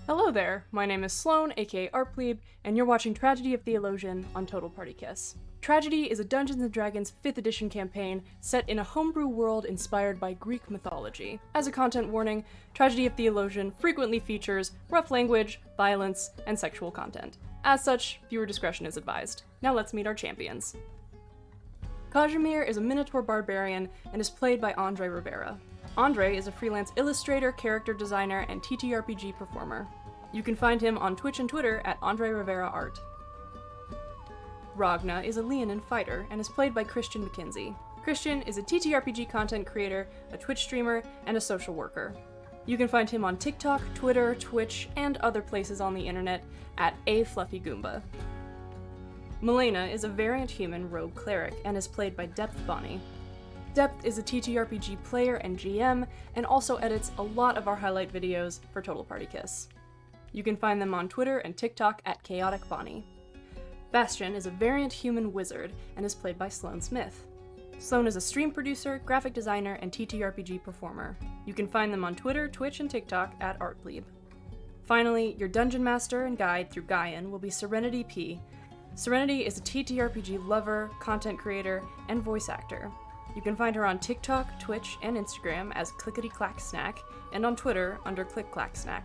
Hello there, my name is Sloan, aka Artplebe, and you're watching Tragedy of Theolosion on TotalPartyKiss. Tragedy is a Dungeons & Dragons 5th edition campaign set in a homebrew world inspired by Greek mythology. As a content warning, Tragedy of Theolosion frequently features rough language, violence, and sexual content. As such, viewer discretion is advised. Now let's meet our champions. Kazimir is a Minotaur Barbarian and is played by Andre Rivera. Andre is a freelance illustrator, character designer, and TTRPG performer. You can find him on Twitch and Twitter at Andre Rivera Art. Ragna is a Leonin fighter and is played by Christian McKinsey. Christian is a TTRPG content creator, a Twitch streamer, and a social worker. You can find him on TikTok, Twitter, Twitch, and other places on the internet at @afluffygoomba. Melaena is a variant human rogue cleric and is played by Depth Bonnie. Depth is a TTRPG player and GM, and also edits a lot of our highlight videos for TotalPartyKiss. You can find them on Twitter and TikTok at ChaoticBonnie. Bastian is a variant human wizard and is played by Sloan Smith. Sloan is a stream producer, graphic designer, and TTRPG performer. You can find them on Twitter, Twitch, and TikTok at Artplebe. Finally, your dungeon master and guide through Gaian will be Serenity P. Serenity is a TTRPG lover, content creator, and voice actor. You can find her on TikTok, Twitch, and Instagram as Clickety-Clack-Snack, and on Twitter under ClickClackSnack.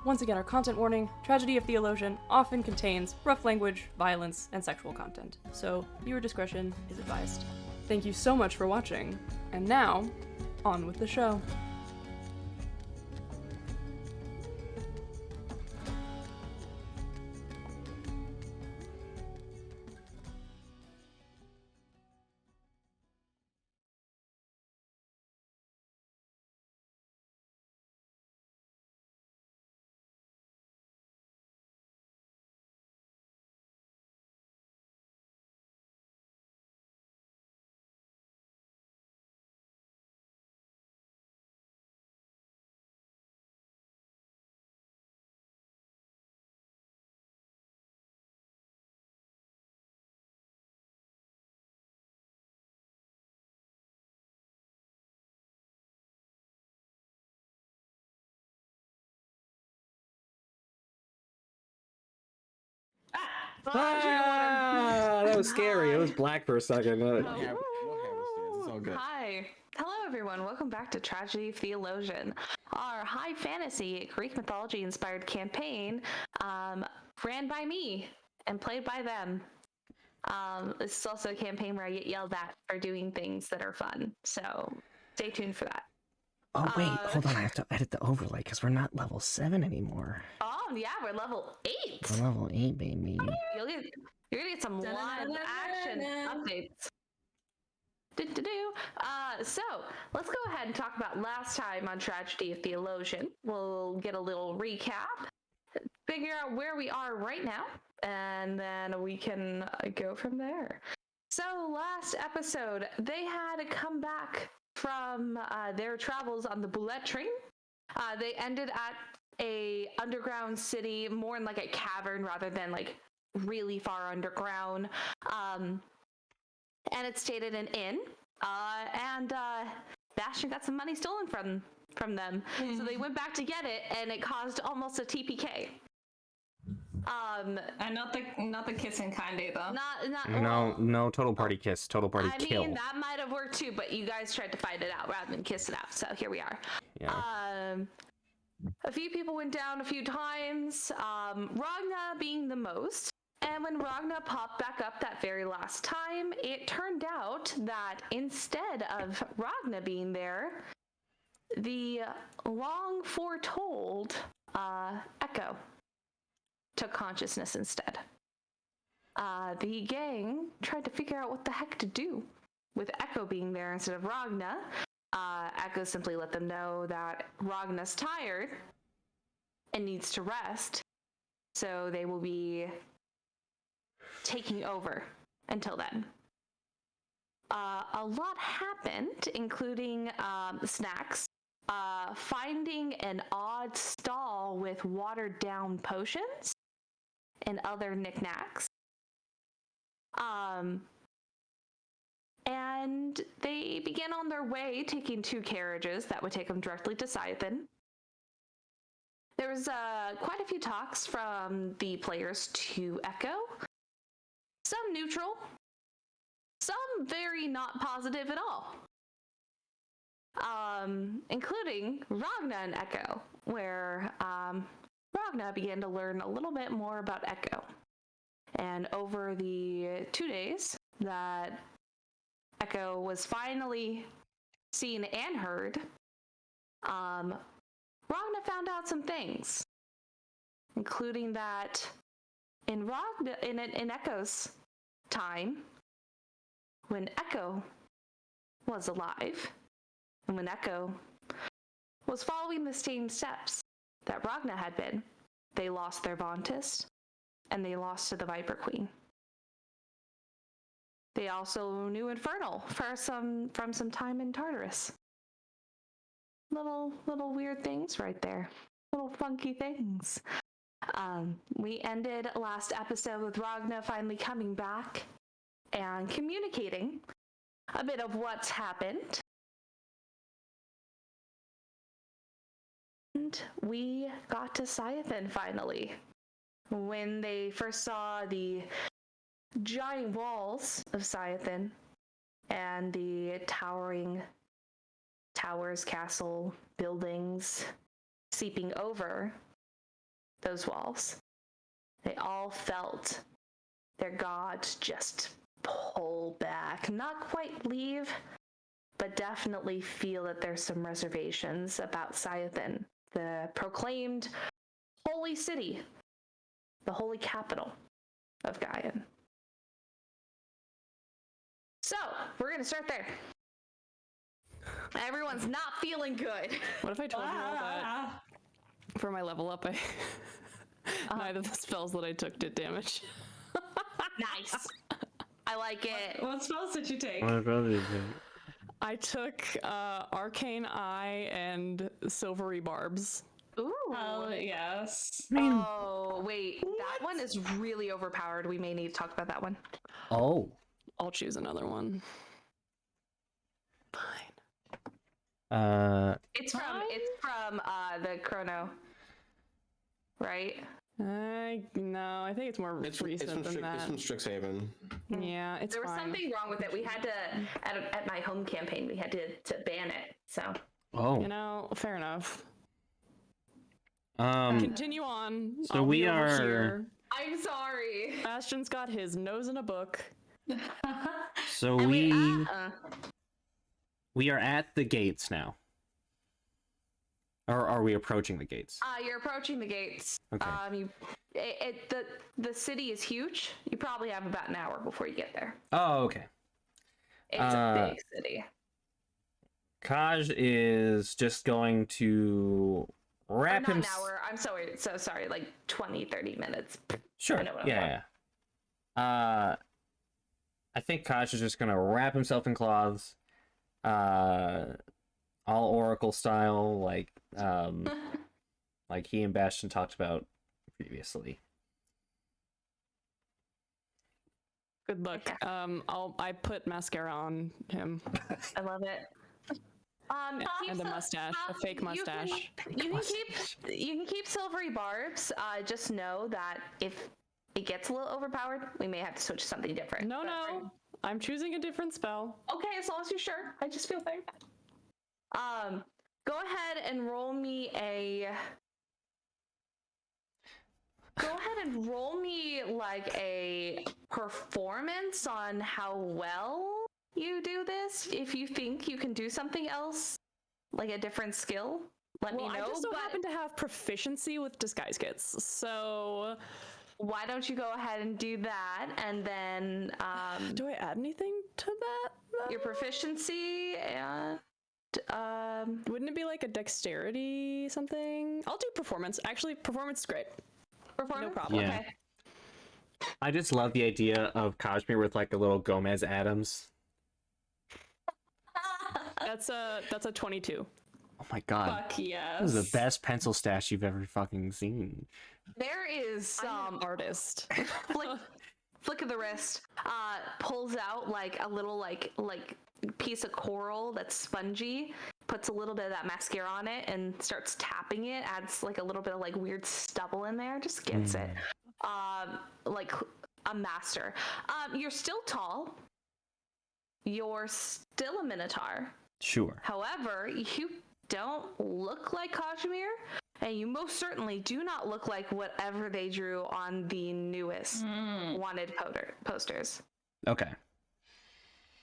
Once again, our content warning, Tragedy of Theolosion often contains rough language, violence, and sexual content, so viewer discretion is advised. Thank you so much for watching, and now, on with the show. That was scary. It was black for a second. We'll have this. It's all good. Hi. Hello, everyone. Welcome back to Tragedy of Theolosion, our high fantasy Greek mythology inspired campaign ran by me and played by them. This is also a campaign where I get yelled at for doing things that are fun, so stay tuned for that. Oh, wait. Hold on. I have to edit the overlay because we're not level 7 anymore. Oh, yeah, we're level 8. We're level 8, baby. You're gonna get some live action updates. So let's go ahead and talk about last time on Tragedy of Theolosion. We'll get a little recap, figure out where we are right now, and then we can go from there. So last episode, they had to come back from their travels on the Bullet train. They ended at a underground city, more in like a cavern rather than like really far underground. And it stayed at an inn. And Bastian got some money stolen from them. So they went back to get it, and it caused almost a TPK. And not the kissing kind either. No, total party kiss, total party kill. I mean, that might have worked too, but you guys tried to fight it out rather than kiss it out. So here we are. Yeah. A few people went down a few times, Ragna being the most. And when Ragna popped back up that very last time, it turned out that instead of Ragna being there, the long foretold Echo took consciousness instead. The gang tried to figure out what the heck to do with Echo being there instead of Ragna. Echo simply let them know that Ragna's tired and needs to rest, so they will be taking over until then. A lot happened, including snacks, finding an odd stall with watered down potions and other knickknacks. And they began on their way, taking 2 carriages that would take them directly to Scythen. there was quite a few talks from the players to Echo. Some neutral, some very not positive at all. Including Ragna and Echo, where Ragna began to learn a little bit more about Echo. And over the 2 days that Echo was finally seen and heard, Ragna found out some things, including that in Echo's time, when Echo was alive, and when Echo was following the same steps that Ragna had been, they lost their Vontis, and they lost to the Viper Queen. They also knew Infernal from some time in Tartarus. Little weird things right there. Little funky things. We ended last episode with Ragna finally coming back and communicating a bit of what's happened. And we got to Scythen finally. When they first saw the giant walls of Scythen and the towering towers, castle, buildings seeping over those walls, they all felt their gods just pull back. Not quite leave, but definitely feel that there's some reservations about Scythen, the proclaimed holy city, the holy capital of Gaian. So, we're going to start there. Everyone's not feeling good. What if I told you all that for my level up, neither of the spells that I took did damage? Nice. I like it. What spells did you take? My brother did. I took Arcane Eye and Silvery Barbs. Ooh. Oh, yes. Oh, wait. That one is really overpowered. We may need to talk about that one. Oh. I'll choose another one. Fine. It's from the Chrono, right? No, I think it's more recent than that. It's from Strixhaven. Yeah, it's There was fine. something wrong with it. We had to, at my home campaign, we had to ban it. So. Oh. You know, fair enough. Um. Continue on. So I'll we be over are- here. I'm sorry. Bastian's got his nose in a book. So And we are at the gates now. Or are we approaching the gates? You're approaching the gates. Okay. The city is huge. You probably have about an hour before you get there. Oh, okay. It's a big city. Kaj is just going to wrap Not him. an hour. I'm so sorry. Like 20, 30 minutes. Sure. I know what I'm Yeah. I think Kaj is just gonna wrap himself in cloths, all Oracle style, like he and Bastian talked about previously. Good luck. I put mascara on him. I love it. And a mustache, a fake mustache. You can keep Silvery Barbs. Just know that if it gets a little overpowered, we may have to switch to something different. No, I'm choosing a different spell. Okay, as long as you're sure. I just feel very bad. Go ahead and roll me like a performance on how well you do this. If you think you can do something else, like a different skill, let me know. I just so happen to have proficiency with disguise kits, so why don't you go ahead and do that, and then do I add anything to that, though? Your proficiency and wouldn't it be like a dexterity something? I'll do performance. Actually, performance is great. performance? No problem. Yeah. Okay. I just love the idea of Kazimir with like a little Gomez Adams. That's a 22. Oh my god. Fuck yes. This is the best pencil stash you've ever fucking seen. There is I'm an artist. flick of the wrist, pulls out like a little like piece of coral that's spongy, puts a little bit of that mascara on it and starts tapping it, adds like a little bit of like weird stubble in there, just gets it. Like a master. You're still tall. You're still a Minotaur. Sure. However, you don't look like Kazimir, and you most certainly do not look like whatever they drew on the newest wanted posters. Okay.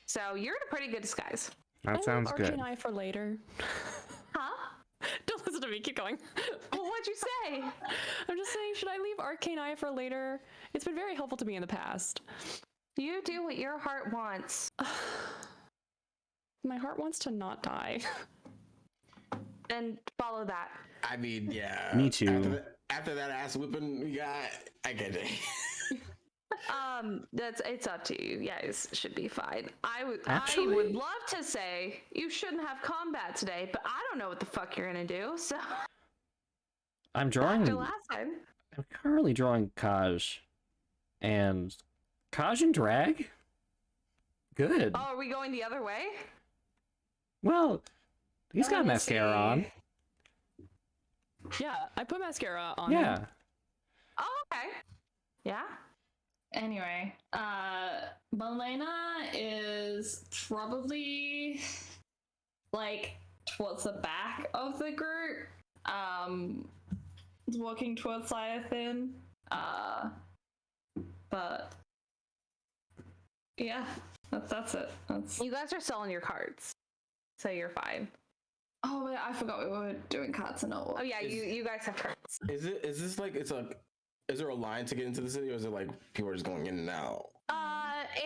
So you're in a pretty good disguise. That sounds good. Arcane Eye for later. Huh? Don't listen to me. Keep going. Well, what'd you say? I'm just saying, should I leave Arcane Eye for later? It's been very helpful to me in the past. You do what your heart wants. My heart wants to not die. And follow that. I mean, yeah. Me too. After that ass whipping we got, I get it. It's up to you. You guys should be fine. I would love to say you shouldn't have combat today, but I don't know what the fuck you're gonna do. So I'm drawing. after last time. I'm currently drawing Kaj, and Kaj and drag. Good. Oh, are we going the other way? Well, he's got Let me mascara see. on. Yeah, I put mascara on. Yeah. Oh, okay. Yeah. Anyway, Melaena is probably like towards the back of the group, walking towards Leonin. But yeah, that's it. That's You guys are selling your cards, so you're fine. oh wait, I forgot we were doing cards and not. Oh yeah, you guys have cards. Is this like it's like? Is there a line to get into the city, or is it like people are just going in and out?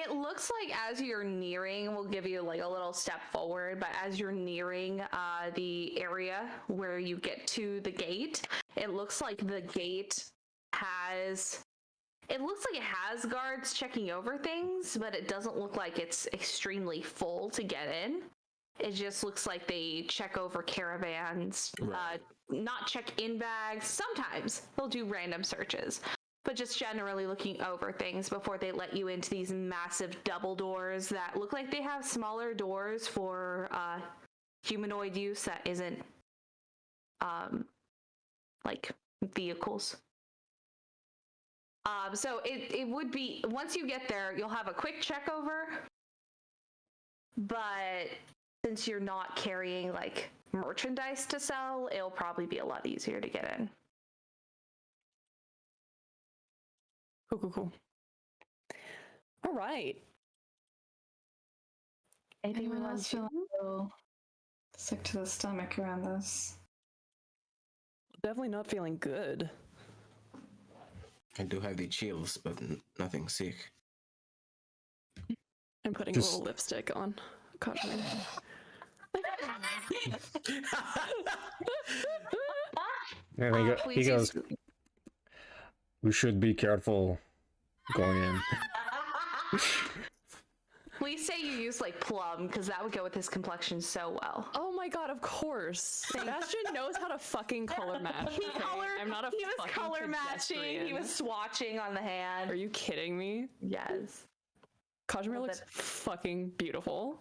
It looks like as you're nearing, we'll give you like a little step forward, but as you're nearing the area where you get to the gate, it looks like the gate has guards checking over things, but it doesn't look like it's extremely full to get in. It just looks like they check over caravans, Right. not check in bags. Sometimes they'll do random searches, but just generally looking over things before they let you into these massive double doors that look like they have smaller doors for humanoid use that isn't like vehicles. So it would be, once you get there, you'll have a quick check over, but since you're not carrying like merchandise to sell, it'll probably be a lot easier to get in. Cool. All right. Anything we Anyone want else to feel a little sick to the stomach around this? Definitely not feeling good. I do have the chills, but nothing sick. I'm putting Just- a little lipstick on. Kazimir. There he, he Please goes. We should be careful going in. Please say you use like plum, because that would go with his complexion so well. Oh my god, of course. Bastian knows how to fucking color match. He okay? I'm not a he was fucking color matching. He pedestrian. was swatching on the hand. Are you kidding me? Yes. Kazimir Well, looks that- fucking beautiful.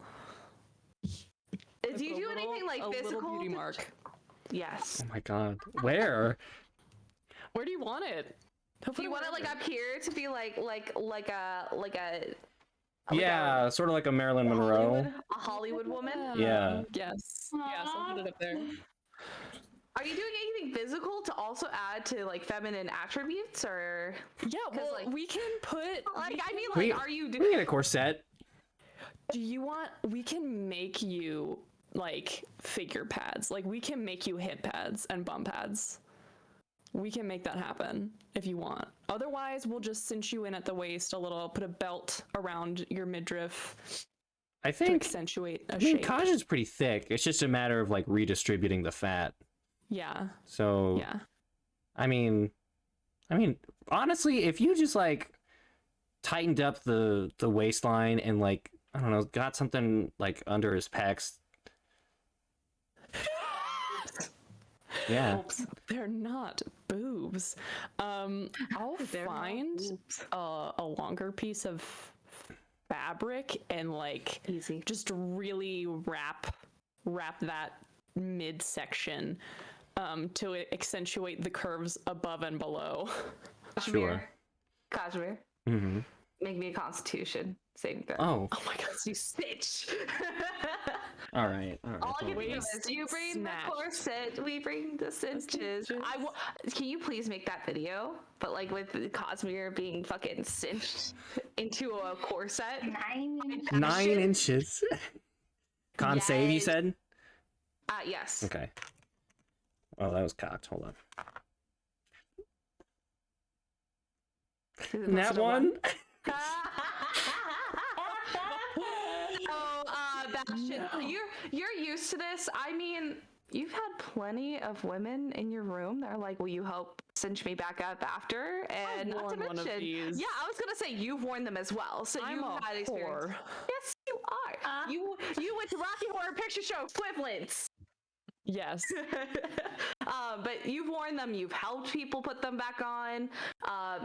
Do you do anything like a physical? little beauty mark. Yes. Oh my god. Where? Where do you want it? Do you want it like up here to be like a Yeah, sort of like a Marilyn Monroe. a Hollywood woman? Yeah. Yes. Yes, I'll put it up there. Are you doing anything physical to also add to like feminine attributes, or Yeah, well, like- we can put. like I mean We- like are you We doing need a corset. Do you want? We can make you like figure pads. Like we can make you hip pads and bum pads. We can make that happen if you want. Otherwise, we'll just cinch you in at the waist a little, put a belt around your midriff I to think. accentuate a I mean, shape. Kaj is pretty thick. It's just a matter of like redistributing the fat. Yeah, So yeah. I mean, honestly, if you just like tightened up the waistline and like I don't know, got something like under his pecs. Yeah. They're not boobs. I'll They're not find a longer piece of fabric and like easy? just really wrap that midsection to accentuate the curves above and below. Sure. Kazimir, Mm-hmm. make me a Constitution saving throw. Oh, Oh my god. You snitch. all right. All I can Wait, think of is you bring snatch. the corset, we bring the cinches. Can you please make that video? But like with Kazimir being fucking cinched into a corset. 9 inches. Con save, you Yes. said? Yes. Okay. Oh, that was cocked. Hold on. That one? Bastian, you're used to this. I mean, you've had plenty of women in your room that are like, "Will you help cinch me back up after?" And not to worn one of mention, these. yeah, I was gonna say you've worn them as well, so I'm you've a had experience. whore. Yes, you are. You went to Rocky Horror Picture Show equivalents. Yes. But you've worn them, you've helped people put them back on,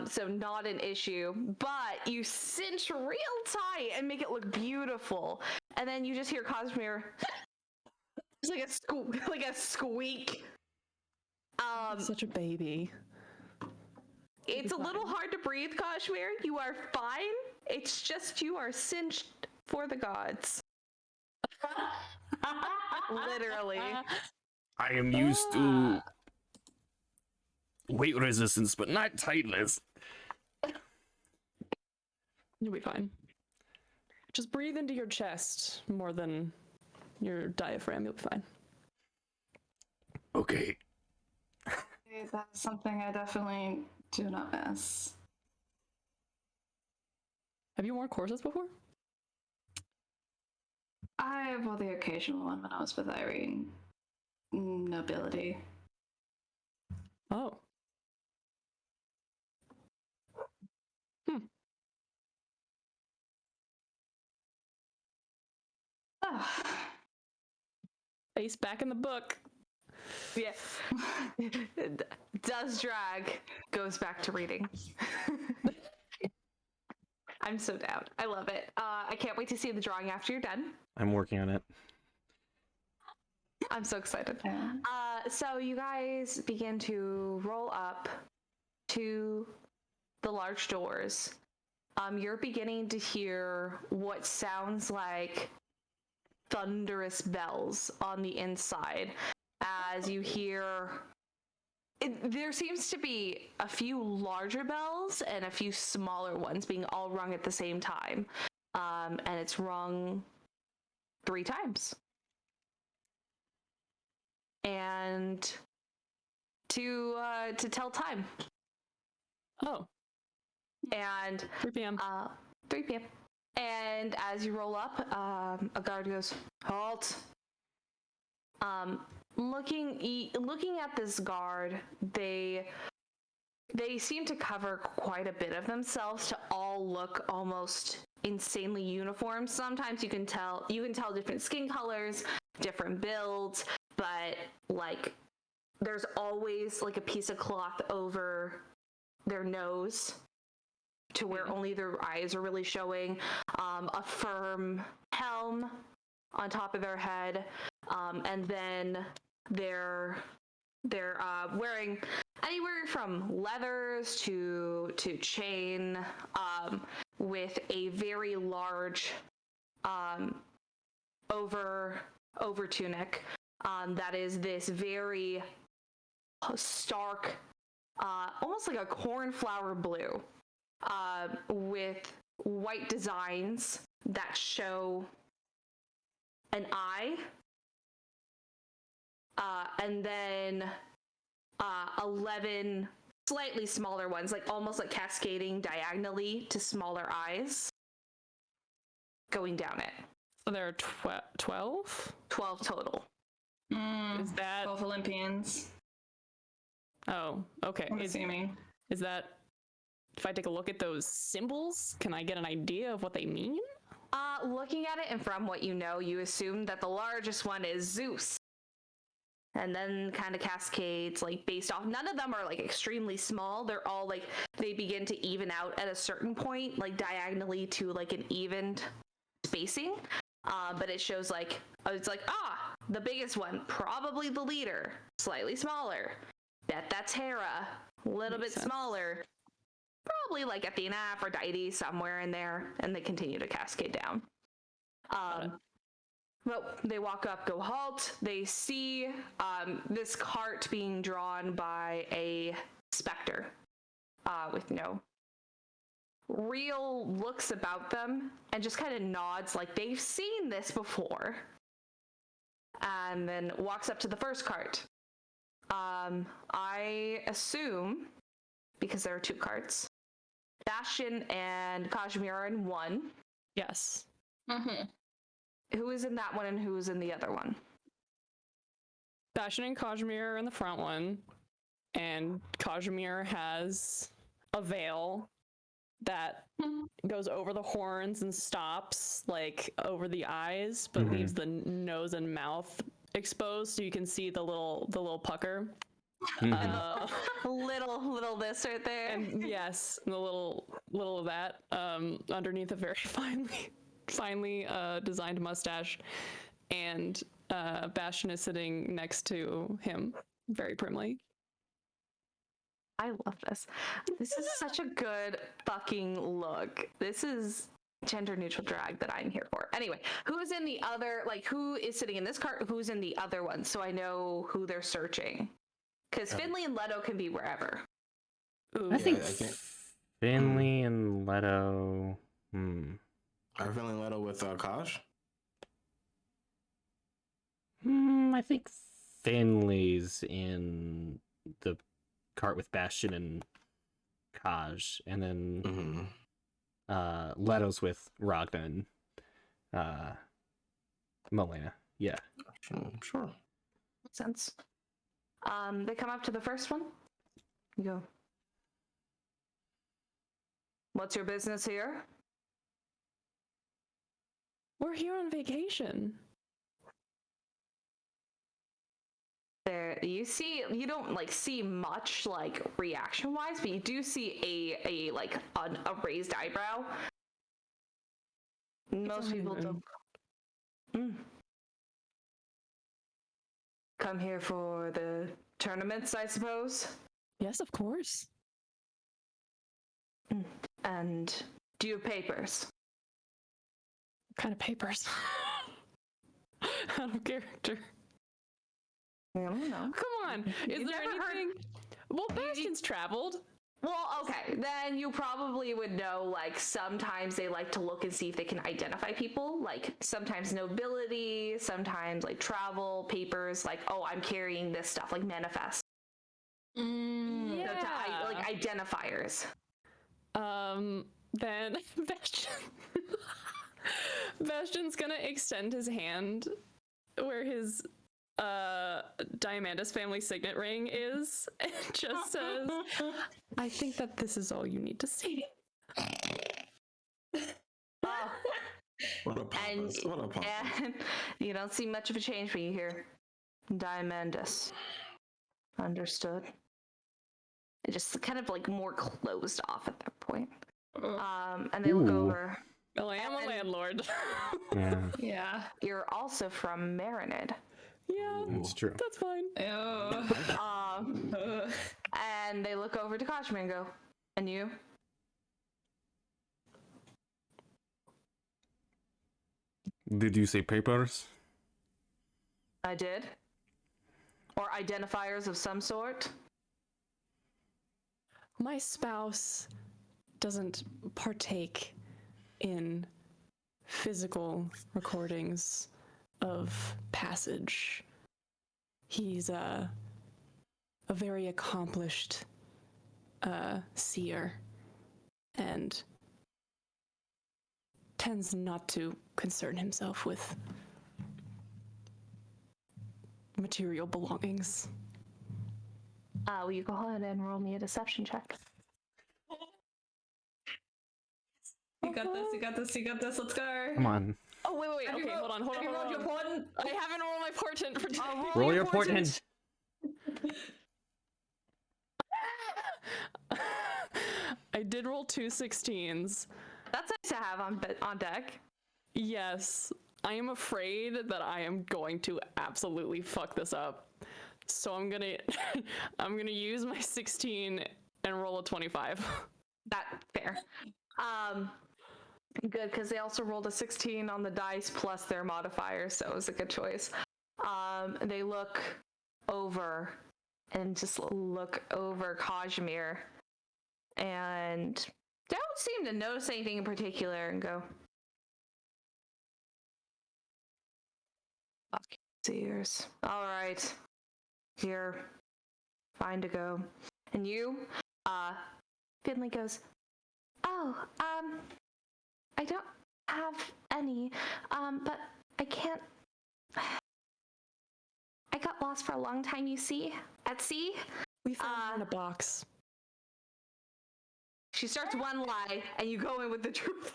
so not an issue. But you cinch real tight and make it look beautiful, and then you just hear Kazimir. It's like a squeak. Such a baby. It's a little hard to breathe, Kazimir. You are fine. It's just you are cinched for the gods. Literally. I am used to weight resistance, but not tightness. You'll be fine. Just breathe into your chest more than your diaphragm. You'll be fine. Okay. That's something I definitely do not miss. Have you worn corsets before? I wore the occasional one when I was with Irene. Nobility. Oh. Face back in the book. Yeah. Does drag, goes back to reading. I'm so down. I love it. I can't wait to see the drawing after you're done. I'm working on it. I'm so excited. Yeah. So you guys begin to roll up to the large doors. You're beginning to hear what sounds like thunderous bells on the inside as you hear there seems to be a few larger bells and a few smaller ones being all rung at the same time, and it's rung 3 times. And to tell time. Oh. And 3 p.m. 3 p.m. And as you roll up, a guard goes, "Halt." Looking at this guard, they seem to cover quite a bit of themselves to all look almost insanely uniform. Sometimes you can tell different skin colors, different builds, but like there's always like a piece of cloth over their nose to where only their eyes are really showing, a firm helm on top of their head, and then they're wearing anywhere from leathers to chain, with a very large over tunic that is this very stark, almost like a cornflower blue, with white designs that show an eye, and then 11 slightly smaller ones, like almost like cascading diagonally to smaller eyes going down it. So there are 12? 12 total. Is that... 12 Olympians. Oh, okay. I'm assuming. Is that... If I take a look at those symbols, can I get an idea of what they mean? Looking at it and from what you know, you assume that the largest one is Zeus. And then kind of cascades, like, based off. None of them are, like, extremely small. They're all, like, they begin to even out at a certain point, like, diagonally to, like, an evened spacing. But it shows, like, it's like, the biggest one, probably the leader, slightly smaller. Bet that's Hera, a little bit smaller. Probably like Athena, Aphrodite, somewhere in there, and they continue to cascade down. But they walk up, go halt. They see this cart being drawn by a specter with real looks about them, and just kind of nods like they've seen this before. And then walks up to the first cart. I assume, because there are two carts, Bastian and Kazimir are in one. Yes. Mm-hmm. Who is in that one and who is in the other one? Bastian and Kazimir are in the front one, and Kazimir has a veil that goes over the horns and stops like over the eyes, but leaves the nose and mouth exposed, so you can see the little pucker. Little this right there. And yes, the little of that underneath a very finely designed mustache, and Bastian is sitting next to him very primly. I love this. This is such a good fucking look. This is gender neutral drag that I'm here for. Anyway, who is in the other, like, who is sitting in this cart? Who's in the other one? So I know who they're searching. Because Finley and Leto can be wherever. Ooh. I think Finley and Leto. Are Finley and Leto with Kosh? I think Finley's in the cart with Bastian and Kaj, and then Leto's with Ragna and Melaena. Yeah. Sure. Makes sense. They come up to the first one. You go. What's your business here? We're here on vacation. There, you don't like see much like reaction wise, but you do see a raised eyebrow. Most people don't. Come here for the tournaments, I suppose. Yes, of course. And do you have papers? What kind of papers? Out of character. I don't know. Come on. Is You've there never anything? Well, Bastian's traveled. Well, okay, then you probably would know, like, sometimes they like to look and see if they can identify people, like, sometimes nobility, sometimes, like, travel, papers, like, oh, I'm carrying this stuff, like, manifest. Yeah. So like, identifiers. Then Bastian's gonna extend his hand where his Diamandus family signet ring is, and just says, I think that this is all you need to see. Oh. What a pompous. And you don't see much of a change when you hear Diamandus. Understood. It just kind of like more closed off at that point. And they look over. Well, I am a landlord. Yeah. Yeah. You're also from Marinid. Yeah, It's true. that's fine. And they look over to Kazimir and go, and you? Did you say papers? I did. Or identifiers of some sort? My spouse doesn't partake in physical recordings of passage. He's a very accomplished seer and tends not to concern himself with material belongings. Will you go ahead and roll me a deception check? You got this, you got this, you got this, let's go. Come on. Oh, wait. Have you Okay, rolled- hold have you rolled on. your portent? I haven't rolled my portent for today. Roll your portent. I did roll 2 16s. That's nice to have on deck. Yes. I am afraid that I am going to absolutely fuck this up. So I'm gonna I'm gonna use my 16 and roll a 25. That fair. Good, because they also rolled a 16 on the dice plus their modifier, so it was a good choice. They look over and just look over Kazimir and don't seem to notice anything in particular and go, fuck ears. All right, here, fine to go. And you, Finley goes, oh, I don't have any, but I can't. I got lost for a long time, you see, at sea. We found her in a box. She starts one lie, and you go in with the truth.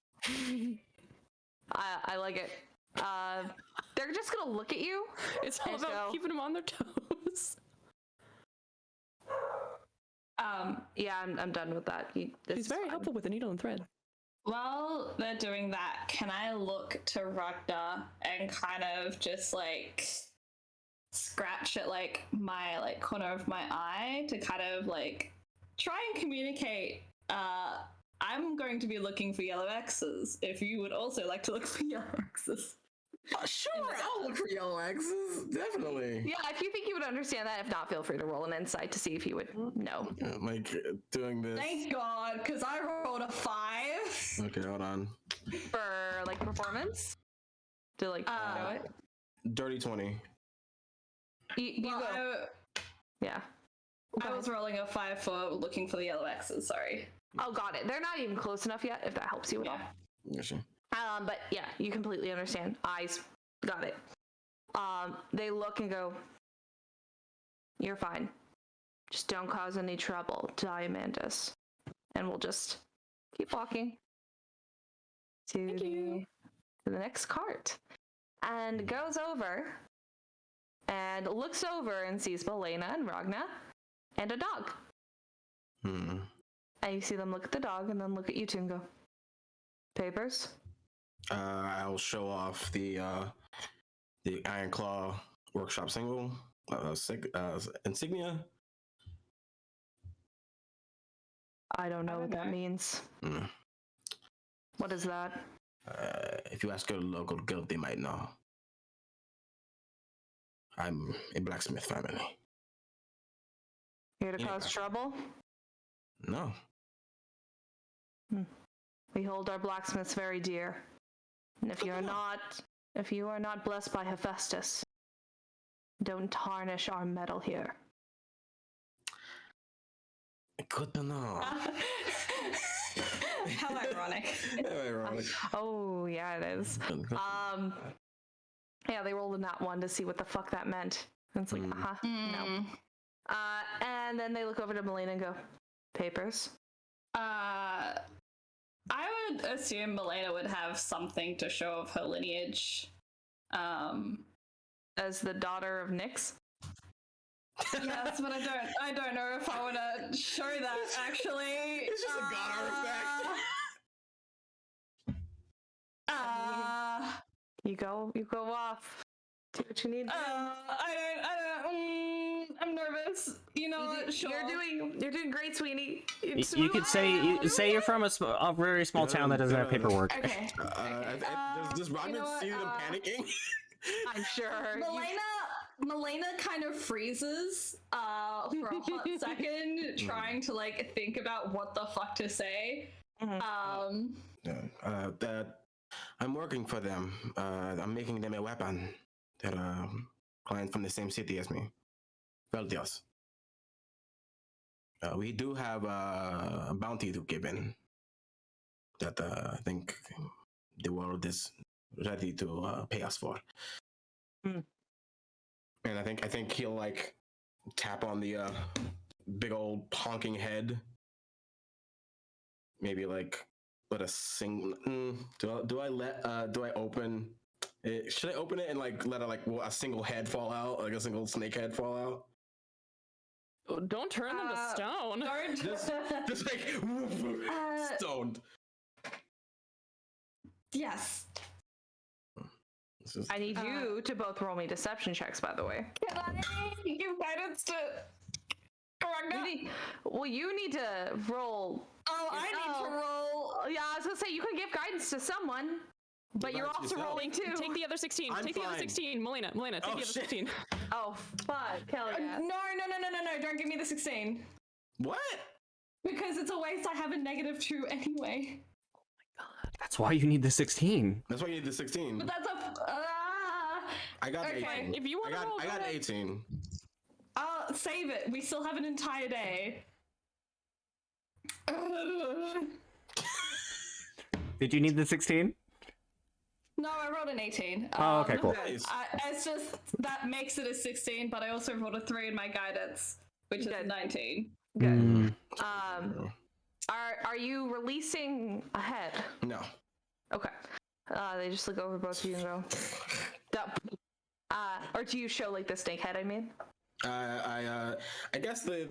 I like it. They're just gonna look at you. It's all about keeping them on their toes. Yeah, I'm done with that. She's very helpful with the needle and thread. While they're doing that, can I look to Ragna and kind of just like scratch at like my like corner of my eye to kind of like try and communicate? I'm going to be looking for yellow X's. If you would also like to look for yellow X's. Sure, I'll look for yellow X's. Definitely. Yeah, if you think you would understand that. If not, feel free to roll an insight to see if you would know. Like doing this. Thank God, because I rolled a 5. Okay, hold on. For like performance? To like know it? Dirty 20. You go. Yeah. I was rolling a 5 for looking for the yellow X's, sorry. Oh, got it. They're not even close enough yet, if that helps you at all. Gotcha. But yeah, you completely understand. Eyes, got it. They look and go, you're fine. Just don't cause any trouble, Diamandus. And we'll just keep walking to the next cart. And goes over and looks over and sees Melaena and Ragna and a dog. And you see them look at the dog and then look at you two and go, papers? I'll show off the Iron Claw workshop single insignia. I don't know what that means. What is that? If you ask a local guild, they might know. I'm a blacksmith family. Here to cause trouble? No. We hold our blacksmiths very dear. And if you are not blessed by Hephaestus, don't tarnish our metal here. Good to know. How ironic. How ironic. Oh, yeah, it is. Yeah, they rolled in that one to see what the fuck that meant. And it's like, no. And then they look over to Melaena and go, papers? I would assume Melaena would have something to show of her lineage. As the daughter of Nyx? Yes, but I don't know if I want to show that, actually. It's just a god artifact. You go off. Do what you need to do. I'm nervous. You know what? Sure. You're doing great, Sweeney. You could say you're from a very small town that doesn't have paperwork. Okay. Does Ragna see them panicking? I'm sure. Melaena kind of freezes for a hot second, trying to like think about what the fuck to say. That I'm working for them. I'm making them a weapon. They're a client from the same city as me. Veldios. We do have a bounty to give in that I think the world is ready to pay us for. And I think he'll like tap on the big old honking head. Maybe like let a single. Do I open? Should I open it and like let a single head fall out, like a single snake head fall out? Oh, don't turn them to stone. Just like stoned. Yes. This is- I need you to both roll me deception checks, by the way. Can I give guidance to Ragna? You need to roll. Oh, I need to roll. Yeah, I was gonna say you can give guidance to someone, but you're guidance also yourself. rolling too. Take the other 16. I'm Take the other fine. 16. Melena, take Oh, the other shit. 16. Oh fuck! Hell yeah! No, don't give me the 16. What? Because it's a waste, I have a -2 anyway. That's why you need the 16. That's why you need the 16. But that's a... I got the Okay. 18. If you want to roll, I got 18. I'll save it. We still have an entire day. Did you need the 16? No, I rolled an 18. Oh, okay, cool. Nice. It's just, that makes it a 16, but I also rolled a 3 in my guidance, which is Good. 19. Good. Are you releasing a head? No. Okay. They just look over both of you and go. Dup. Or do you show like the snake head? I mean. I guess the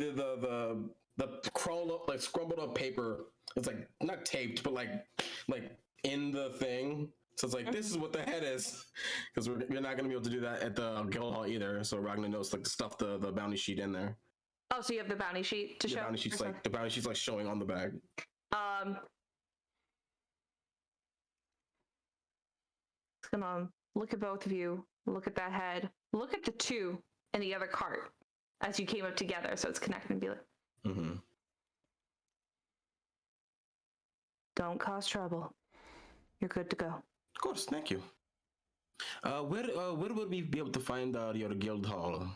scrumbled up paper. It's like not taped, but like in the thing. So it's like this is what the head is, because we're not gonna be able to do that at the guild hall either. So Ragna knows like to stuff the bounty sheet in there. Oh, so you have the bounty sheet to show? The bounty sheet's like showing on the bag. Come on, look at both of you. Look at that head. Look at the two in the other cart as you came up together, so it's connected and be like, Mm-hmm. don't cause trouble. You're good to go. Of course, thank you. Where would we be able to find your guild hall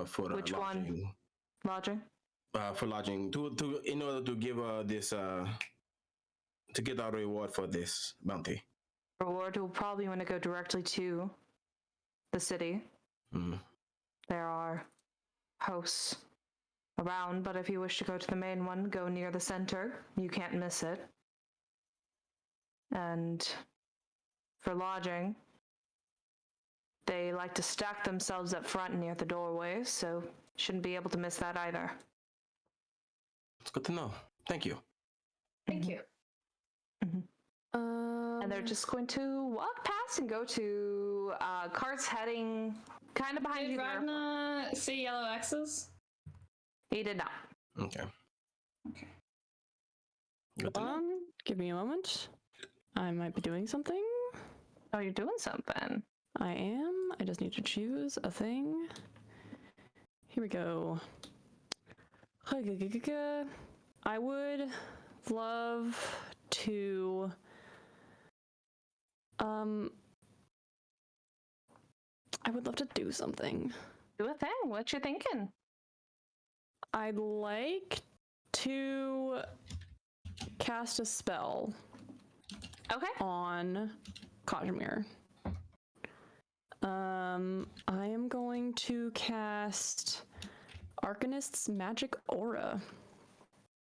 for Which one? lodging? Lodging? For lodging, to in order to give this to get our reward for this bounty. Reward will probably want to go directly to the city. Mm. There are hosts around, but if you wish to go to the main one, go near the center. You can't miss it. And for lodging, they like to stack themselves up front near the doorways, so shouldn't be able to miss that either. It's good to know. Thank you. Thank you. And they're just going to walk past and go to carts heading kind of behind Did you there. Ragna see yellow X's? He did not. Okay. Okay. Good to know. Give me a moment. I might be doing something. Oh, you're doing something. I am. I just need to choose a thing. Here we go. I would love to I would love to do something. Do a thing. What you thinking? I'd like to cast a spell Okay. on Kazimir. I am going to cast Arcanist's Magic Aura.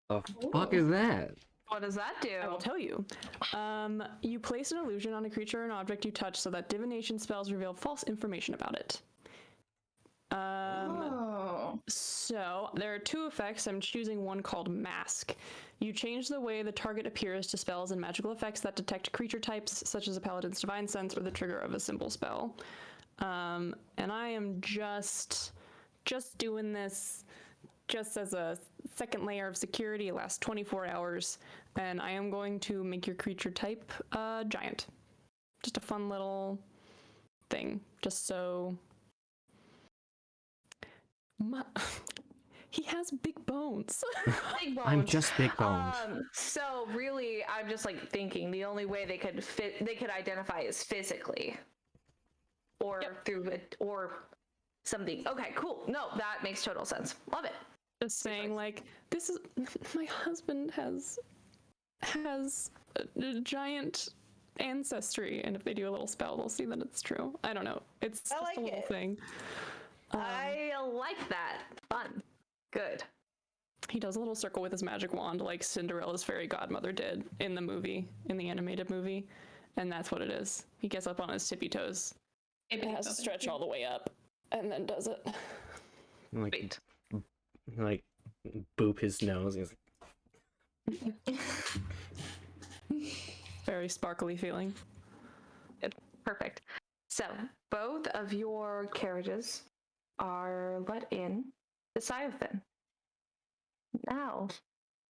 The fuck is that? What does that do? I will tell you. You place an illusion on a creature or an object you touch so that divination spells reveal false information about it. Oh. So there are two effects. I'm choosing one called Mask. You change the way the target appears to spells and magical effects that detect creature types, such as a paladin's divine sense or the trigger of a symbol spell. And I am just doing this just as a second layer of security. It lasts 24 hours, and I am going to make your creature type giant. Just a fun little thing, just so. He has big bones. Big bones. I'm just big bones. So really, I'm just like thinking the only way they could identify is physically, or through it, or something. Okay, cool. No, that makes total sense. Love it. Just saying, like, this is my husband has a giant ancestry, and if they do a little spell, they'll see that it's true. I don't know. It's just like a little it. thing. I like that. Fun. Good. He does a little circle with his magic wand, like Cinderella's fairy godmother did in the movie, in the animated movie, and that's what it is. He gets up on his tippy toes. It has to stretch all the way up, and then does it. Like boop his nose. He's Very sparkly feeling. Perfect. So, both of your carriages are let in to Siothin. Now,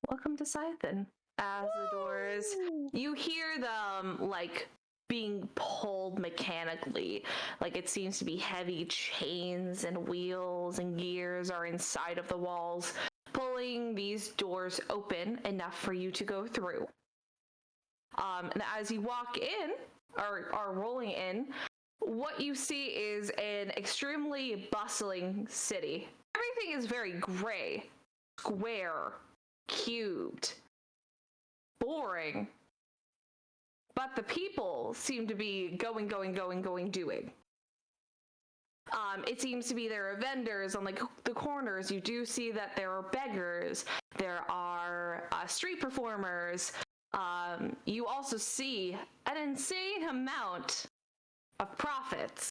welcome to Siothin. As the doors, you hear them, like, being pulled mechanically. Like, it seems to be heavy chains and wheels and gears are inside of the walls, pulling these doors open enough for you to go through. And as you walk in, or are rolling in, what you see is an extremely bustling city. Everything is very gray, square, cubed, boring. But the people seem to be going, doing. It seems to be there are vendors on like the corners. You do see that there are beggars. There are street performers. You also see an insane amount of prophets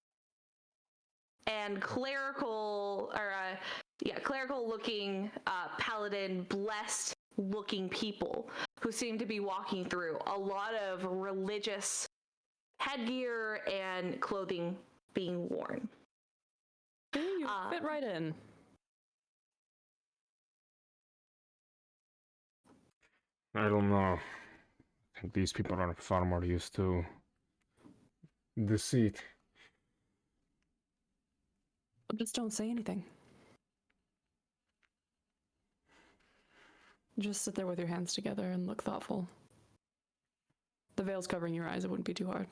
and clerical looking paladin blessed looking people who seem to be walking through. A lot of religious headgear and clothing being worn. You fit right in. I don't know. I think these people are far more used to deceit. Just don't say anything. Just sit there with your hands together and look thoughtful. The veil's covering your eyes, it wouldn't be too hard.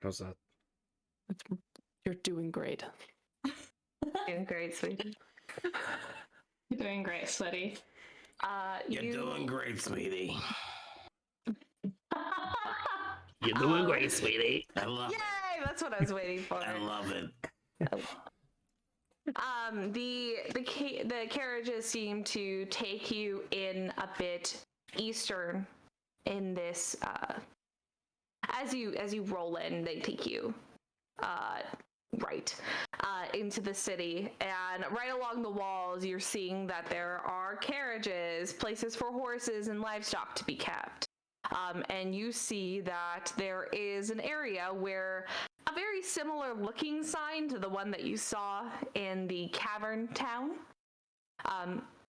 How's that? You're doing great. Doing great, sweetie. You're doing great, sweaty. You're doing great, sweetie. You're doing great, sweetie. I love it. Yay! That's what I was waiting for. I love it. The carriages seem to take you in a bit eastern in this as you roll in, they take you into the city, and right along the walls you're seeing that there are carriages, places for horses and livestock to be kept. And you see that there is an area where a very similar looking sign to the one that you saw in the cavern town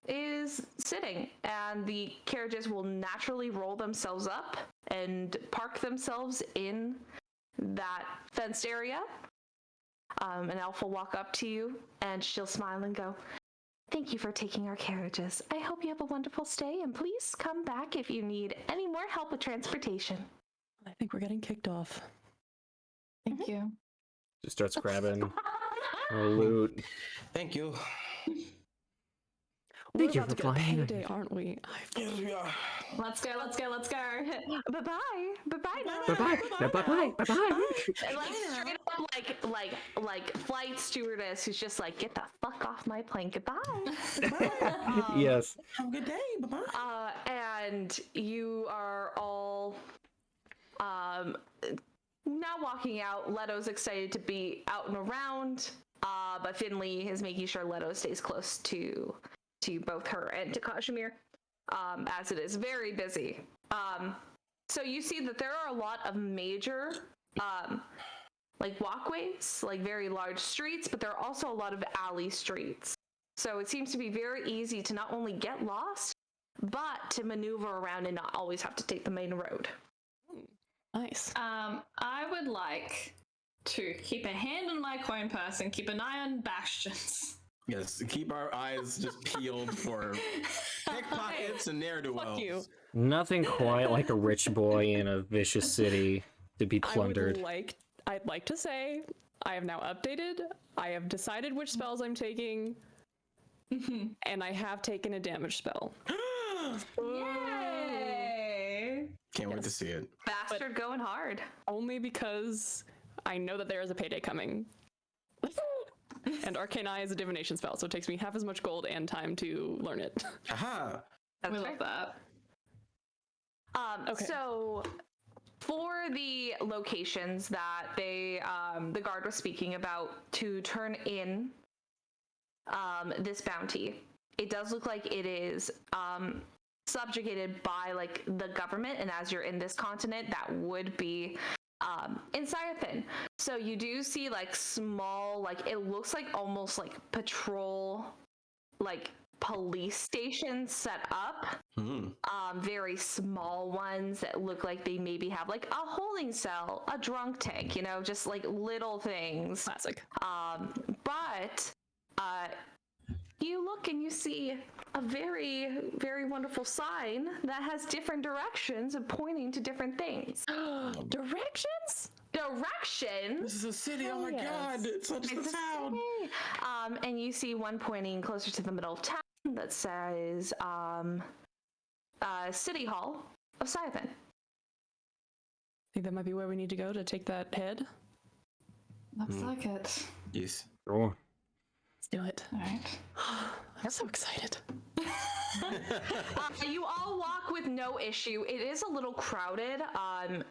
is sitting, and the carriages will naturally roll themselves up and park themselves in that fenced area. An elf will walk up to you and she'll smile and go, "Thank you for taking our carriages. I hope you have a wonderful stay, and please come back if you need any more help with transportation." I think we're getting kicked off. Thank you. Just starts grabbing our loot. Thank you. We're about to get payday, aren't we? Yes, we are. Let's go. Bye-bye. Bye-bye. Bye-bye. Bye-bye. And like straight up like flight stewardess who's just like, "Get the fuck off my plane, goodbye." Yes. Have a good day. Bye-bye. And you are all now walking out. Leto's excited to be out and around, but Finley is making sure Leto stays close to both her and to Kazimir, as it is very busy. So you see that there are a lot of major like walkways, like very large streets, but there are also a lot of alley streets. So it seems to be very easy to not only get lost, but to maneuver around and not always have to take the main road. Nice. I would like to keep a hand on my coin purse and keep an eye on Bastian's. Yes, keep our eyes just peeled for pickpockets and ne'er-do-wells. Fuck you. Nothing quite like a rich boy in a vicious city to be plundered. I'd like to say I have now updated. I have decided which spells I'm taking, and I have taken a damage spell. Yay! Can't wait to see it. Bastard going hard. Only because I know that there is a payday coming. And Arcane Eye is a divination spell, so it takes me half as much gold and time to learn it. Aha! We love that. Okay. So for the locations that they the guard was speaking about to turn in this bounty, it does look like it is subjugated by like the government, and as you're in this continent, that would be in Cyathin. So you do see like small, like it looks like almost like patrol, like police stations set up. Very small ones that look like they maybe have like a holding cell, a drunk tank, you know, just like little things. Classic. But you look and you see a very, very wonderful sign that has different directions and pointing to different things. Directions? Directions? This is a city. Oh my god, it's such a town. And you see one pointing closer to the middle of town that says City Hall of Cyathin. Think that might be where we need to go to take that head? Looks like it. Yes. Sure. Let's do it. All right. I'm so excited. You all walk with no issue. It is a little crowded.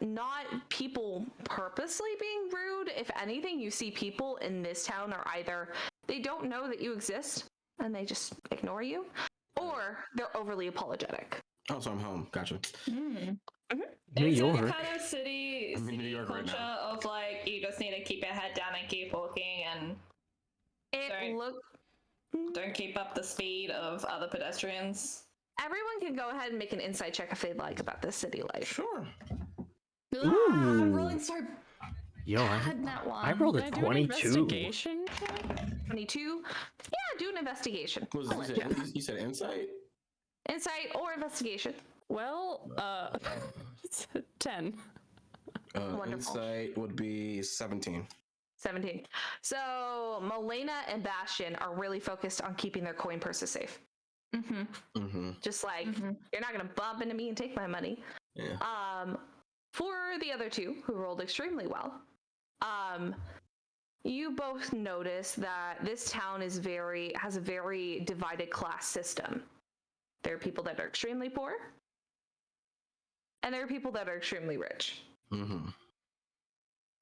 Not people purposely being rude. If anything, you see people in this town are either they don't know that you exist and they just ignore you, or they're overly apologetic. Oh, so I'm home. Gotcha. New Is it York. the kind of city I'm in New York right culture now. of like you just need to keep your head down and keep walking and don't keep up the speed of other pedestrians? Everyone can go ahead and make an insight check if they'd like about this city life. Sure. I'm rolling so Yo, bad in that one. I rolled a Can I do an 22. investigation? 22. Yeah, do an investigation. What was it? You said insight? Insight or investigation. Well, 10. Wonderful. Insight would be 17. 17. So Melaena and Bastian are really focused on keeping their coin purses safe. Just like, you're not going to bump into me and take my money. Yeah. For the other two who rolled extremely well, you both notice that this town has a very divided class system. There are people that are extremely poor, and there are people that are extremely rich.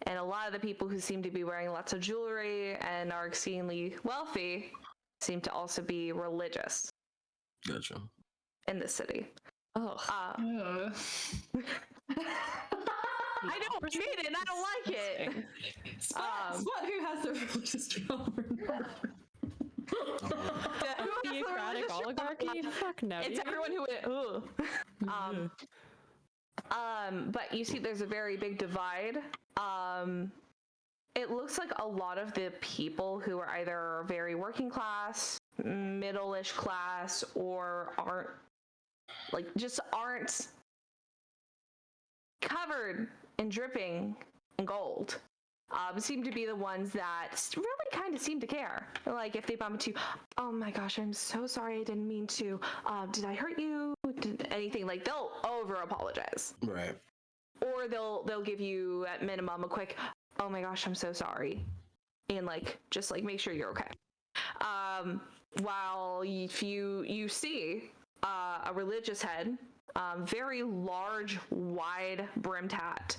And a lot of the people who seem to be wearing lots of jewelry and are exceedingly wealthy seem to also be religious Gotcha. in this city. Oh. I don't get it, and I don't like it. Spot who has the religious trauma. Theocratic oligarchy? Fuck no. It's everyone who but you see there's a very big divide. It looks like a lot of the people who are either very working class, middle-ish class, or aren't covered and dripping in gold. Seem to be the ones that really kind of seem to care. Like if they bump into, oh my gosh, I'm so sorry, I didn't mean to. Did I hurt you? Anything, like they'll over apologize. Right. Or they'll give you at minimum a quick, oh my gosh, I'm so sorry, and like just like make sure you're okay. While if you see a religious head, very large, wide brimmed hat,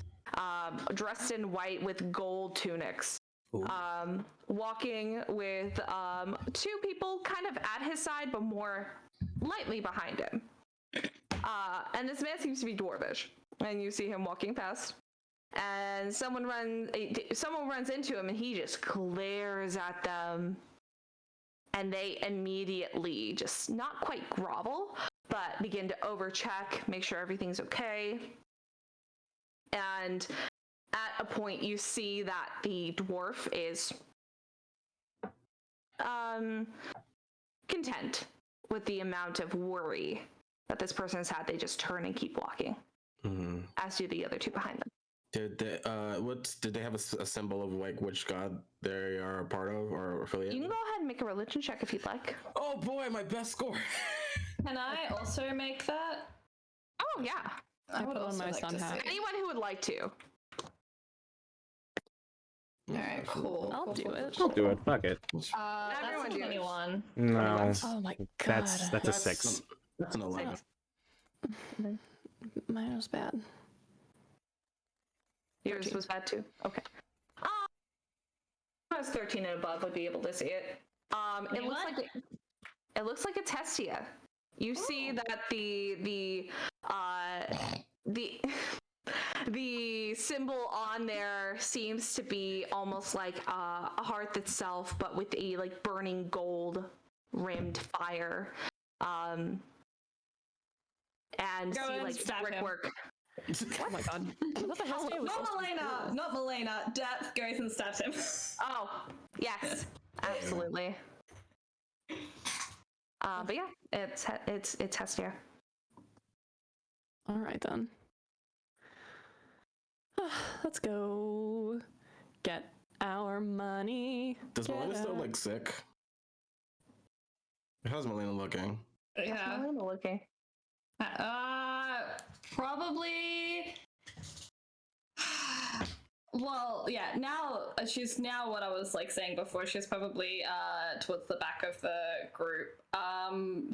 dressed in white with gold tunics, walking with two people kind of at his side, but more lightly behind him. And this man seems to be dwarvish, and you see him walking past, and someone runs into him, and he just glares at them, and they immediately just not quite grovel, but begin to overcheck, make sure everything's okay. And at a point, you see that the dwarf is content with the amount of worry that this person has had. They just turn and keep walking, as do the other two behind them. Did they have a symbol of like which god they are a part of or affiliate? You can go ahead and make a religion check if you'd like. Oh boy, my best score. Can I also make that? Oh yeah. I would put on also my like sun to hat. see. Anyone who would like to. All right, cool. I'll do it. I'll do it. Fuck it. That's Everyone a do it. 21. No. Oh my god. That's a 6. That's an 11. Mine was bad. Yours 13. was bad too. Okay. I was 13 and above would be able to see it. It looks like it's Hestia. You see that the symbol on there seems to be almost like a hearth itself, but with a like burning gold rimmed fire. And Go see and like stab him. brickwork. Oh my god. I thought the Hestia was Not supposed to be Melaena, cool. not Melaena. Death goes and stabs him. Oh, yes, absolutely. But yeah, it's Hestia. All right then. Let's go get our money. Does Get Melaena still out. like sick? How's Melaena looking? Yeah. Melaena looking. Probably. Well, yeah. Now she's what I was like saying before. She's probably towards the back of the group.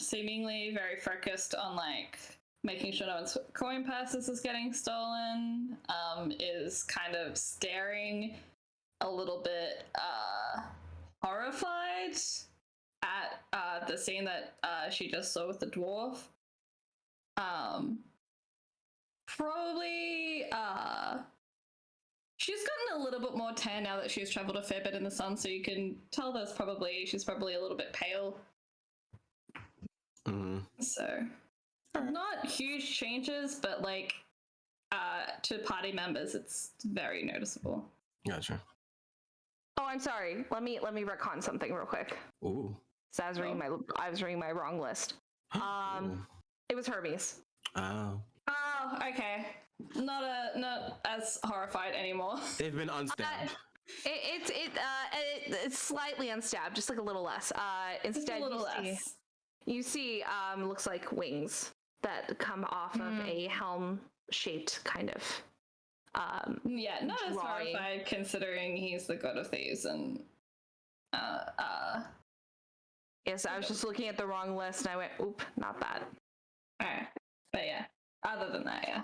Seemingly very focused on like making sure no one's coin purses is getting stolen. Is kind of staring a little bit horrified at the scene that she just saw with the dwarf. Probably she's gotten a little bit more tan now that she's traveled a fair bit in the sun, so you can tell she's probably a little bit pale. So not huge changes, but like to party members it's very noticeable. Gotcha. Oh, I'm sorry. Let me retcon something real quick. Ooh. So I was reading my wrong list. Ooh. It was Hermes. Oh. Oh, okay. Not as horrified anymore. They've been unstabbed. It's slightly unstabbed, just like a little less. Instead, Just a little you less. you see looks like wings that come off of a helm-shaped kind of. Yeah, not as drawing. horrified considering he's the god of thieves and Yes, I was just looking at the wrong list and I went, oop, not that. alright. But yeah, other than that, yeah.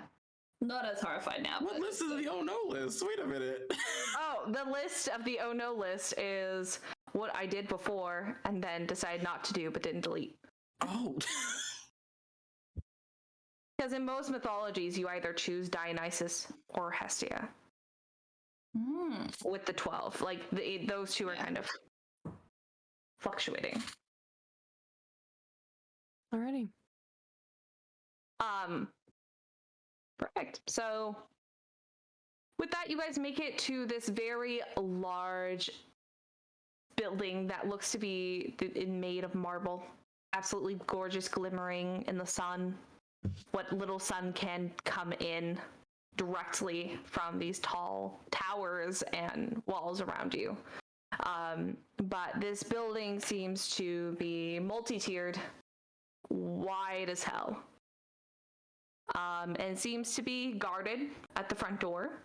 Not as horrified now. What but list is the oh no list? Wait a minute. Oh, the list of the oh no list is what I did before and then decided not to do but didn't delete. Oh. Because in most mythologies, you either choose Dionysus or Hestia with the 12. Like, those two are kind of fluctuating. Alrighty. Perfect. So, with that, you guys make it to this very large building that looks to be made of marble. Absolutely gorgeous, glimmering in the sun. What little sun can come in directly from these tall towers and walls around you. But this building seems to be multi-tiered, wide as hell. And seems to be guarded at the front door.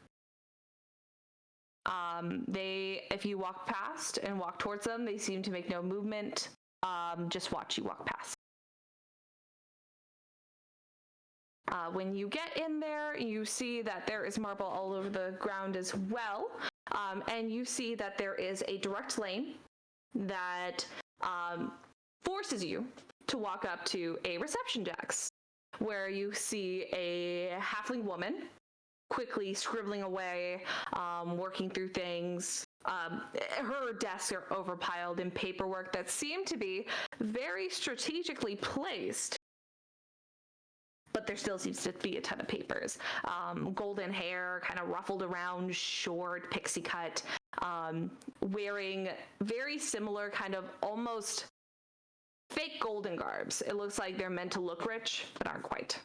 If you walk past and walk towards them, they seem to make no movement. Just watch you walk past. When you get in there, you see that there is marble all over the ground as well. And you see that there is a direct lane that forces you to walk up to a reception desk, where you see a halfling woman quickly scribbling away, working through things. Her desks are overpiled in paperwork that seem to be very strategically placed. But there still seems to be a ton of papers. Golden hair, kind of ruffled around, short, pixie cut, wearing very similar kind of almost fake golden garbs. It looks like they're meant to look rich, but aren't quite.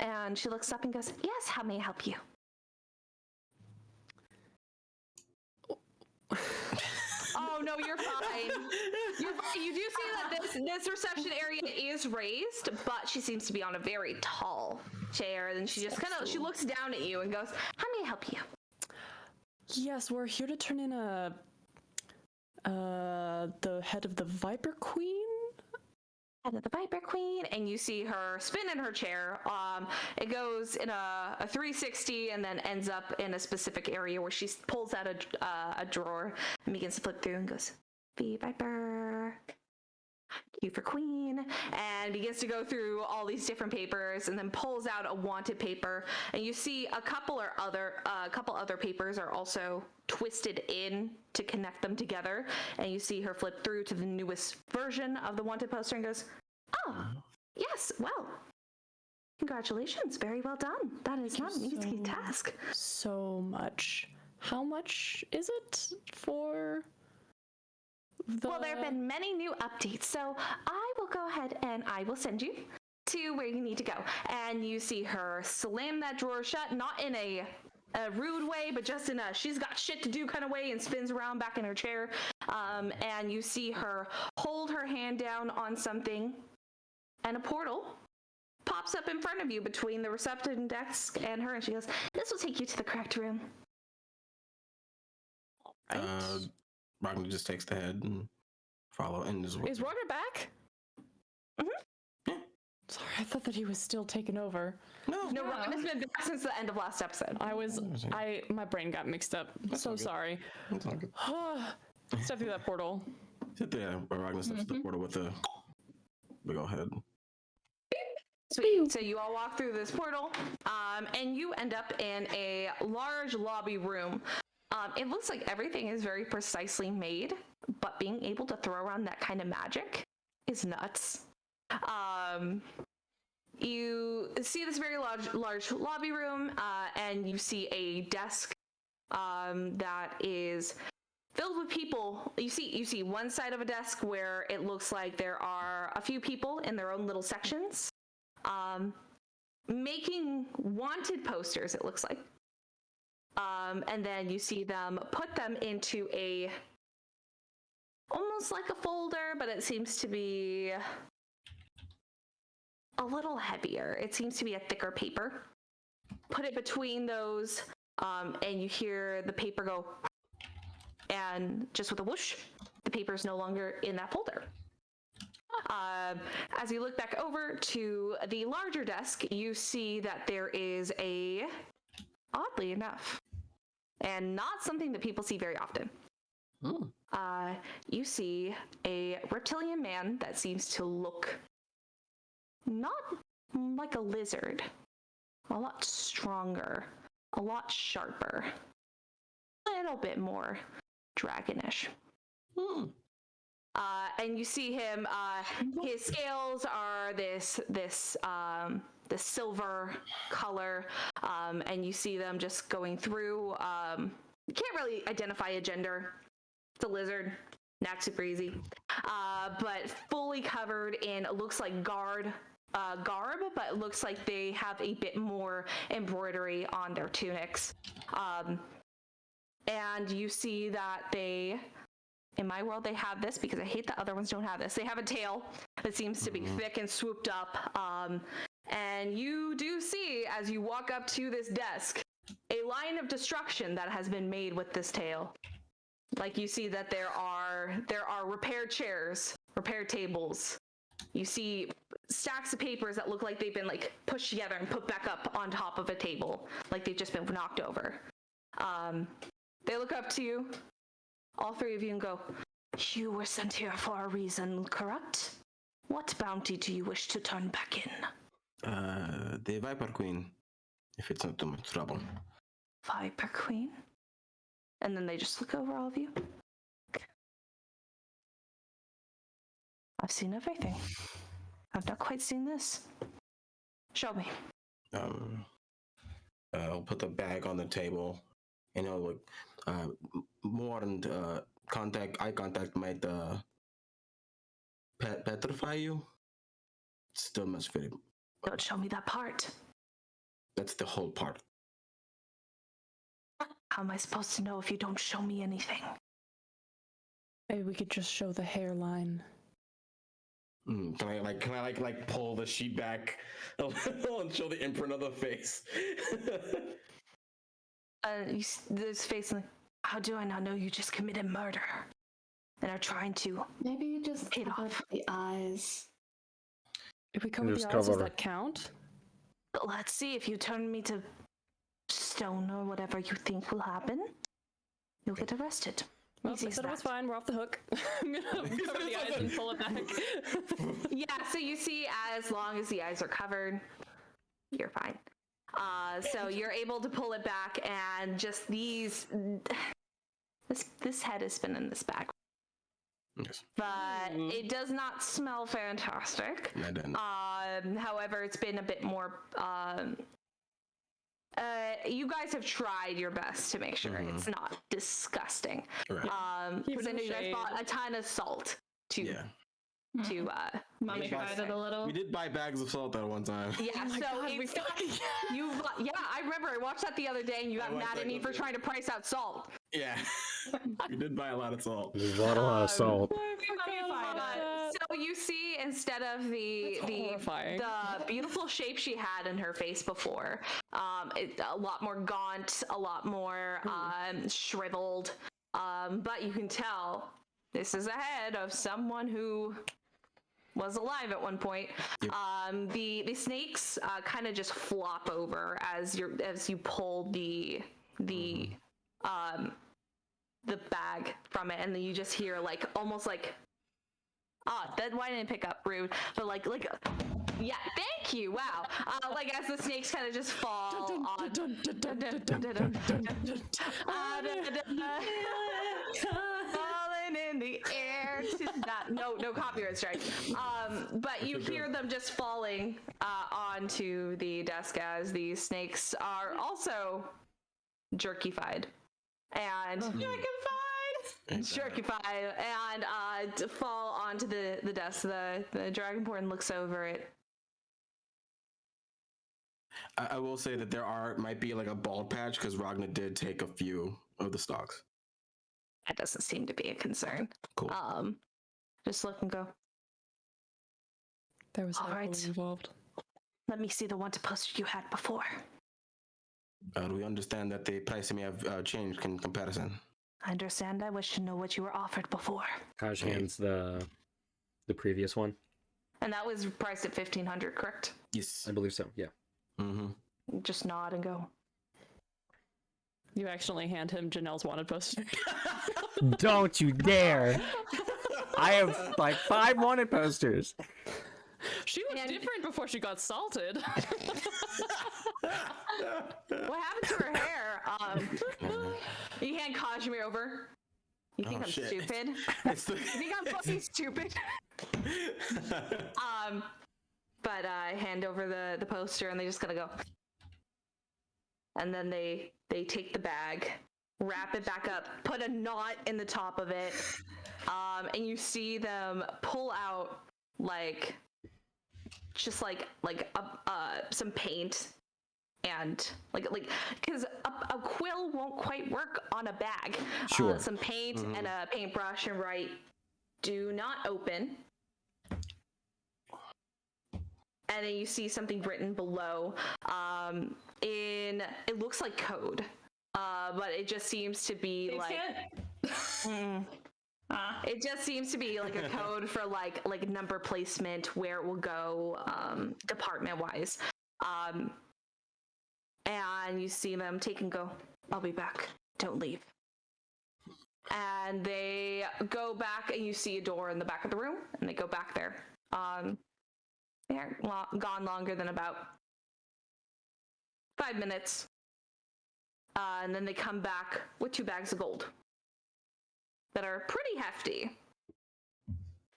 And she looks up and goes, "Yes, how may I help you?" Oh, no, you're fine. You're fine. You do see that this reception area is raised, but she seems to be on a very tall chair. And she just she looks down at you and goes, "How may I help you?" Yes, we're here to turn in the head of the Viper Queen. Head of the Viper Queen, and you see her spin in her chair. It goes in a 360 and then ends up in a specific area where she pulls out a drawer and begins to flip through and goes, "The Viper Q for queen, and begins to go through all these different papers, and then pulls out a wanted paper. And you see a couple other papers are also twisted in to connect them together. And you see her flip through to the newest version of the wanted poster and goes, "Oh, yes, well, congratulations, very well done. That is not an easy task." So much. How much is it for the... Well, there have been many new updates, so I will go ahead and I will send you to where you need to go. And you see her slam that drawer shut, not in a rude way, but just in a she's got shit to do kind of way, and spins around back in her chair. And you see her hold her hand down on something, and a portal pops up in front of you between the reception desk and her, and she goes, "This will take you to the correct room." Ragna just takes the head and follow. And Is Ragna back? Mm-hmm. Yeah. Sorry, I thought that he was still taken over. No, Ragna's been back since the end of last episode. My brain got mixed up. So sorry. That's all good. Step through that portal. Sit there. Ragna steps to the portal with a big old head. Sweet. So you all walk through this portal, and you end up in a large lobby room. It looks like everything is very precisely made, but being able to throw around that kind of magic is nuts. You see this very large lobby room, and you see a desk that is filled with people. You see one side of a desk where it looks like there are a few people in their own little sections, making wanted posters, it looks like. And then you see them put them into almost like a folder, but it seems to be a little heavier. It seems to be a thicker paper. Put it between those, and you hear the paper go, and just with a whoosh, the paper is no longer in that folder. As you look back over to the larger desk, you see that there is oddly enough, and not something that people see very often. You see a reptilian man that seems to look not like a lizard, a lot stronger, a lot sharper, a little bit more dragonish. And you see him, his scales are this silver color, and you see them just going through. You can't really identify a gender. It's a lizard, not super easy, but fully covered in, it looks like garb, but it looks like they have a bit more embroidery on their tunics. And you see that in my world, they have this, because I hate that other ones don't have this. They have a tail that seems to be thick and swooped up. And you do see, as you walk up to this desk, a line of destruction that has been made with this tail. Like, you see that there are repaired chairs, repaired tables. You see stacks of papers that look like they've been pushed together and put back up on top of a table, like they've just been knocked over. They look up to you, all three of you, and go, "You were sent here for a reason, correct? What bounty do you wish to turn back in?" The Viper Queen, if it's not too much trouble. Viper Queen? And then they just look over all of you. I've seen everything. I've not quite seen this. Show me. I'll put the bag on the table, and I'll look more and eye contact might petrify you. Still must fit. Don't show me that part. That's the whole part. How am I supposed to know if you don't show me anything? Maybe we could just show the hairline. Can I pull the sheet back a little and show the imprint of the face? This face, like, how do I not know you just committed murder and are trying to Maybe you just pay it off? the eyes. If we cover the Just eyes, cover does her. that count? Let's see, if you turn me to stone or whatever you think will happen, you'll get arrested. Well, I said it was fine. We're off the hook. I'm gonna cover the eyes and pull it back. Yeah, so you see, as long as the eyes are covered, you're fine. So you're able to pull it back, and just this head has been in this bag. Yes. But it does not smell fantastic. I didn't. However, it's been a bit more. You guys have tried your best to make sure it's not disgusting. Right. Because I know you guys bought a ton of salt to mummified it a little. We did buy bags of salt that one time. Yeah, Oh my so God, it's, I remember I watched that the other day, and you got mad at me for trying to price out salt. Yeah. We did buy a lot of salt. We bought a lot of salt. So you see, instead of the beautiful shape she had in her face before, a lot more gaunt, a lot more shriveled. But you can tell this is a head of someone who was alive at one point. Yep. The snakes kind of just flop over as you pull the bag from it, and then you just hear like almost like that why didn't pick up, rude, but like yeah, thank you, wow. Like as the snakes kind of just fall on falling in the air to that no copyright strike. But you hear them just falling onto the desk as these snakes are also jerkified and jerkified and to fall onto the desk. The Dragonborn looks over it. I will say that might be like a bald patch because Ragna did take a few of the stalks. That doesn't seem to be a concern. Cool. Just look and go. There was all right involved. Let me see the wanted poster you had before. Do we understand that the price may have changed in comparison? I understand. I wish to know what you were offered before. Kaj hands the previous one. And that was priced at 1,500, correct? Yes. I believe so, yeah. Mm-hmm. Just nod and go. You accidentally hand him Janelle's wanted poster. Don't you dare! I have like 5 wanted posters. She looked different before she got salted. What happened to her hair? You hand Kazimir over. You think I'm stupid? You think I'm fucking stupid? But I hand over the poster, and they just gotta go. And then they take the bag, wrap it back up, put a knot in the top of it, and you see them pull out some paint and because a quill won't quite work on a bag. Sure. Some paint and a paintbrush, and write, "Do not open." And then you see something written below. It looks like code, but it just seems to be it just seems to be like a code for like number placement, where it will go department wise. And you see them take and go, "I'll be back. Don't leave." And they go back, and you see a door in the back of the room, and they go back there. They aren't gone longer than about 5 minutes. And then they come back with 2 bags of gold that are pretty hefty.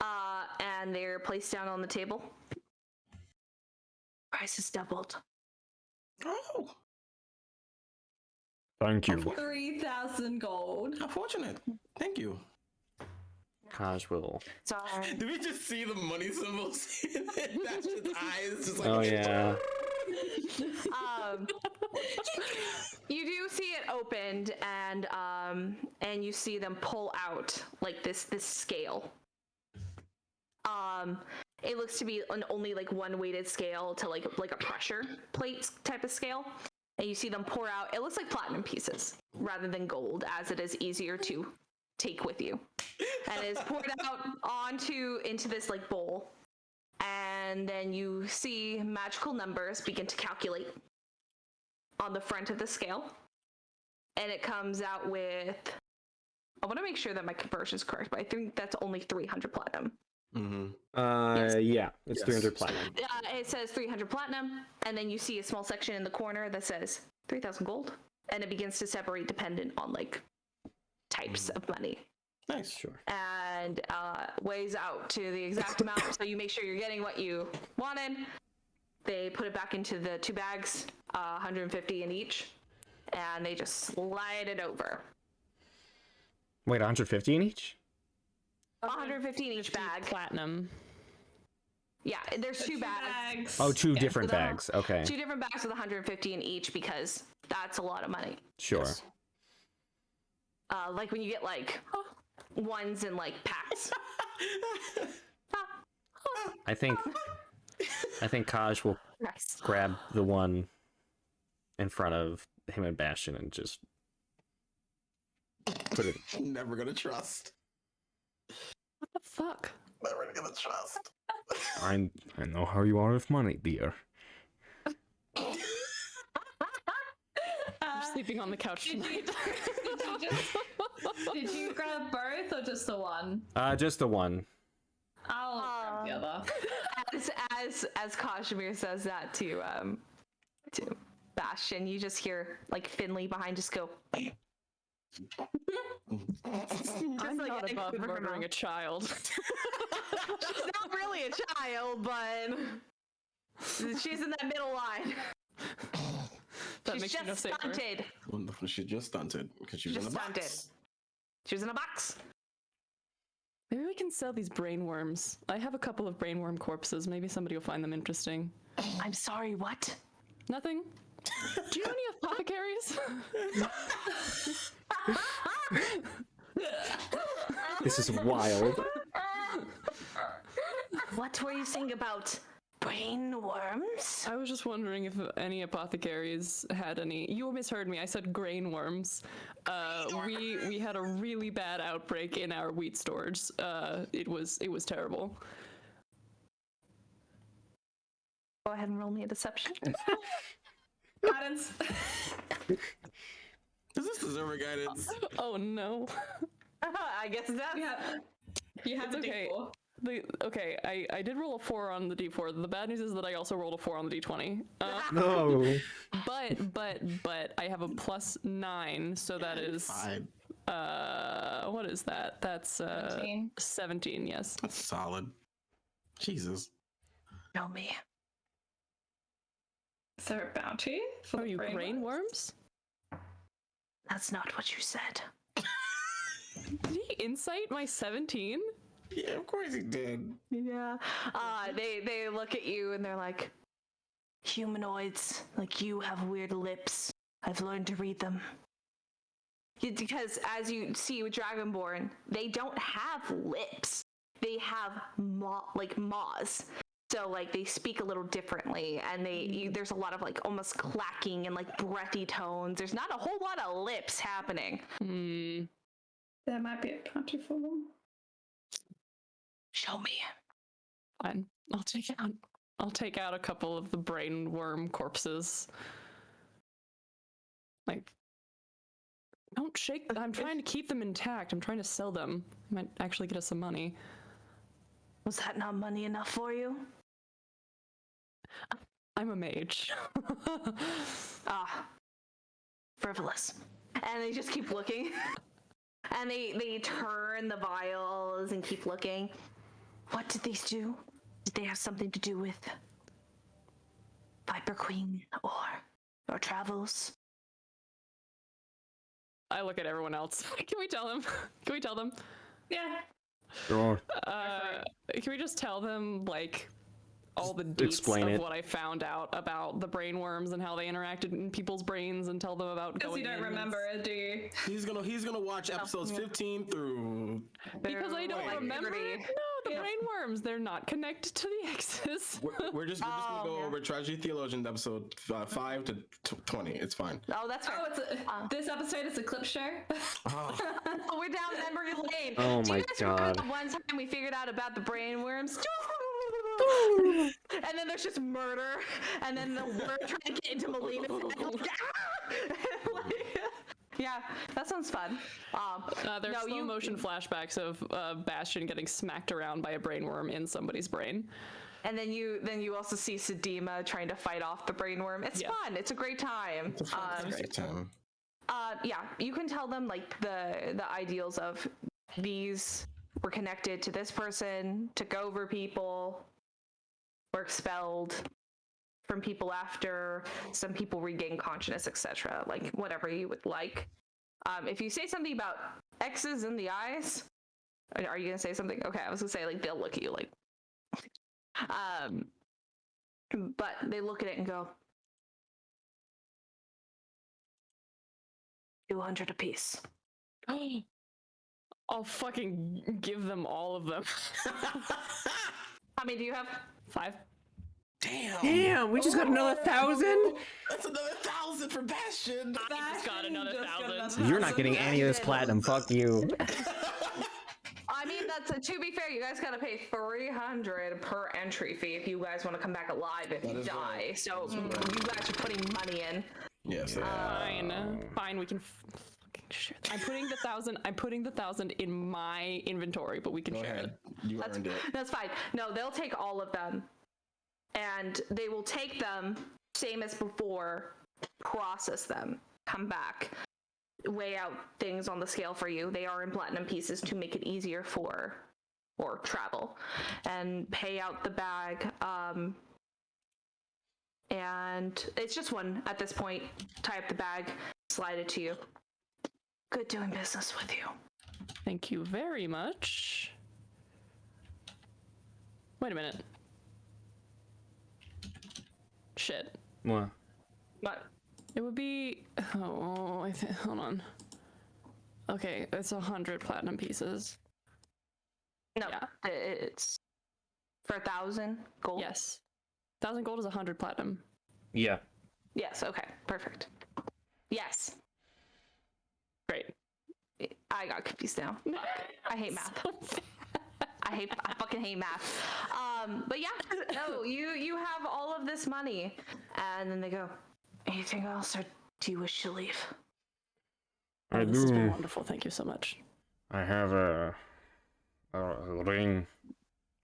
And they're placed down on the table. Price is doubled. Oh, Thank you. 3,000 gold. how fortunate. Thank you. Kaj will. Sorry. Did we just see the money symbols in Bastian's eyes? Just like, Oh yeah. You do see it opened, and you see them pull out like this scale. It looks to be an only like one weighted scale to like a pressure plate type of scale. And you see them pour out, it looks like platinum pieces rather than gold, as it is easier to take with you. And it is poured out into this like bowl. And then you see magical numbers begin to calculate on the front of the scale. And it comes out with I want to make sure that my conversion is correct, but I think that's only 300 platinum. Mm-hmm. Yeah, it's Yes. 300 platinum. It says 300 platinum, and then you see a small section in the corner that says 3,000 gold, and it begins to separate dependent on like types of money. Nice. Sure. And weighs out to the exact amount, so you make sure you're getting what you wanted. They put it back into the 2 bags, 150 in each, and they just slide it over. Wait, 150 in each? 150 in each bag. Platinum. Yeah, there's 2 bags. Oh, 2 Yeah, different with bags. Okay. 2 different bags with 150 in each because that's a lot of money. Sure. Yes. Like when you get like ones in like packs. I think Kaj will Nice. grab the one in front of him and Bastian and just put it. Never gonna trust. What the fuck? Never gonna trust. I know how you are with money, dear. I'm sleeping on the couch tonight. Did you grab both or just the one? Just the one. I'll grab the other. As Kazimir says that to Bastian, you just hear like Finley behind just go. I'm like not an above criminal. murdering a child. She's not really a child, but she's in that middle line. That She's makes you no just safer. stunted. Wonderful. She just stunted because she was in Just a stunted. box. She was in a box. Maybe we can sell these brainworms. I have a couple of brainworm corpses. Maybe somebody will find them interesting. I'm sorry, what? Nothing? Do you know any apothecaries? This is wild. What were you saying about brain worms? I was just wondering if any apothecaries had any. You misheard me. I said grain worms. We had a really bad outbreak in our wheat storage. It was terrible. Go ahead and roll me a deception. Guidance. Does this deserve a guidance? Oh no. I guess that's You have It's the okay. D4. I did roll a 4 on the D4. The bad news is that I also rolled a 4 on the D20. No. But I have a +9, so that is Fine. what is that? That's 17. 17, yes. That's solid. Jesus. show me. Is there a bounty for Are the you brain grain worms? worms? That's not what you said. Did he insight my 17? Yeah, of course he did. Yeah. They look at you and they're like, humanoids like you have weird lips. I've learned to read them. Because as you see with Dragonborn, they don't have lips. They have maws. So like they speak a little differently, and there's a lot of like almost clacking and like breathy tones. There's not a whole lot of lips happening. There might be a bounty for them. Show me. Fine. I'll take out a couple of the brain worm corpses. Like, don't shake. I'm trying to keep them intact. I'm trying to sell them. Might actually get us some money. Was that not money enough for you? I'm a mage. Frivolous. And they just keep looking. And they turn the vials and keep looking. What did these do? Did they have something to do with Viper Queen or travels? I look at everyone else. Can we tell them? Can we tell them? Yeah. Sure. Can we just tell them, like, all the deets Explain of it. what I found out about the brain worms and how they interacted in people's brains, and tell them about Because going you don't in remember it, do you? He's gonna watch episodes 15 through. Because I don't Like, remember it. No, the Yeah. brain worms, they're not connected to the X's. We're just gonna go over Tragedy Theologian episode 5 to 20. It's fine. Oh, that's right. Oh, this episode is a clip show. Oh, We're down memory lane. Oh Do my you guys remember God. the one time we figured out about the brain worms? And then there's just murder, and then the worm trying to get into Melena's head. Like, ah! Like, yeah, Yeah, that sounds fun. There's no, slow motion flashbacks of Bastian getting smacked around by a brainworm in somebody's brain. And then you also see Sedema trying to fight off the brainworm. It's fun. It's a great time. It's a great time. Yeah, you can tell them like the ideals of these were connected to this person, took over people, were expelled from people after, some people regain consciousness, etc. Like whatever you would like. If you say something about X's in the eyes, are you gonna say something? Okay, I was gonna say like they'll look at you like but they look at it and go, 200 apiece. I'll fucking give them all of them. How many do you have? 5. Damn, we just got another 1,000? That's another 1,000 for Bastian. I just got another 1,000. You're not getting any of this platinum. Fuck you. I mean, to be fair, you guys gotta pay 300 per entry fee if you guys want to come back alive if you die. Right. So you guys are putting money in. Yes. Fine, we can fucking share that. I'm putting the 1,000 in my inventory, but we can share it. You earned it. That's fine. No, they'll take all of them. And they will take them, same as before, process them, come back, weigh out things on the scale for you. They are in platinum pieces to make it easier for travel, and pay out the bag. And it's just one at this point. Tie up the bag, slide it to you. Good doing business with you. Thank you very much. Wait a minute. Shit. What? What? It would be. Oh, hold on. Okay, it's 100 platinum pieces. No, Yeah. It's for 1,000 gold. Yes. 1,000 gold is 100 platinum. Yeah. Yes. Okay. Perfect. Yes. Great. I got confused now. I hate math. I fucking hate math. But yeah, no, you have all of this money, and then they go, anything else, or do you wish to leave? I This has been do. wonderful. Thank you so much. I have a ring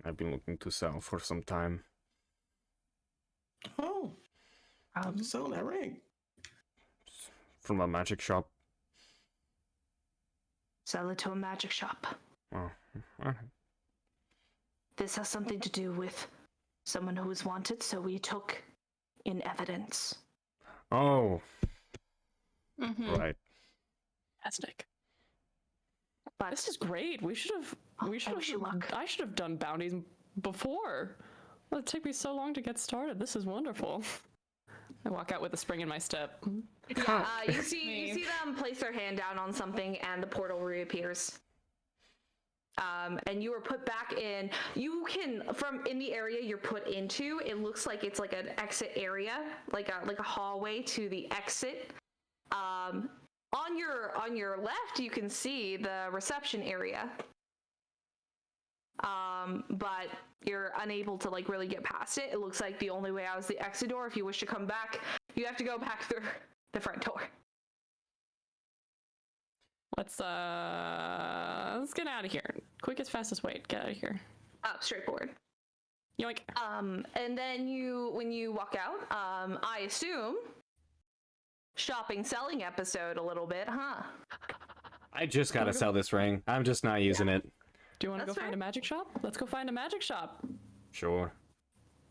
I've been looking to sell for some time. Oh. I'm selling that ring. From a magic shop. Sell it to a magic shop. Oh, alright. This has something to do with someone who was wanted, so we took in evidence. Oh, Mm-hmm. right. Fantastic. But This is great. We should have. I wish you luck. I should have done bounties before. Well, it took me so long to get started. This is wonderful. I walk out with a spring in my step. you see them place their hand down on something, and the portal reappears. And you are put back in. You can, from in the area you're put into, it looks like it's like an exit area, like a hallway to the exit. On your left, you can see the reception area. But you're unable to like really get past it. It looks like the only way out is the exit door. If you wish to come back, you have to go back through the front door. Let's get out of here. Quickest, fastest way. Get out of here. Straightforward. Yoink. And then when you walk out, I assume shopping selling episode a little bit, huh? I just gotta sell this ring. I'm just not using it. Do you want to go That's find fair. a magic shop? Let's go find a magic shop. Sure.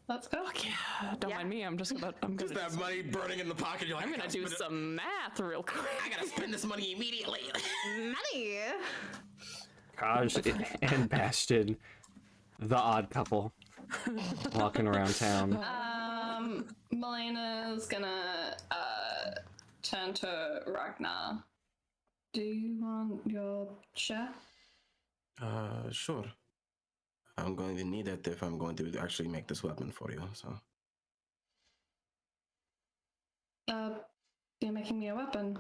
Let's go. Yeah. Don't Yeah. mind me. I'm Just that money burning in the pocket. You're like, I'm gonna do some math real quick. I gotta spend this money immediately. Money. Gosh, and Bastian, the odd couple, walking around town. Melena's gonna turn to Ragna. Do you want your share? Sure. I'm going to need it if I'm going to actually make this weapon for you, so. You're making me a weapon.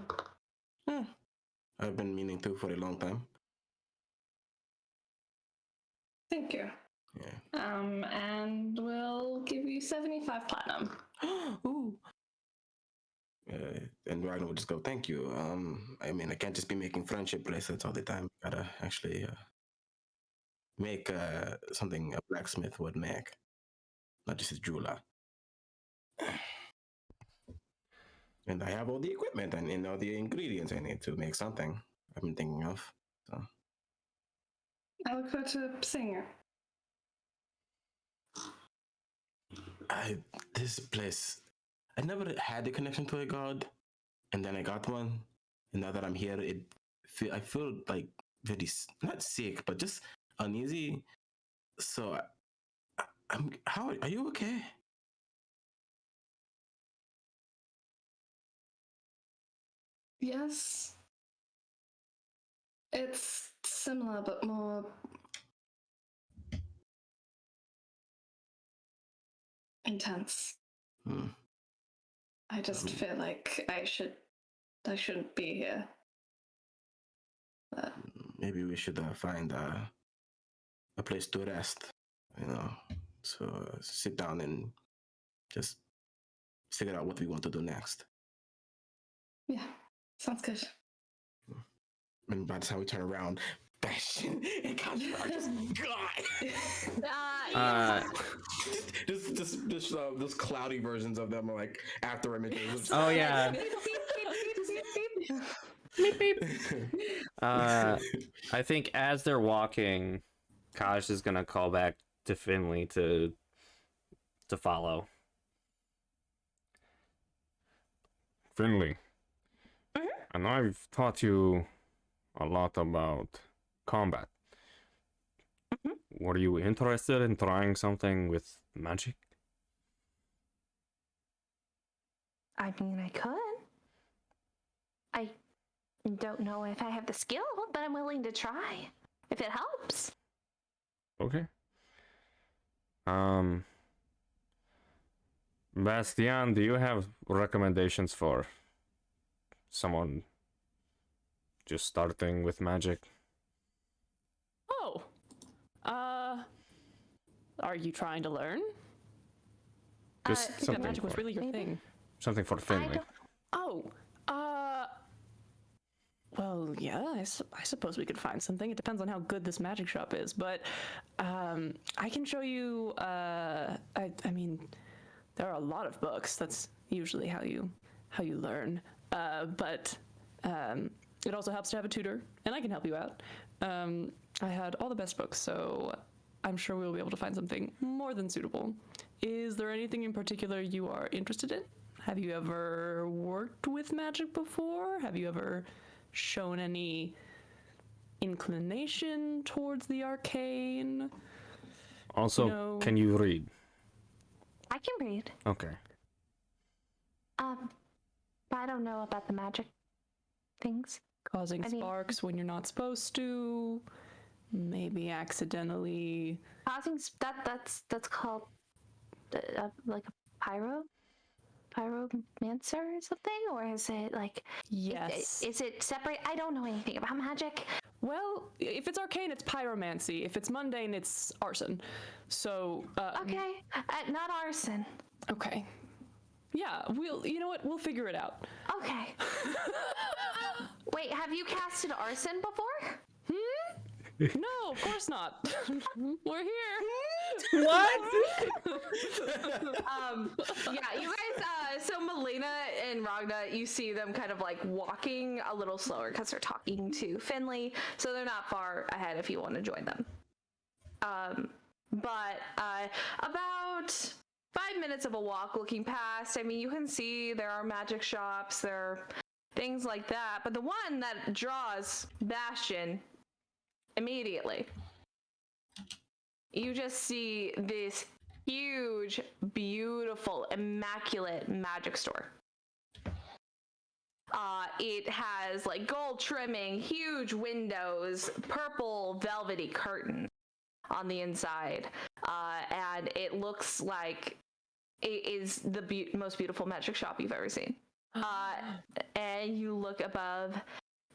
Yeah. I've been meaning to for a long time. Thank you. Yeah. And we'll give you 75 platinum. Ooh. And Ragnar would just go, "Thank you. I mean, I can't just be making friendship bracelets all the time. Gotta actually make something a blacksmith would make, not just a jeweler. And I have all the equipment and all the ingredients I need to make something I've been thinking of. So I look forward to seeing it. this place, I never had a connection to a god, and then I got one, and now that I'm here, I feel like very not sick, but just uneasy. So I'm. How are you okay? Yes. It's similar, but more intense. I just feel like I shouldn't be here. But Maybe we should find a place to rest. You know, so sit down and just figure out what we want to do next. yeah, sounds good. And by the time we turn around, Bastian and Kazimir are just gone. Just cloudy versions of them are like after images. Oh yeah. Beep, beep. I think as they're walking, Kaj is gonna call back to Finley to follow. Finley. I know I've taught you a lot about combat. Were you interested in trying something with magic? I mean, I could. I don't know if I have the skill, but I'm willing to try if it helps. Okay. Bastian, do you have recommendations for someone just starting with magic? Oh. Are you trying to learn? Just I think that something magic was for, really your thing. something for Finley. Oh. Well, yeah, I suppose we could find something. It depends on how good this magic shop is, but I can show you. I mean, there are a lot of books. That's usually how you learn. But it also helps to have a tutor, and I can help you out. I had all the best books, so I'm sure we'll be able to find something more than suitable. Is there anything in particular you are interested in? Have you ever worked with magic before? Have you ever shown any inclination towards the arcane? Also, can you read? I can read. Okay. But I don't know about the magic things. Causing sparks when you're not supposed to, maybe accidentally. Causing that's called like a pyromancer or something, or is it like Yes. Is it separate? I don't know anything about magic. Well, if it's arcane, it's pyromancy. If it's mundane, it's arson. So Okay, not arson. okay. Yeah, you know what? We'll figure it out. Okay. Wait, have you casted arson before? No, of course not. We're here. What? Yeah, you guys, so Melaena and Ragna, you see them kind of like walking a little slower because they're talking to Finley, so they're not far ahead if you want to join them. But about 5 minutes of a walk looking past, I mean, you can see there are magic shops, there are things like that, but the one that draws Bastian immediately, you just see this huge, beautiful, immaculate magic store. It has like gold trimming, huge windows, purple velvety curtains on the inside, and it looks like it is the most beautiful magic shop you've ever seen. And you look above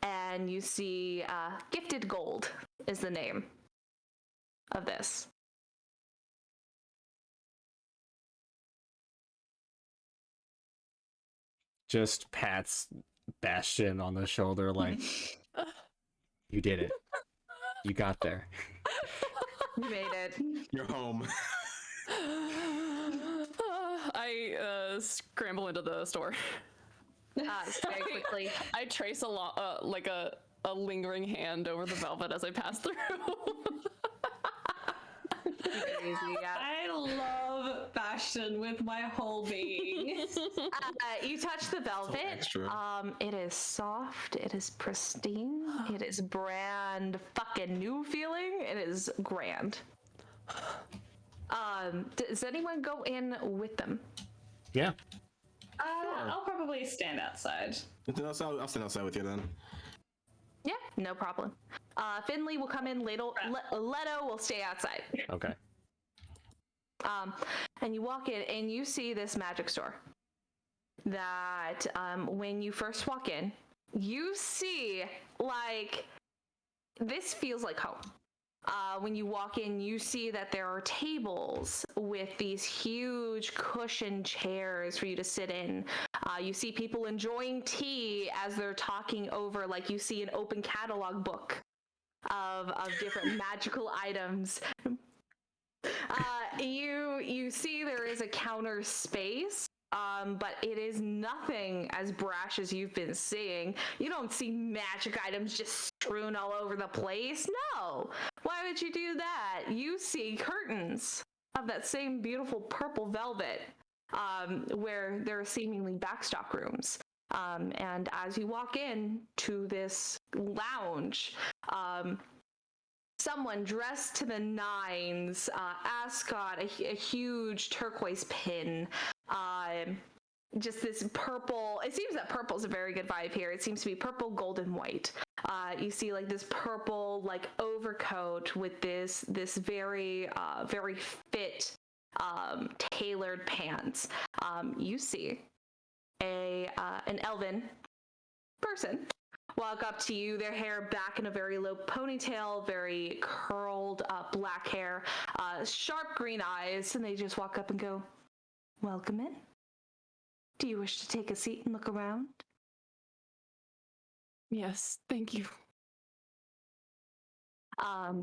and you see Gifted Gold is the name of this. just pats Bastian on the shoulder like, you did it. You got there. You made it. You're home. I scramble into the store. Very quickly. I trace like a lingering hand over the velvet as I pass through. Crazy, yeah. I love Bastian with my whole being. You touch the velvet. extra. It is soft. It is pristine. It is brand fucking new feeling. It is grand. Does anyone go in with them? Yeah. I'll probably stand outside. I'll stand outside with you then. Yeah, no problem. Finley will come in. Leto will stay outside. Okay. And you walk in and you see this magic store that when you first walk in, you see like this feels like home. When you walk in, you see that there are tables with these huge cushioned chairs for you to sit in. You see people enjoying tea as they're talking over, like you see an open catalog book of different magical items. You see there is a counter space, but it is nothing as brash as you've been seeing. You don't see magic items just strewn all over the place. No. Why would you do that? You see curtains of that same beautiful purple velvet, where there are seemingly backstock rooms. And as you walk in to this lounge, someone dressed to the nines, ascot, a huge turquoise pin, just this purple. It seems that purple's a very good vibe here. It seems to be purple, gold, and white. You see like this purple like overcoat with this very very fit tailored pants. You see an elven person walk up to you, their hair back in a very low ponytail, very curled black hair, sharp green eyes, and they just walk up and go, "Welcome in. Do you wish to take a seat and look around?" Yes, thank you.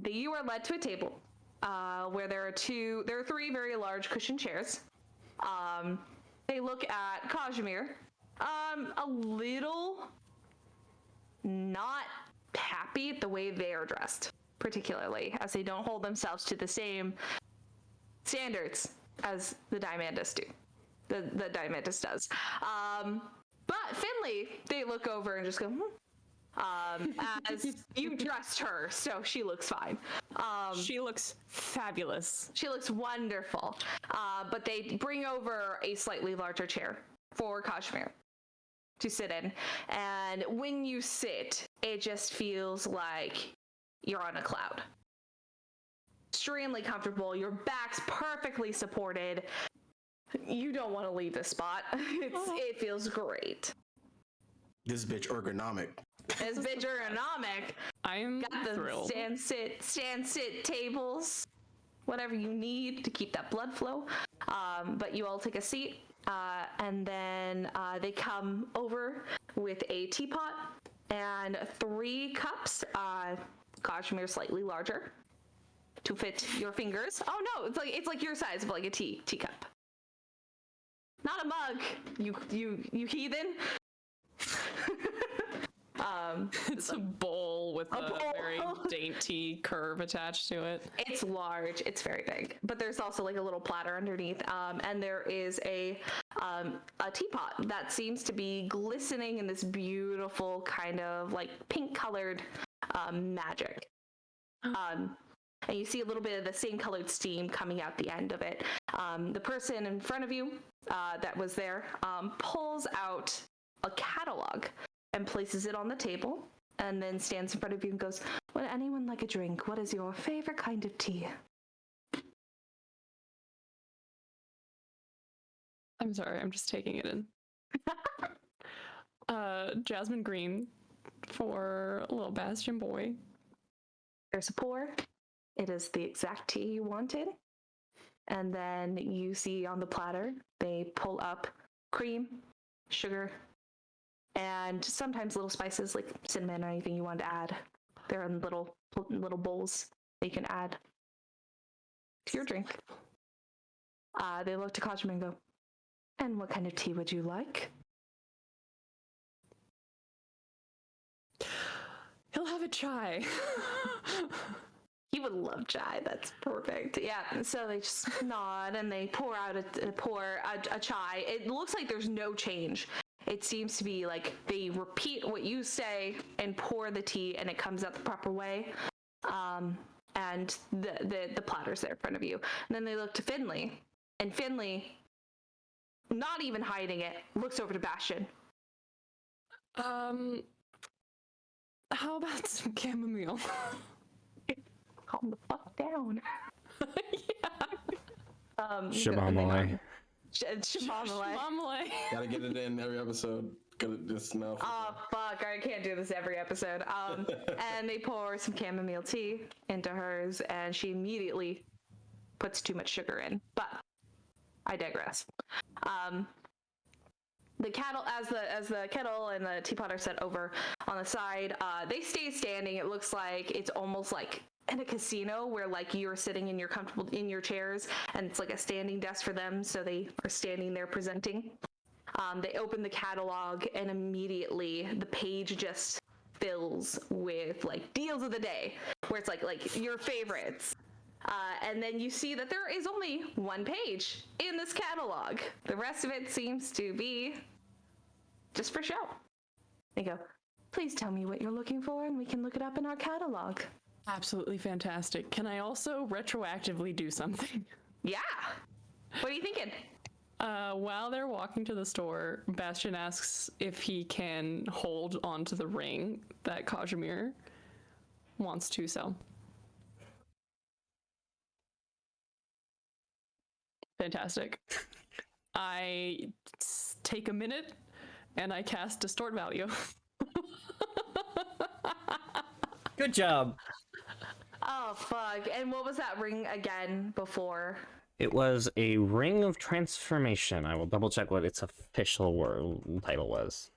You are led to a table where there are three very large cushioned chairs. They look at Kazimir, a little not happy at the way they are dressed, particularly as they don't hold themselves to the same standards as the Diamandus do. The Diamandus does. But Finley, they look over and just go, as you dressed her, so she looks fine. She looks fabulous. She looks wonderful. But they bring over a slightly larger chair for Kazimir to sit in. And when you sit, it just feels like you're on a cloud. Extremely comfortable. Your back's perfectly supported. You don't want to leave this spot. It feels great. This bitch ergonomic. This bitch ergonomic. I'm Got the thrilled. stand sit tables, whatever you need to keep that blood flow. But you all take a seat, and then they come over with a teapot and 3 cups. Kazimir slightly larger to fit your fingers. Oh no, it's like your size of like a teacup. Not a mug, you heathen. It's a bowl with a bowl. very dainty curve attached to it. It's large. It's very big. But there's also like a little platter underneath. And there is a teapot that seems to be glistening in this beautiful kind of like pink colored magic. And you see a little bit of the same colored steam coming out the end of it. The person in front of you that was there pulls out a catalog and places it on the table, and then stands in front of you and goes, "Would anyone like a drink? What is your favorite kind of tea?" I'm sorry, I'm just taking it in. Jasmine green for a little Bastian boy. There's a pour. It is the exact tea you wanted. And then you see on the platter, they pull up cream, sugar, and sometimes little spices like cinnamon or anything you want to add. They're in little bowls that you can add to your drink. They look to Kazimir and go, "And what kind of tea would you like?" He'll have a chai. He would love chai. That's perfect. Yeah. So they just nod and they pour out a chai. It looks like there's no change. It seems to be like they repeat what you say and pour the tea, and it comes out the proper way. And the platter's there in front of you. And then they look to Finley, and Finley, not even hiding it, looks over to Bastian. How about some chamomile? Calm the fuck down. Yeah. Shabamale. Shabamale. Gotta get it in every episode. Gotta just now. Oh fuck! I can't do this every episode. And they pour some chamomile tea into hers, and she immediately puts too much sugar in. But I digress. The kettle, as the kettle and the teapot are set over on the side, they stay standing. It looks like it's almost like in a casino where like you're sitting in your comfortable in your chairs, and it's like a standing desk for them, so they are standing there presenting. They open the catalog, and immediately the page just fills with like deals of the day, where it's like your favorites. And then you see that there is only one page in this catalog. The rest of it seems to be just for show. They go, "Please tell me what you're looking for, and we can look it up in our catalog." Absolutely fantastic. Can I also retroactively do something? Yeah. What are you thinking? While they're walking to the store, Bastian asks if he can hold onto the ring that Kazimir wants to sell. Fantastic. I take a minute and I cast Distort Value. Good job. Oh, fuck. And what was that ring again before? It was a Ring of Transformation. I will double check what its official title was.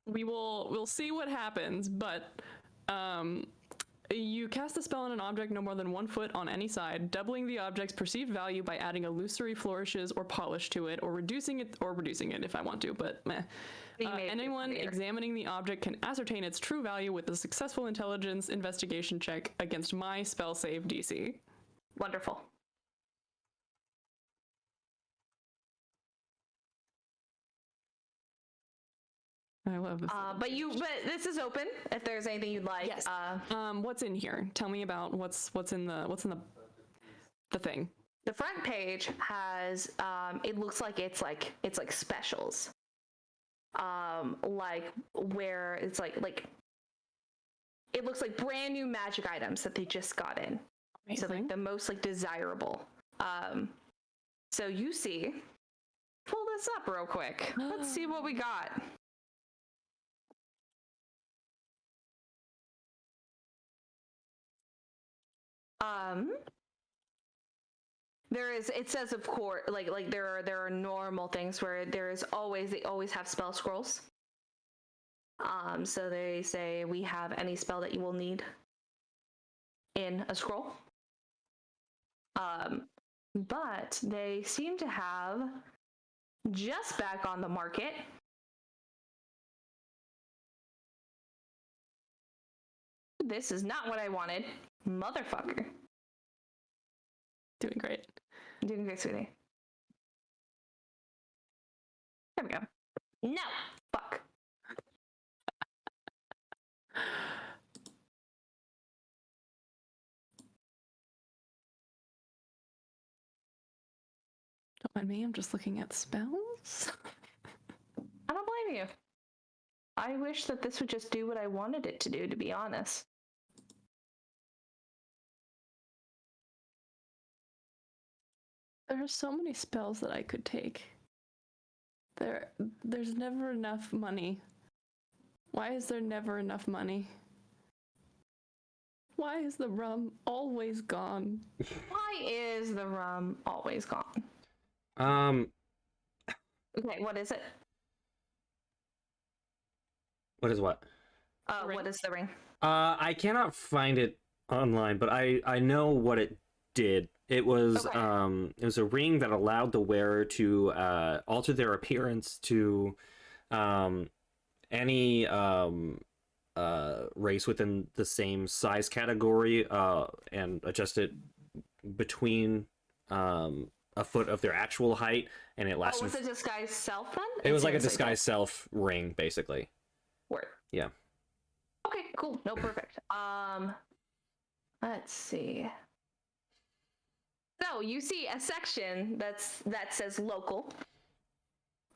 We'll see what happens, but you cast the spell on an object no more than 1 foot on any side, doubling the object's perceived value by adding illusory flourishes or polish to it, or reducing it if I want to, but meh. Anyone examining the object can ascertain its true value with a successful intelligence investigation check against my spell save DC. Wonderful. I love this. But this is open if there's anything you'd like. Yes. What's in here? Tell me about what's in the thing. The front page has it looks like it's like specials. Like where it's like it looks like brand new magic items that they just got in. Amazing. So like the most like desirable. So you see, pull this up real quick. Let's see what we got. It says of course like there are normal things where they always have spell scrolls. So they say we have any spell that you will need in a scroll. But they seem to have just back on the market this is not what I wanted, motherfucker. Doing great. Doing great, sweetie. There we go. No! Fuck. Don't mind me, I'm just looking at spells. I don't blame you. I wish that this would just do what I wanted it to do, to be honest. There are so many spells that I could take. There's never enough money. Why is there never enough money? Why is the rum always gone? Why is the rum always gone? Okay, what is it? What is what? Ring? What is the ring? I cannot find it online, but I know what it did. It was Okay. it was a ring that allowed the wearer to alter their appearance to any race within the same size category and adjust it between a foot of their actual height, and it Oh, lasted. was it disguise self then? It was like a Seriously, disguise self ring, basically. Word. Yeah. Okay, cool. No, perfect. Let's see. So you see a section that says local,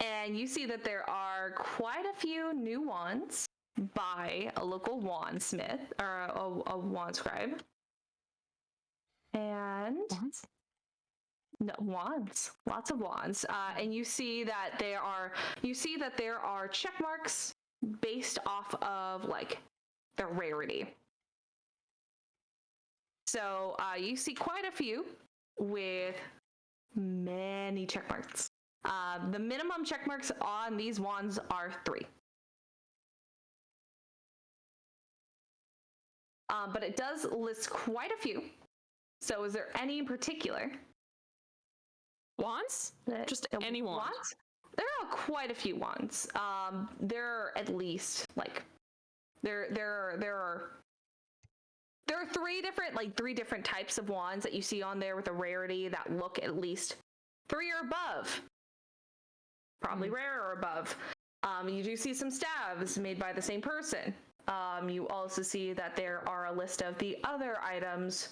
and you see that there are quite a few new wands by a local wand smith or a wand scribe. And Wands? no wands, lots of wands, and you see that there are check marks based off of like the rarity. So you see quite a few with many check marks. The minimum check marks on these wands are 3. But it does list quite a few. So is there any in particular? Wands? Just any wand. Wands? There are quite a few wands. There are at least like there are 3 different types of wands that you see on there with a rarity that look at least 3 or above. Probably rare or above. You do see some staves made by the same person. You also see that there are a list of the other items,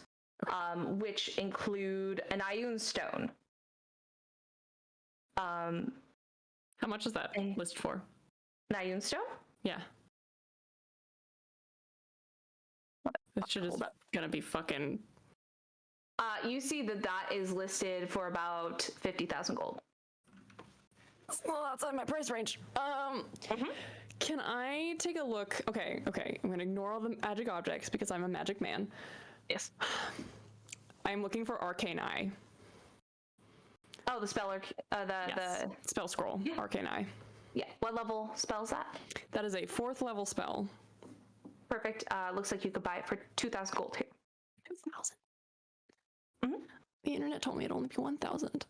which include an Ioun stone. How much is that list for? An Ioun stone? Yeah. This shit is gonna be fucking... You see that is listed for about 50,000 gold. Well, outside my price range. Can I take a look? Okay. I'm gonna ignore all the magic objects because I'm a magic man. Yes. I'm looking for Arcane Eye. Oh, the spell, Yes. the Spell scroll, Arcane Eye. yeah. What level spell is that? That is a 4th level spell. Perfect. Looks like you could buy it for 2,000 gold here. 2,000. Mhm. The internet told me it'd only be 1,000.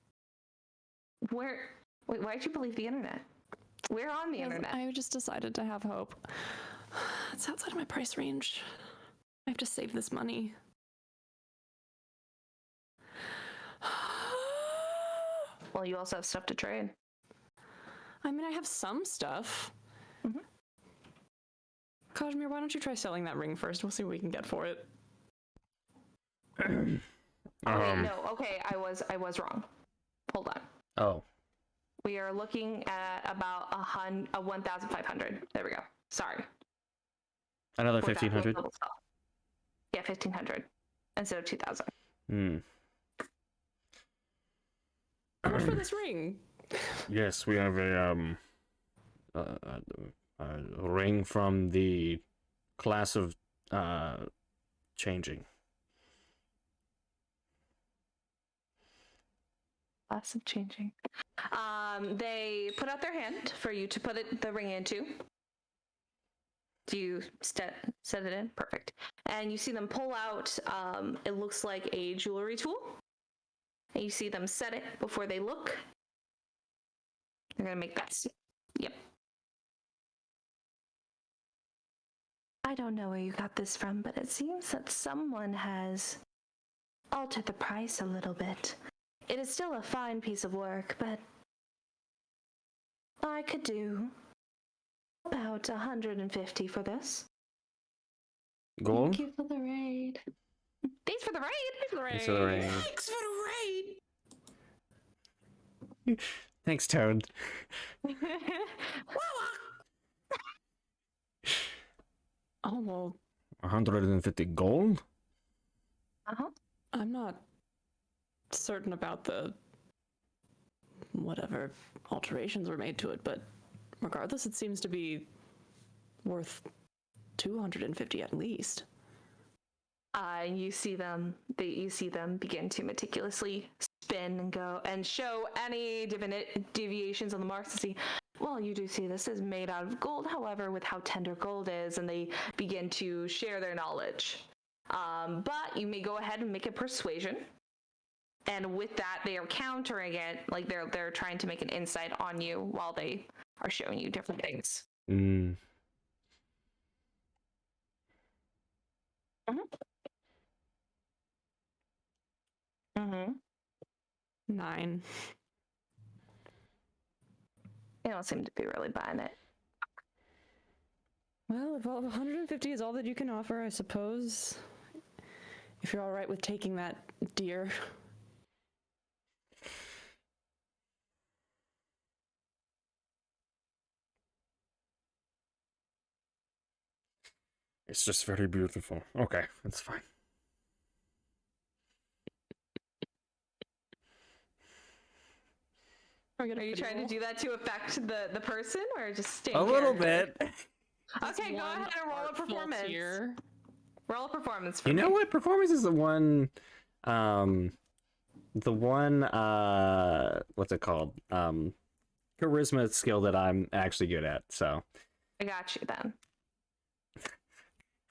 Wait, why did you believe the internet? We're on the internet. I just decided to have hope. It's outside of my price range. I have to save this money. Well, you also have stuff to trade. I mean, I have some stuff. Mhm. Kazimir, why don't you try selling that ring first? We'll see what we can get for it. Okay, no. Okay, I was wrong. Hold on. Oh. We are looking at about 1,500. There we go. Sorry. Another For that 1,500. level spell. Yeah, 1,500 instead of 2,000. How much for this ring? Yes, we have a ring from the class of changing. Class of changing. They put out their hand for you to put the ring into. Do you set it in? Perfect. And you see them pull out, it looks like a jewelry tool. And you see them set it before they look. They're going to make that. Yep. I don't know where you got this from, but it seems that someone has altered the price a little bit. It is still a fine piece of work, but I could do about 150 for this. Gold? Thank you for the raid. Thanks for the raid! Thanks for the raid. Thanks for the raid. Thanks, Toad. Oh, well, 150 gold? Uh-huh. I'm not certain about the whatever alterations were made to it, but regardless, it seems to be worth 250 at least. You see them begin to meticulously spin and go and show any deviations on the marks to see, well, you do see this is made out of gold, however, with how tender gold is, and they begin to share their knowledge. But you may go ahead and make a persuasion. And with that, they are countering it, like they're trying to make an insight on you while they are showing you different things. Mm. Mm-hmm. 9. You don't seem to be really buying it. Well, if 150 is all that you can offer, I suppose. If you're all right with taking that, dear. It's just very beautiful. Okay, that's fine. Are you trying to do that to affect the person, or just stay? A little bit. Okay, go ahead and roll a performance. Tier. Roll a performance for You know me. what? Performance is the one, what's it called? Charisma skill that I'm actually good at. So. I got you then.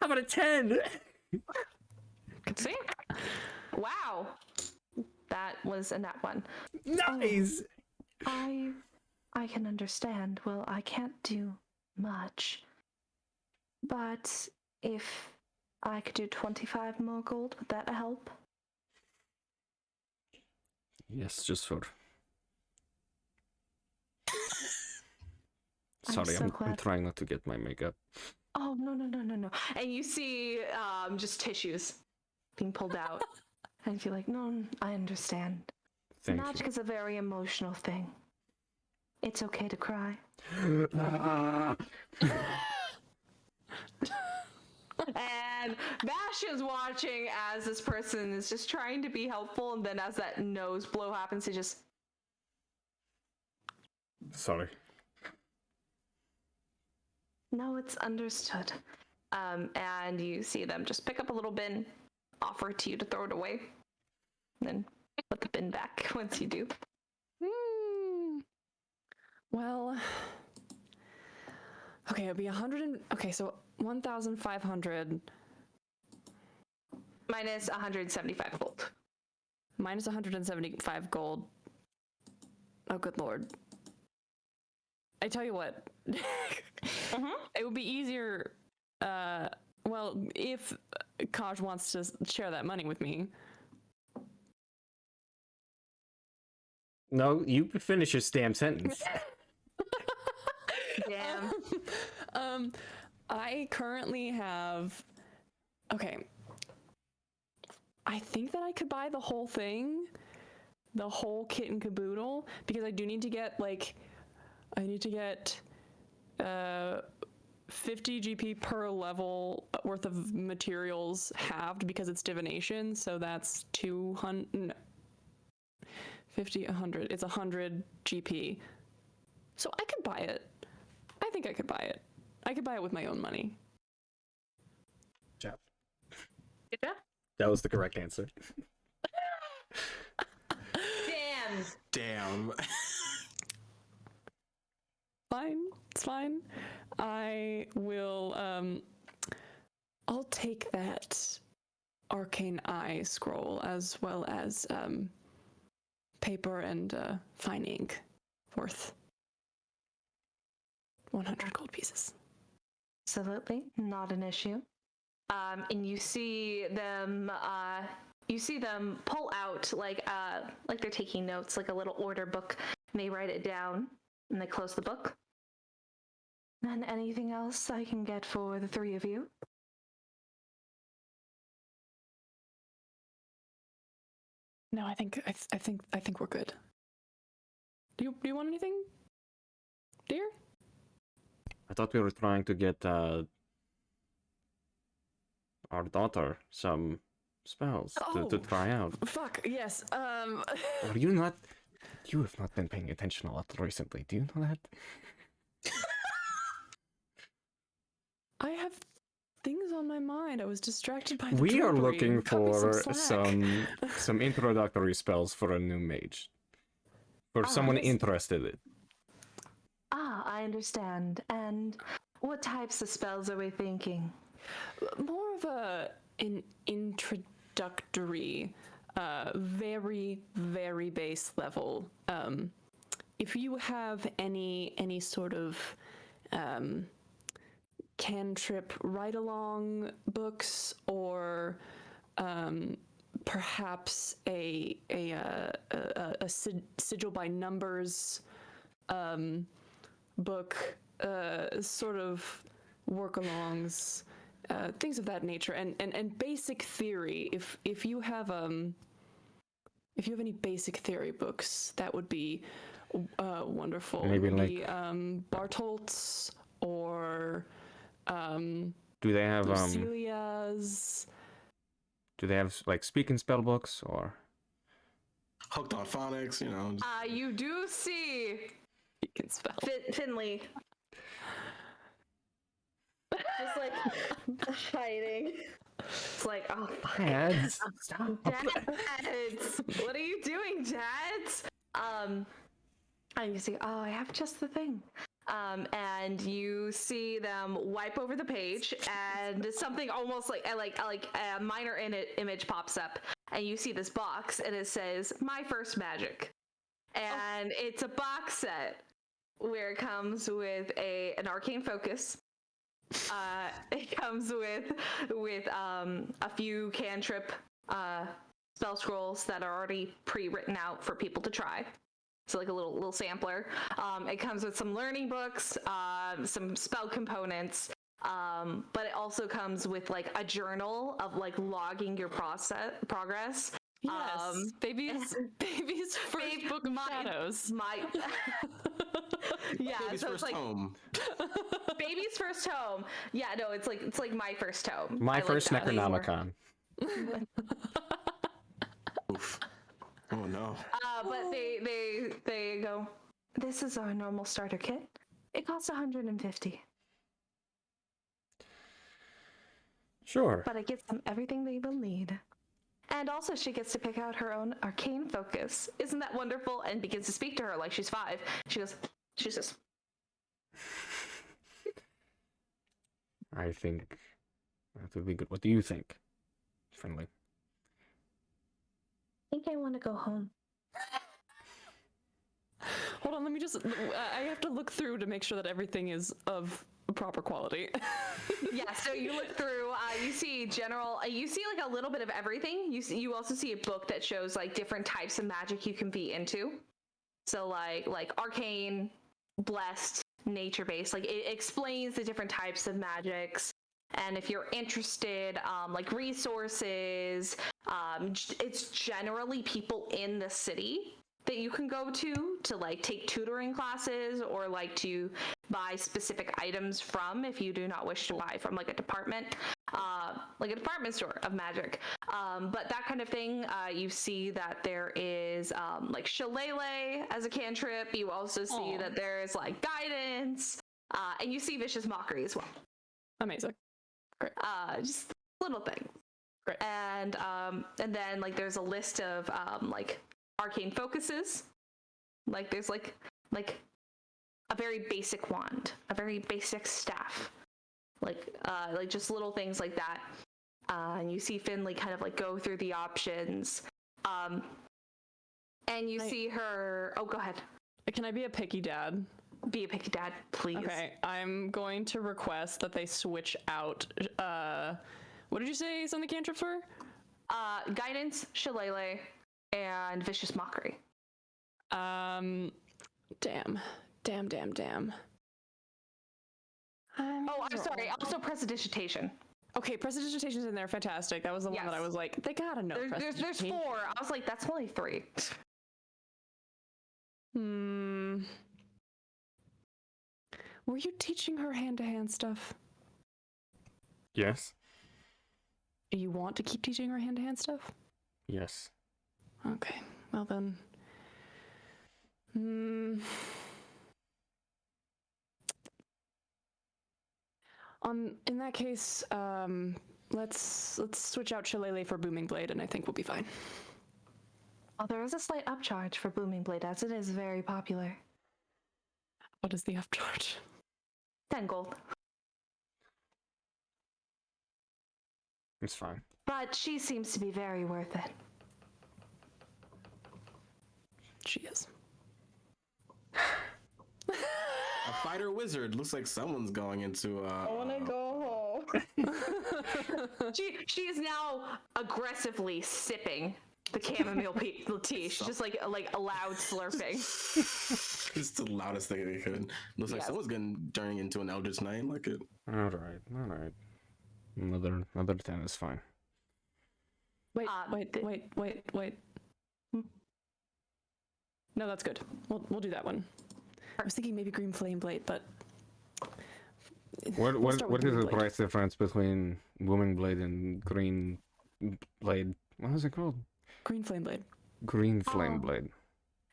How about a 10? See? Wow. That was a nat one. Nice. I can understand. Well, I can't do much. But if I could do 25 more gold, would that help? Yes, just for. I'm Sorry, so I'm glad. trying not to get my makeup. Oh, no. And you see just tissues being pulled out. And you're like, no, I understand. Thank Magic is a very emotional thing. It's okay to cry. you. And Bastian's watching as this person is just trying to be helpful, and then as that nose blow happens, he just... Sorry. No, it's understood. And you see them just pick up a little bin, offer it to you to throw it away, and then put the bin back once you do. Well, okay, it'll be 100 and, okay, so 1,500 Minus 175 gold. minus 175 gold. Oh, good lord. I tell you what, it would be easier, well, if Kaj wants to share that money with me. No, you finish your damn sentence. Damn. I currently have, okay, I think that I could buy the whole thing, the whole kit and caboodle, because I do need to get, like, I need to get 50 GP per level worth of materials halved because it's divination, so that's 200, no, 50, 100, it's 100 GP. So I could buy it. I think I could buy it. I could buy it with my own money. Jeff. Yeah. That was the correct answer. Damn. Fine, it's fine. I will, I'll take that arcane eye scroll as well as, paper and, fine ink worth 100 gold pieces. Absolutely, not an issue. And you see them pull out like they're taking notes, like a little order book. And they write it down, and they close the book. And anything else I can get for the three of you? No, I think we're good. Do you want anything, dear? I thought we were trying to get our daughter some spells to try out. Fuck, yes. Are you not? You have not been paying attention a lot recently. Do you know that? I have things on my mind. I was distracted by. We are delivery. looking Cut me for slack. some introductory spells for a new mage. For someone yes. interested in. Ah, I understand. And what types of spells are we thinking? More of an introductory, very very base level. If you have any sort of cantrip ride along books, or perhaps a sigil by numbers book, sort of work-alongs, things of that nature, and basic theory. If you have any basic theory books, that would be wonderful. Maybe Bartolt's or do they have Lucilia's. do they have like speaking spell books or Hooked on phonics, you know. You do see You can spell. Finley. Just like hiding. It's like, oh, fuck. Dads? Stop. Dads! What are you doing, Dads? And you see, oh, I have just the thing. And you see them wipe over the page, and something almost like a minor image pops up, and you see this box, and it says "My First Magic," and it's a box set where it comes with an arcane focus. It comes with a few cantrip spell scrolls that are already pre-written out for people to try. So like a little sampler. It comes with some learning books, some spell components, but it also comes with like a journal of like logging your progress. Yes, baby's first book of shadows. Yeah, Baby's so first it's like home. baby's first home. Yeah, no, it's like my first home. My I first like that. Necronomicon? Oof. Oh no. But they go, this is our normal starter kit. It costs 150, Sure. but it gets them everything they will need. And also she gets to pick out her own arcane focus. Isn't that wonderful? And begins to speak to her like she's 5. She says, I think that would be good. What do you think, Finley? I think I want to go home. Hold on, let me just. I have to look through to make sure that everything is of proper quality. Yeah, so you look through, you see you see like a little bit of everything. You also see a book that shows like different types of magic you can be into. So like arcane, blessed, nature-based. Like it explains the different types of magics. And if you're interested, like resources, it's generally people in the city that you can go to like take tutoring classes, or like to buy specific items from if you do not wish to buy from like a department store of magic. But that kind of thing, you see that there is like shillelagh as a cantrip. You also see that there's like guidance, and you see vicious mockery as well. Amazing. Great. Just little things. Great. And then like there's a list of like arcane focuses. Like there's like a very basic wand, a very basic staff, like just little things like that. And you see Finley kind of like go through the options, and you see her. Oh, go ahead. Can I be a picky dad? Be a picky dad, please. Okay, I'm going to request that they switch out. What did you say some of the cantrips were? Guidance, shillelagh, and vicious mockery. Damn. Oh, I'm sorry. Also, prestidigitation. Okay, prestidigitation's in there. Fantastic. That was the one that I was like, they gotta know. There's 4. I was like, that's only 3. Were you teaching her hand-to-hand stuff? Yes. You want to keep teaching her hand-to-hand stuff? Yes. Okay. Well then. In that case, let's switch out Shillelagh for Booming Blade, and I think we'll be fine. Well, there is a slight upcharge for Booming Blade, as it is very popular. What is the upcharge? 10 gold. It's fine. But she seems to be very worth it. She is. A fighter wizard. Looks like someone's going into. I want to go home. She is now aggressively sipping the chamomile tea. She's just like a loud slurping. It's the loudest thing they could. Looks like someone's turning into an Eldritch Knight. Like it. All right. Another 10 is fine. Wait. No, that's good. We'll do that one. I was thinking maybe Green Flame Blade, but What We'll start with is the Green Blade. price difference between Booming Blade and Green Blade? What is it called? Green Flame Blade. Green Flame Blade.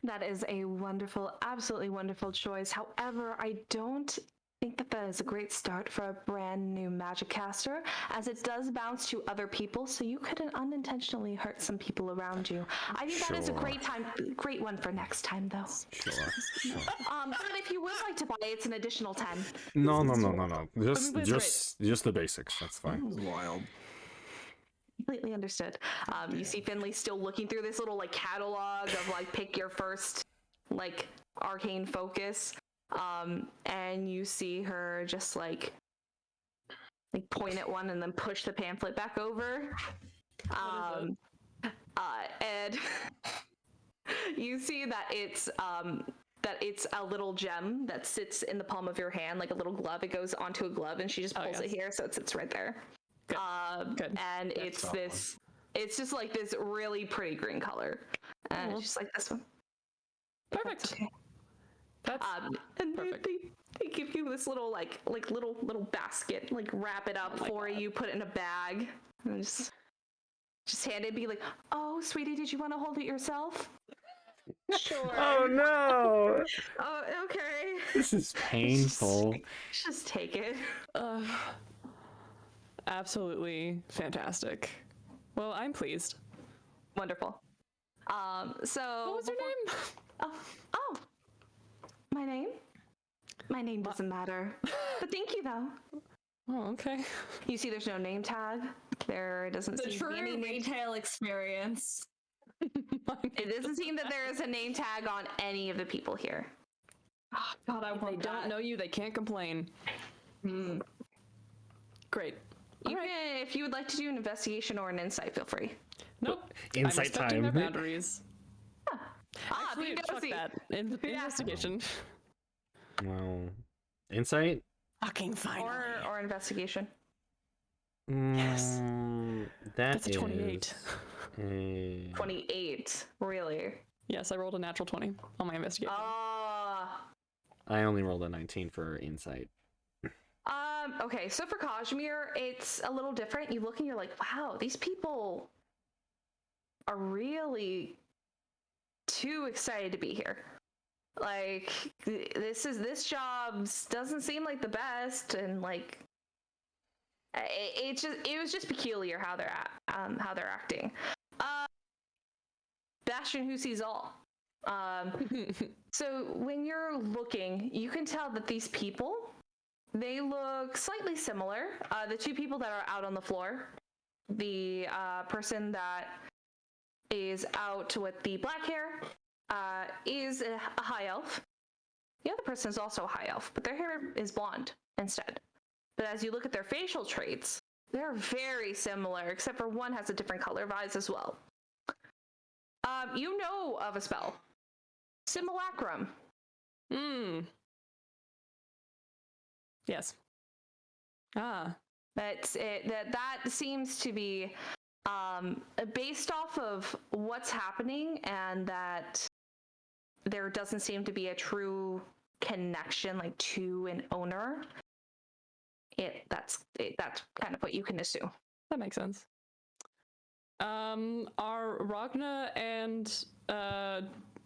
That is a wonderful, absolutely wonderful choice. However, I don't think that is a great start for a brand new magic caster, as it does bounce to other people, so you could unintentionally hurt some people around you. I think that is a Sure. great one for next time, though. Sure. But if you would like to buy it, it's an additional 10. No. Blade's Just the basics. That's That fine. was wild. Completely understood. You see Finley still looking through this little catalog of pick your first arcane focus. And you see her just point at one and then push the pamphlet back over. And you see that it's a little gem that sits in the palm of your hand, like a little glove. It goes onto a glove, and she just pulls it here, so it sits right there. Good. And it's just this really pretty green color, and it's just like this one. Perfect. Okay. That's And perfect. they give you this little little basket, wrap it up for you, put it in a bag, and just hand it, and be like, "Oh, sweetie, did you want to hold it yourself?" Sure. Oh no! Oh, okay. This is painful. Just take it. Absolutely fantastic. Well, I'm pleased. Wonderful. So What was her name? Oh, my name? My name doesn't matter. But thank you, though. Oh, okay. You see there's no name tag. There doesn't The seem to be any true name. retail experience. It doesn't seem that there is a name tag on any of the people here. Oh, God, I They want don't that. know you, they can't complain. Great. If you would like to do an investigation or an insight, feel free. Nope. Insight I'm respecting time. their boundaries. Be Fuck nosy. that. Investigation. Well, insight. Fucking fine. Or investigation. Yes. That's That's a 28. 28. Really? Yes, I rolled a natural 20 on my investigation. I only rolled a 19 for insight. Okay, so for Kazimir, it's a little different. You look and you're like, wow, these people are really too excited to be here. This job doesn't seem like the best, and it was just peculiar how they're acting. Bastian, who sees all. So when you're looking, you can tell that these people, they look slightly similar. The two people that are out on the floor, the person that is out with the black hair is a high elf. The other person is also a high elf, but their hair is blonde instead. But as you look at their facial traits, they're very similar, except for one has a different color of eyes as well. You know of a spell. Simulacrum. Yes. That seems to be based off of what's happening, and that there doesn't seem to be a true connection to an owner. That's kind of what you can assume. That makes sense. Are Ragna and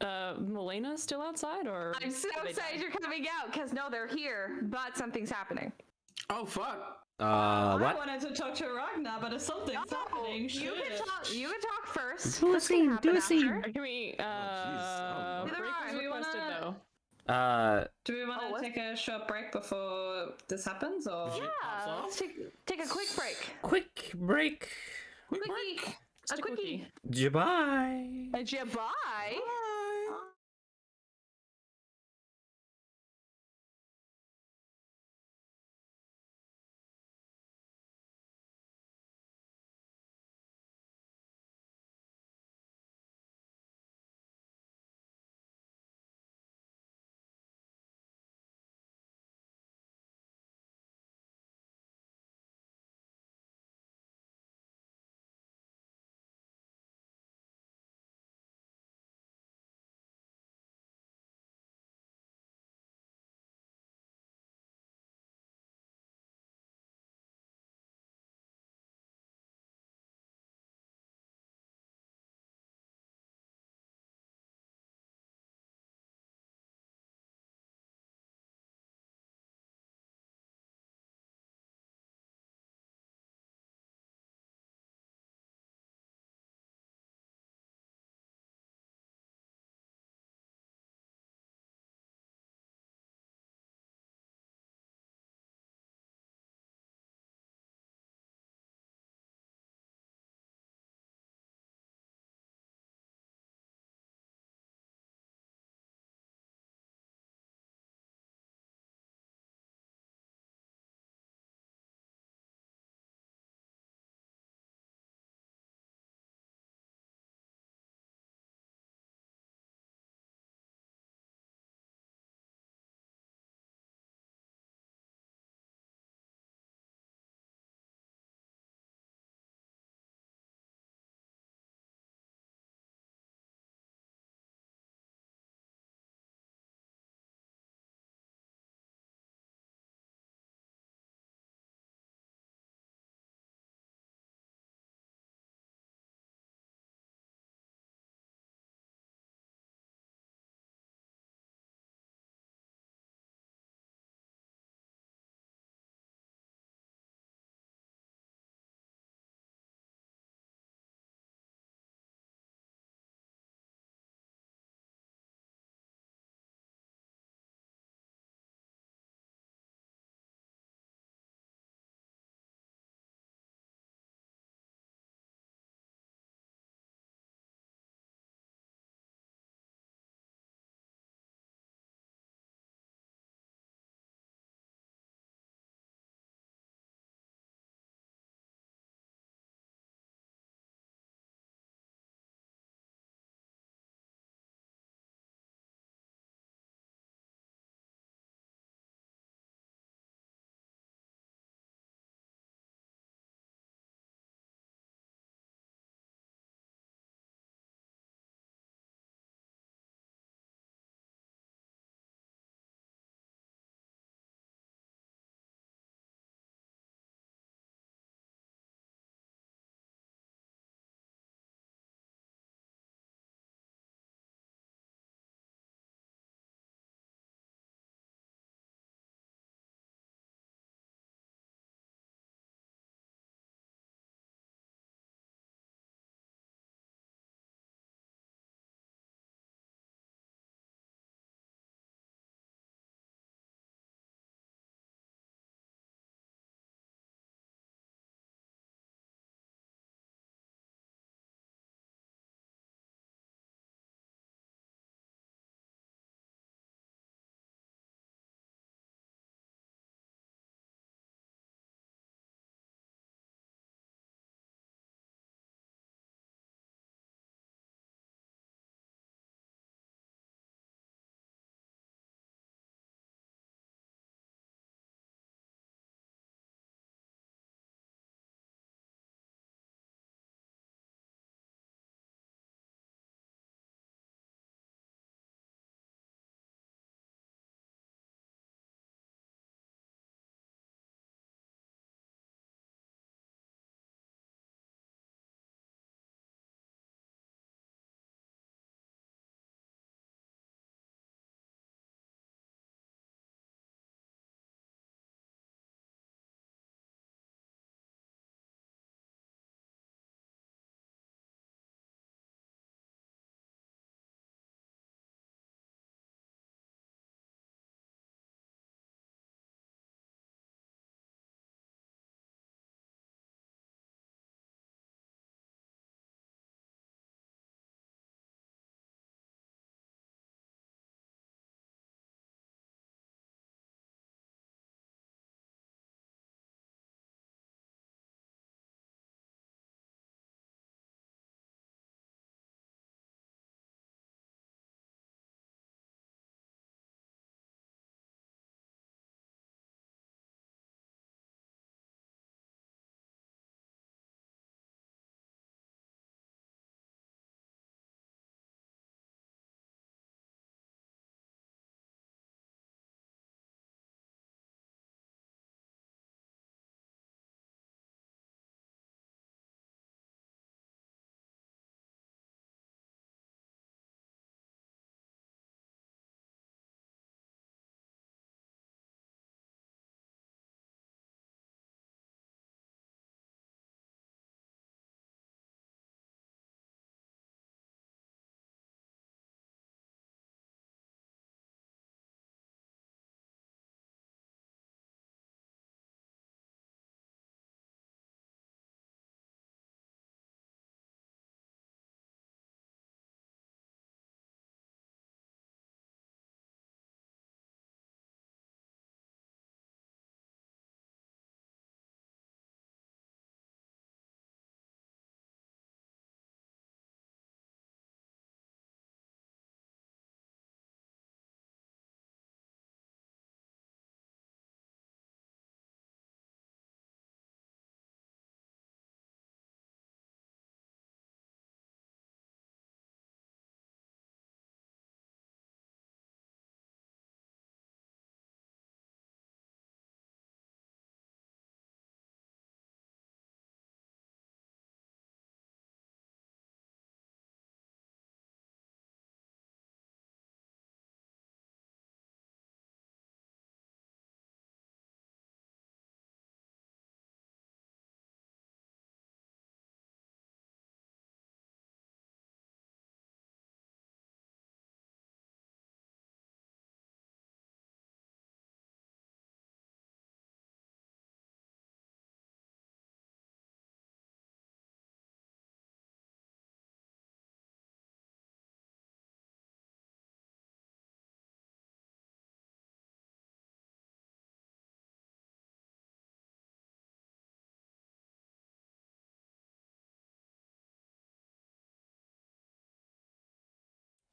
Melaena still outside, or I'm so did they excited die? you're coming out, because no, they're here, but something's happening. Oh fuck! I What? wanted to talk to Ragna, but if something's happening, You shit. can talk first. Do a What's gonna scene, happen do a scene. after? Can we, jeez. break was Do we requested wanna- though. Do we want to what? take a short break before this happens, or? Yeah, let's take a quick break. Quick break. Quick Quickie. break. Just a quickie. Goodbye. Bye.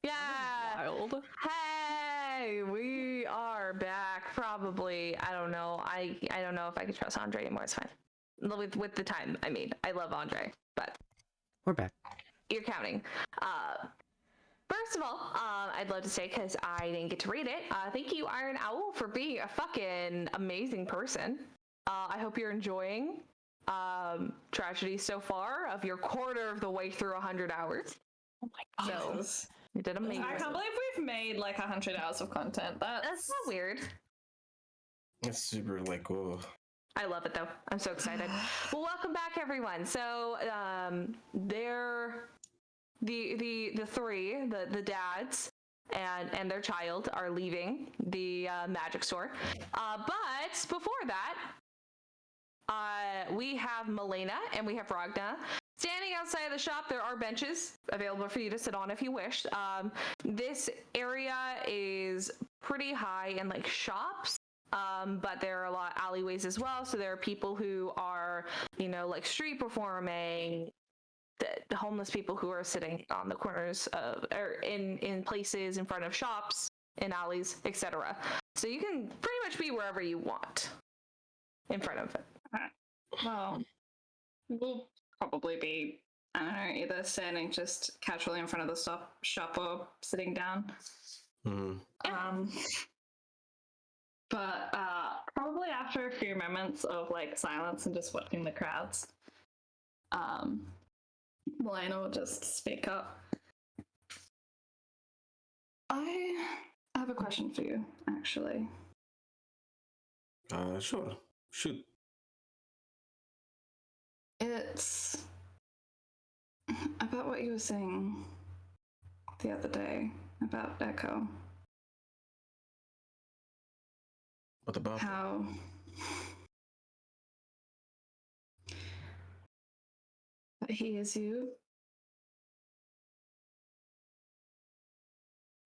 Yeah. Wild. Hey, we are back. Probably. I don't know. I don't know if I can trust Andre anymore. It's fine. With the time, I mean, I love Andre, but We're back. you're counting. First of all, I'd love to say, because I didn't get to read it, thank you, Iron Owl, for being a fucking amazing person. I hope you're enjoying Tragedy so far of your quarter of the way through 100 hours. Oh my god. Jesus. You did amazing. I can't believe we've made like 100 hours of content. That's not weird. It's super like, whoa. I love it though. I'm so excited. Well, welcome back, everyone. So they're the three, the dads and their child are leaving the magic store. But before that, we have Melaena and we have Ragna standing outside of the shop. There are benches available for you to sit on if you wish. This area is pretty high in like shops. But there are a lot of alleyways as well. So there are people who are, you know, like street performing, the homeless people who are sitting on the corners of, or in places in front of shops, in alleys, etc. So you can pretty much be wherever you want in front of it. Well, we'll probably be, I don't know, either standing just casually in front of the shop or sitting down. But probably after a few moments of like silence and just watching the crowds, Melaena will just speak up. I have a question for you, actually. Sure. Shoot. It's about what you were saying the other day about Echo. What about How that he is you?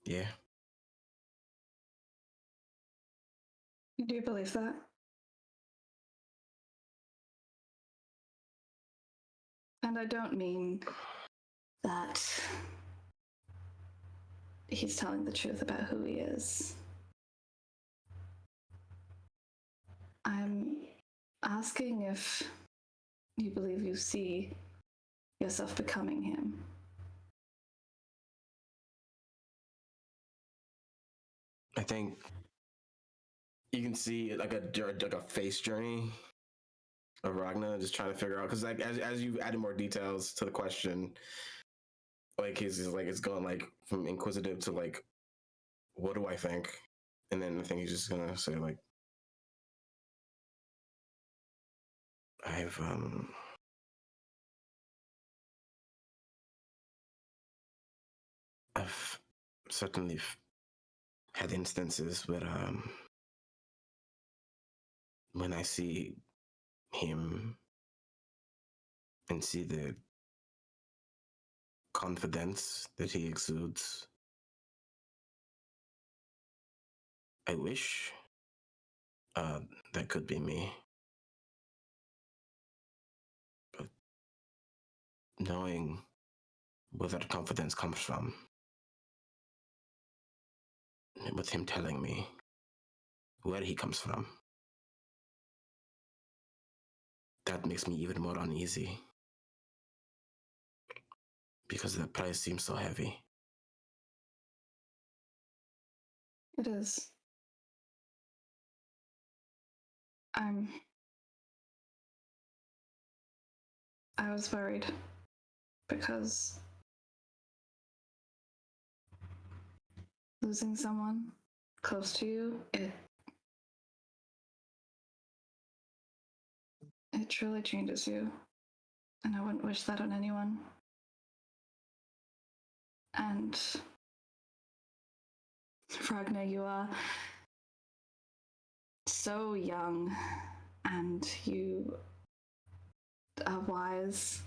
Yeah. You do believe that? And I don't mean that he's telling the truth about who he is. I'm asking if you believe you see yourself becoming him. I think you can see like a face journey of Ragna, just trying to figure out, because like as you added more details to the question, like he's like it's going like from inquisitive to like, what do I think? And then I think he's just gonna say like, I've certainly had instances where when I see him and see the confidence that he exudes, I wish that could be me. But knowing where that confidence comes from, with him telling me where he comes from, that makes me even more uneasy, because the price seems so heavy. It is. I was worried because losing someone close to you, it truly changes you. And I wouldn't wish that on anyone. And Ragna, you are so young and you are wise,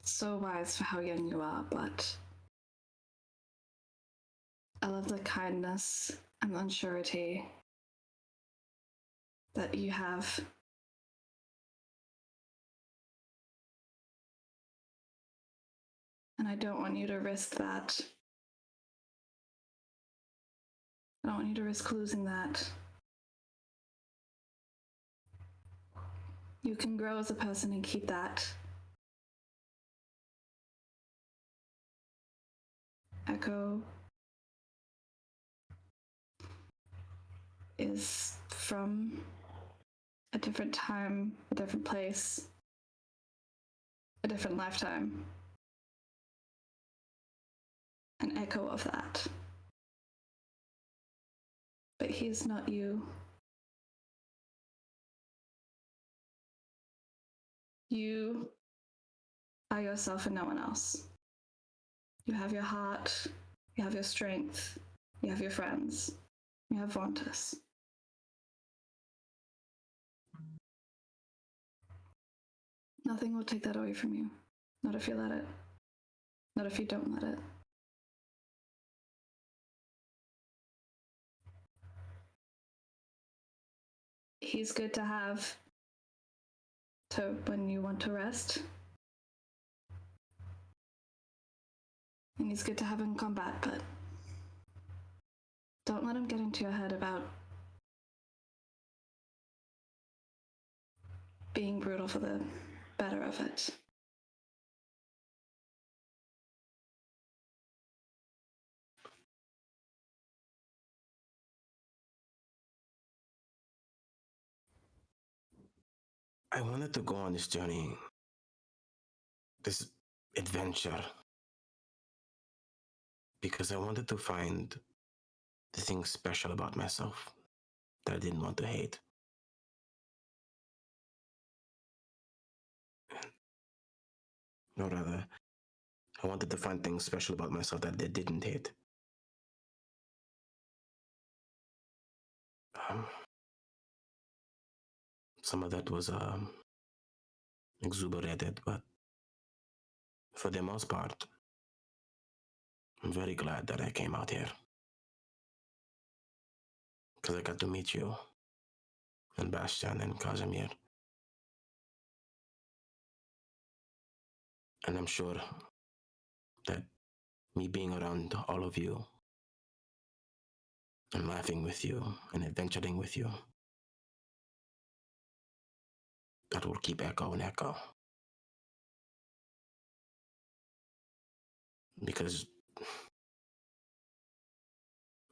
so wise for how young you are, but I love the kindness and the unsurety that you have. And I don't want you to risk that don't want you to risk losing that. You can grow as a person and keep that. Echo is from a different time, a different place, a different lifetime. An echo of that. But he is not you. You are yourself and no one else. You have your heart, you have your strength, you have your friends, you have Vontus. Nothing will take that away from you. Not if you let it. Not if you don't let it. He's good to have to when you want to rest. And he's good to have in combat, but don't let him get into your head about being brutal for the better of it. I wanted to go on this journey, this adventure, because I wanted to find the things special about myself that I didn't want to hate. No, rather, I wanted to find things special about myself that they didn't hate. Some of that was exuberated, but for the most part, I'm very glad that I came out here. Because I got to meet you, and Bastian, and Kazimir. And I'm sure that me being around all of you, and laughing with you, and adventuring with you, that will keep Echo and Echo. Because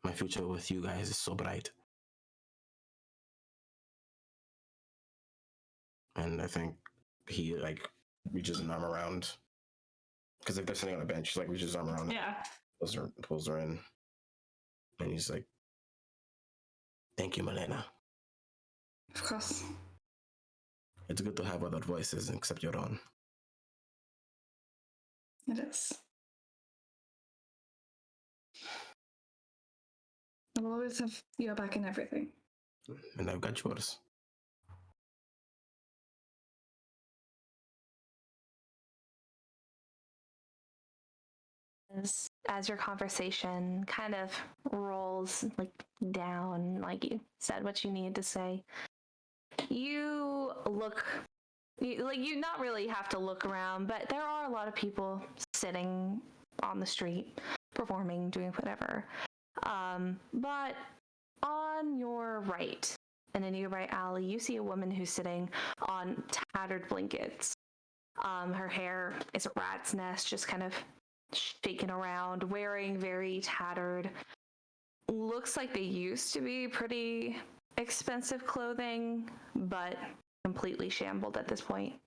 my future with you guys is so bright. And I think he reaches an arm around, because they're sitting on a bench, he reaches his arm around, Yeah. pulls her in, and he's like, "Thank you, Melaena. Of course. It's good to have other voices except your own." It is. I will always have your back in everything. And I've got yours. As your conversation kind of rolls down, like you said what you needed to say, you not really have to look around, but there are a lot of people sitting on the street, performing, doing whatever. But on your right, in a nearby alley, you see a woman who's sitting on tattered blankets. Her hair is a rat's nest, just kind of shaking around, wearing very tattered, looks like they used to be pretty expensive clothing, but completely shambled at this point.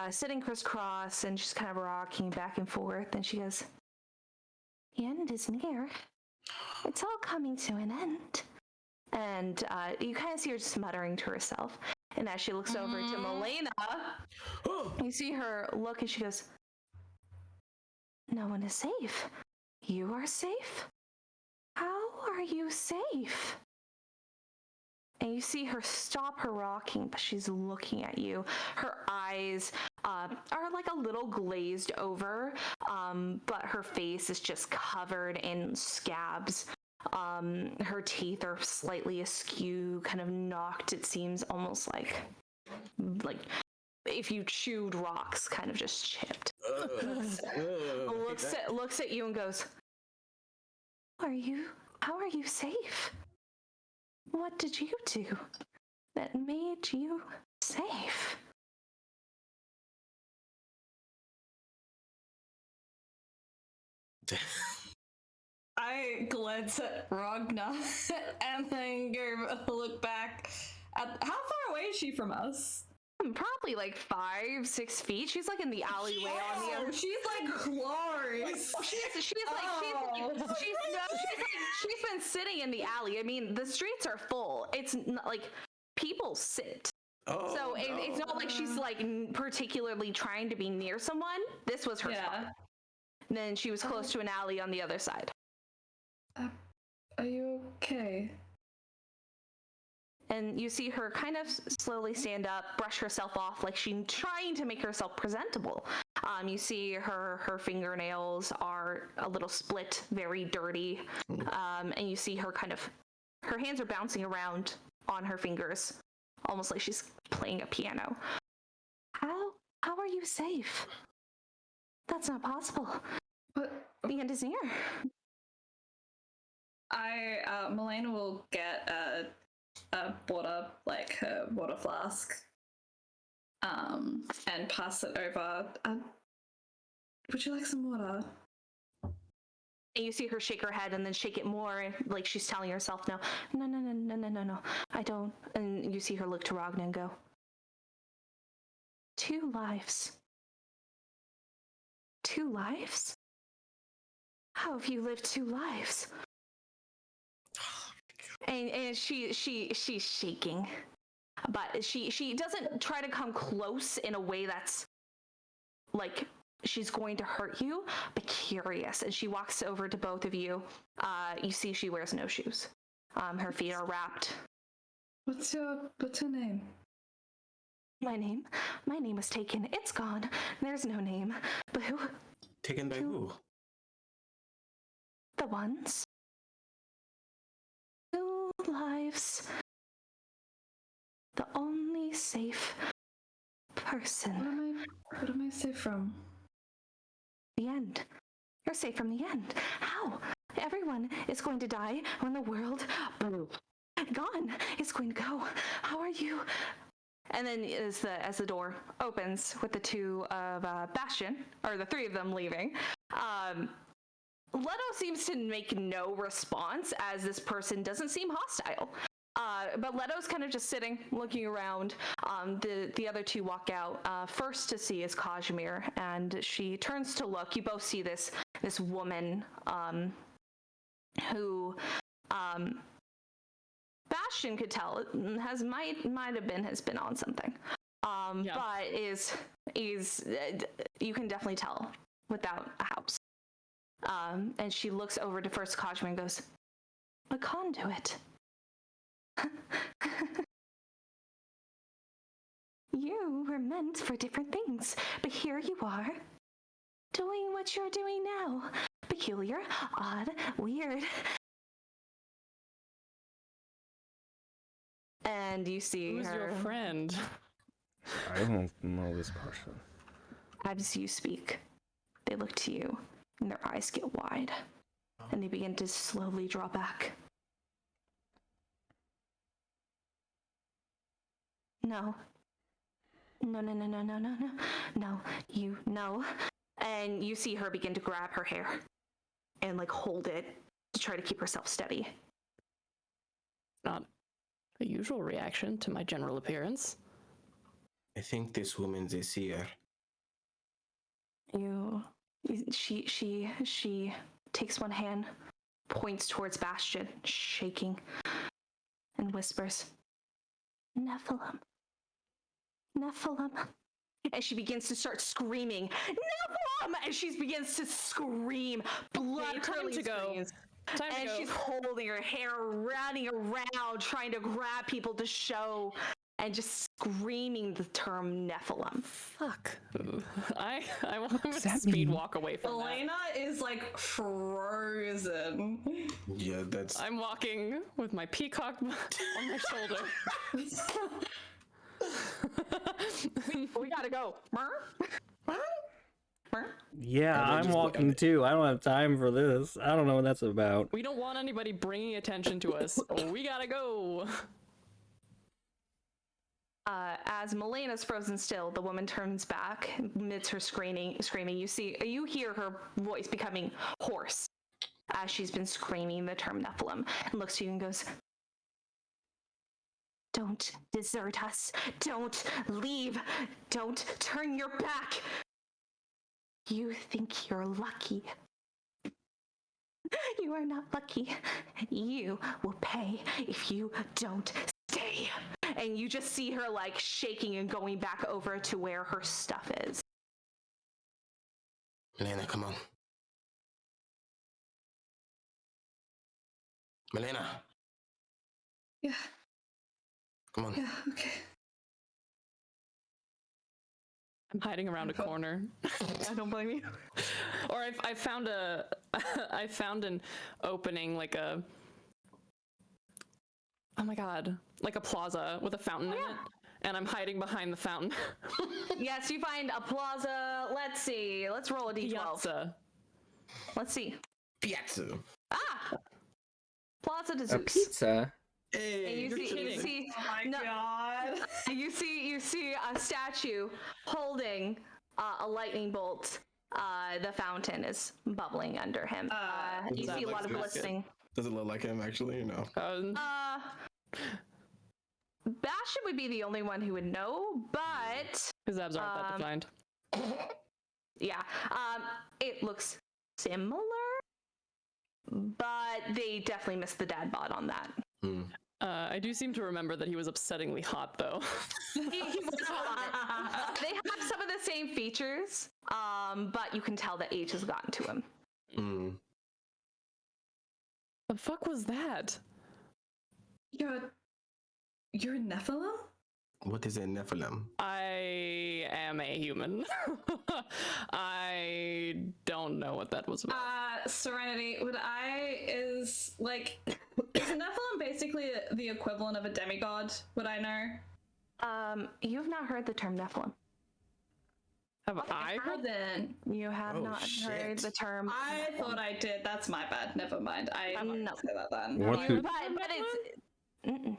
Sitting crisscross and just kind of rocking back and forth, and she goes, "The end is near. It's all coming to an end." And you kind of see her just muttering to herself. And as she looks over to Melaena, you see her look, and she goes, "No one is safe. You are safe? How are you safe?" And you see her stop her rocking, but she's looking at you. Her eyes are a little glazed over, but her face is just covered in scabs. Her teeth are slightly askew, kind of knocked. It seems almost like if you chewed rocks, kind of just chipped. Looks at you and goes, Are you How are you safe? What did you do that made you safe? I glance at Ragna and then look back at how far away is she from us? Probably like 5-6 feet. She's like in the alleyway on the other. She's like close. She's been sitting in the alley. I mean, the streets are full. It's not like people sit. Oh, So it's not like she's like particularly trying to be near someone. This was her spot. And then she was close to an alley on the other side. Are you okay? And you see her kind of slowly stand up, brush herself off like she's trying to make herself presentable. You see her fingernails are a little split, very dirty. And you see her her hands are bouncing around on her fingers, almost like she's playing a piano. How are you safe? That's not possible. But The end is near. Melaena will get a water, like her water flask, and pass it over. Would you like some water? And you see her shake her head and then shake it more, like she's telling herself, no, I don't. And you see her look to Ragna and go, 2 lives. 2 lives? How have you lived 2 lives? And she's shaking, but she doesn't try to come close in a way that's like she's going to hurt you, but curious. And she walks over to both of you. You see she wears no shoes. Her feet are wrapped. What's your name? My name was taken. It's gone. There's no name. But who? Taken by who? The ones. 2 lives. The only safe person. What am I safe from? The end. You're safe from the end. How? Everyone is going to die when the world gone is going to go. How are you? And then as the door opens with the 2 of Bastian, or the 3 of them leaving, Leto seems to make no response as this person doesn't seem hostile. But Leto's kind of just sitting, looking around. The other 2 walk out. First to see is Kazimir, and she turns to look. You both see this woman who Bastian could tell has been on something. But is you can definitely tell without a house. And she looks over to first Kazimir and goes, "A conduit." You were meant for different things, but here you are, doing what you're doing now. Peculiar, odd, weird. And you see Who's her. your friend? I don't know this person. As you speak, they look to you, and their eyes get wide, and they begin to slowly draw back. No. No, you, no. And you see her begin to grab her hair and like hold it to try to keep herself steady. Not a usual reaction to my general appearance. I think this woman's a seer. She takes one hand, points towards Bastian, shaking, and whispers, Nephilim. And she begins to start screaming, Nephilim! And she begins to scream, blood-curdling screams. And she's holding her hair, running around, trying to grab people to show, and just screaming the term Nephilim. Fuck. I want to speed walk away from that. Melaena is like frozen. Yeah, that's. I'm walking with my peacock on my shoulder. We gotta go. Yeah, And we're I'm just walking like- too. I don't have time for this. I don't know what that's about. We don't want anybody bringing attention to us. We gotta go. As Melena's frozen still, the woman turns back amidst her screaming. You hear her voice becoming hoarse as she's been screaming the term Nephilim, and looks to you and goes, "Don't desert us. Don't leave. Don't turn your back. You think you're lucky. You are not lucky. You will pay if you don't stay." And you just see her like shaking and going back over to where her stuff is. Melaena, come on. Melaena, Yeah, come on. yeah, okay. I'm hiding around a corner. I don't blame you. Or I found a I found an opening, like a, oh my god, like a plaza with a fountain in it, and I'm hiding behind the fountain. Yes, you find a plaza. Let's see. Let's roll a d12. Piazza. Let's see. Piazza. Ah! Plaza de A Zeus. pizza? And Hey. you kidding. see Oh my no, god. you see a statue holding a lightning bolt. The fountain is bubbling under him. You Is that see a like lot of Zeus? glistening. Does it look like him actually? Or no. Bastian would be the only one who would know, but His abs aren't that defined. yeah, it looks similar, but they definitely missed the dad bod on that. I do seem to remember that he was upsettingly hot, though. He was hot. They have some of the same features, but you can tell that age has gotten to him. The fuck was that? You're a Nephilim? What is a Nephilim? I am a human. I don't know what that was about. Serenity, is Nephilim basically the equivalent of a demigod? Would I know? You have not heard the term Nephilim. Have I heard that? Then You have Oh, not heard shit. the term. I thought I did. That's my bad. Never mind. I No. say that then. What is, But it's. Mm-mm.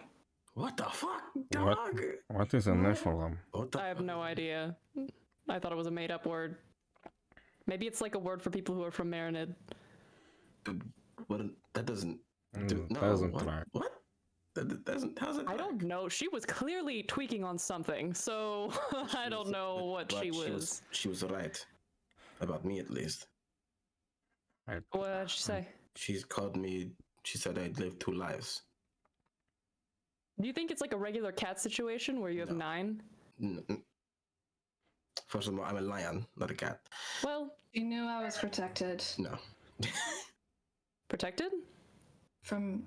What the fuck, dog? what is a Nephilim? What the I have no idea. I thought it was a made-up word. Maybe it's like a word for people who are from Marinid. What? That doesn't. Do, no, doesn't what? track. What? That doesn't. How's it? I don't know. She was clearly tweaking on something, so I don't know what But she was. She was right about me, at least. What did she say? She's called me. She said I'd lived 2 lives. Do you think it's like a regular cat situation where you have No. 9? First of all, I'm a lion, not a cat. Well, You knew I was protected No. protected?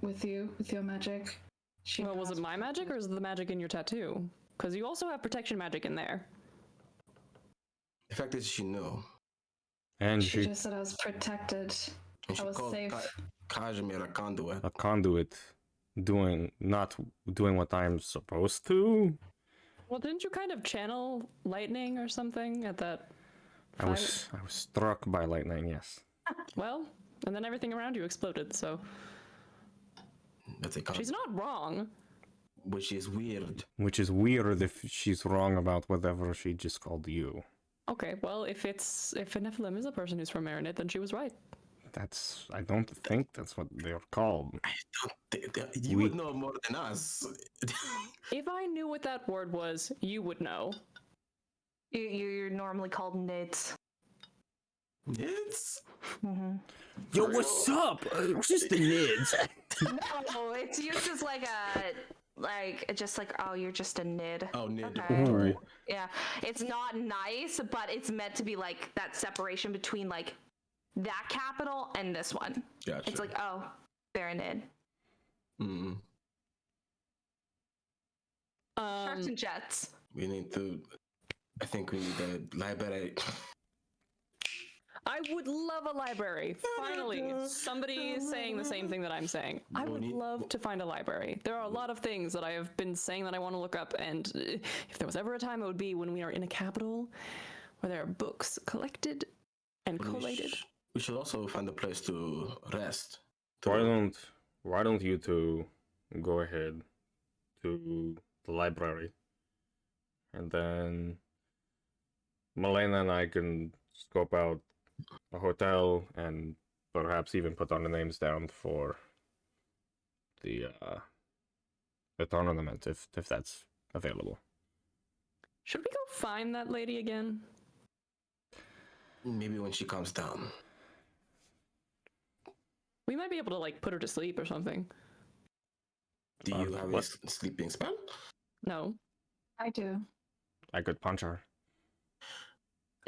with your magic. Well, was it my magic or is it the magic in your tattoo? Because you also have protection magic in there. The fact is, she knew. And She she just said I was protected. And she I was called safe. Kazimir a conduit. a conduit not doing what I'm supposed to. Well, didn't you kind of channel lightning or something at that I was struck by lightning, yes. Well, and then everything around you exploded, so That's a conduit. she's not wrong. Which is weird. Which is weird if she's wrong about whatever she just called you. Okay, well, if a Nephilim is a person who's from Marinid, then she was right. I don't think that's what they're called. You would know more than us. If I knew what that word was, you would know. You're normally called nids. It's Yo, what's up? Just the nids. No, it's used as oh, you're just a nid. oh, Nid. Okay. Right. Yeah, it's not nice, but it's meant to be like that separation between like that capital and this one. Gotcha. It's like, oh, they're a nid. Mm. Sharks and jets. We need to. I think we need a library. I would love a library. Finally, somebody is saying the same thing that I'm saying. I would love to find a library. There are a lot of things that I have been saying that I want to look up, and if there was ever a time, it would be when we are in a capital where there are books collected and We collated. we should also find a place to rest. Why don't you two go ahead to the library, and then Melaena and I can scope out a hotel and perhaps even put our names down for the tournament if that's available. Should we go find that lady again? Maybe when she comes down. We might be able to like put her to sleep or something. Do you have what? a sleeping spell? No. I do. I could punch her.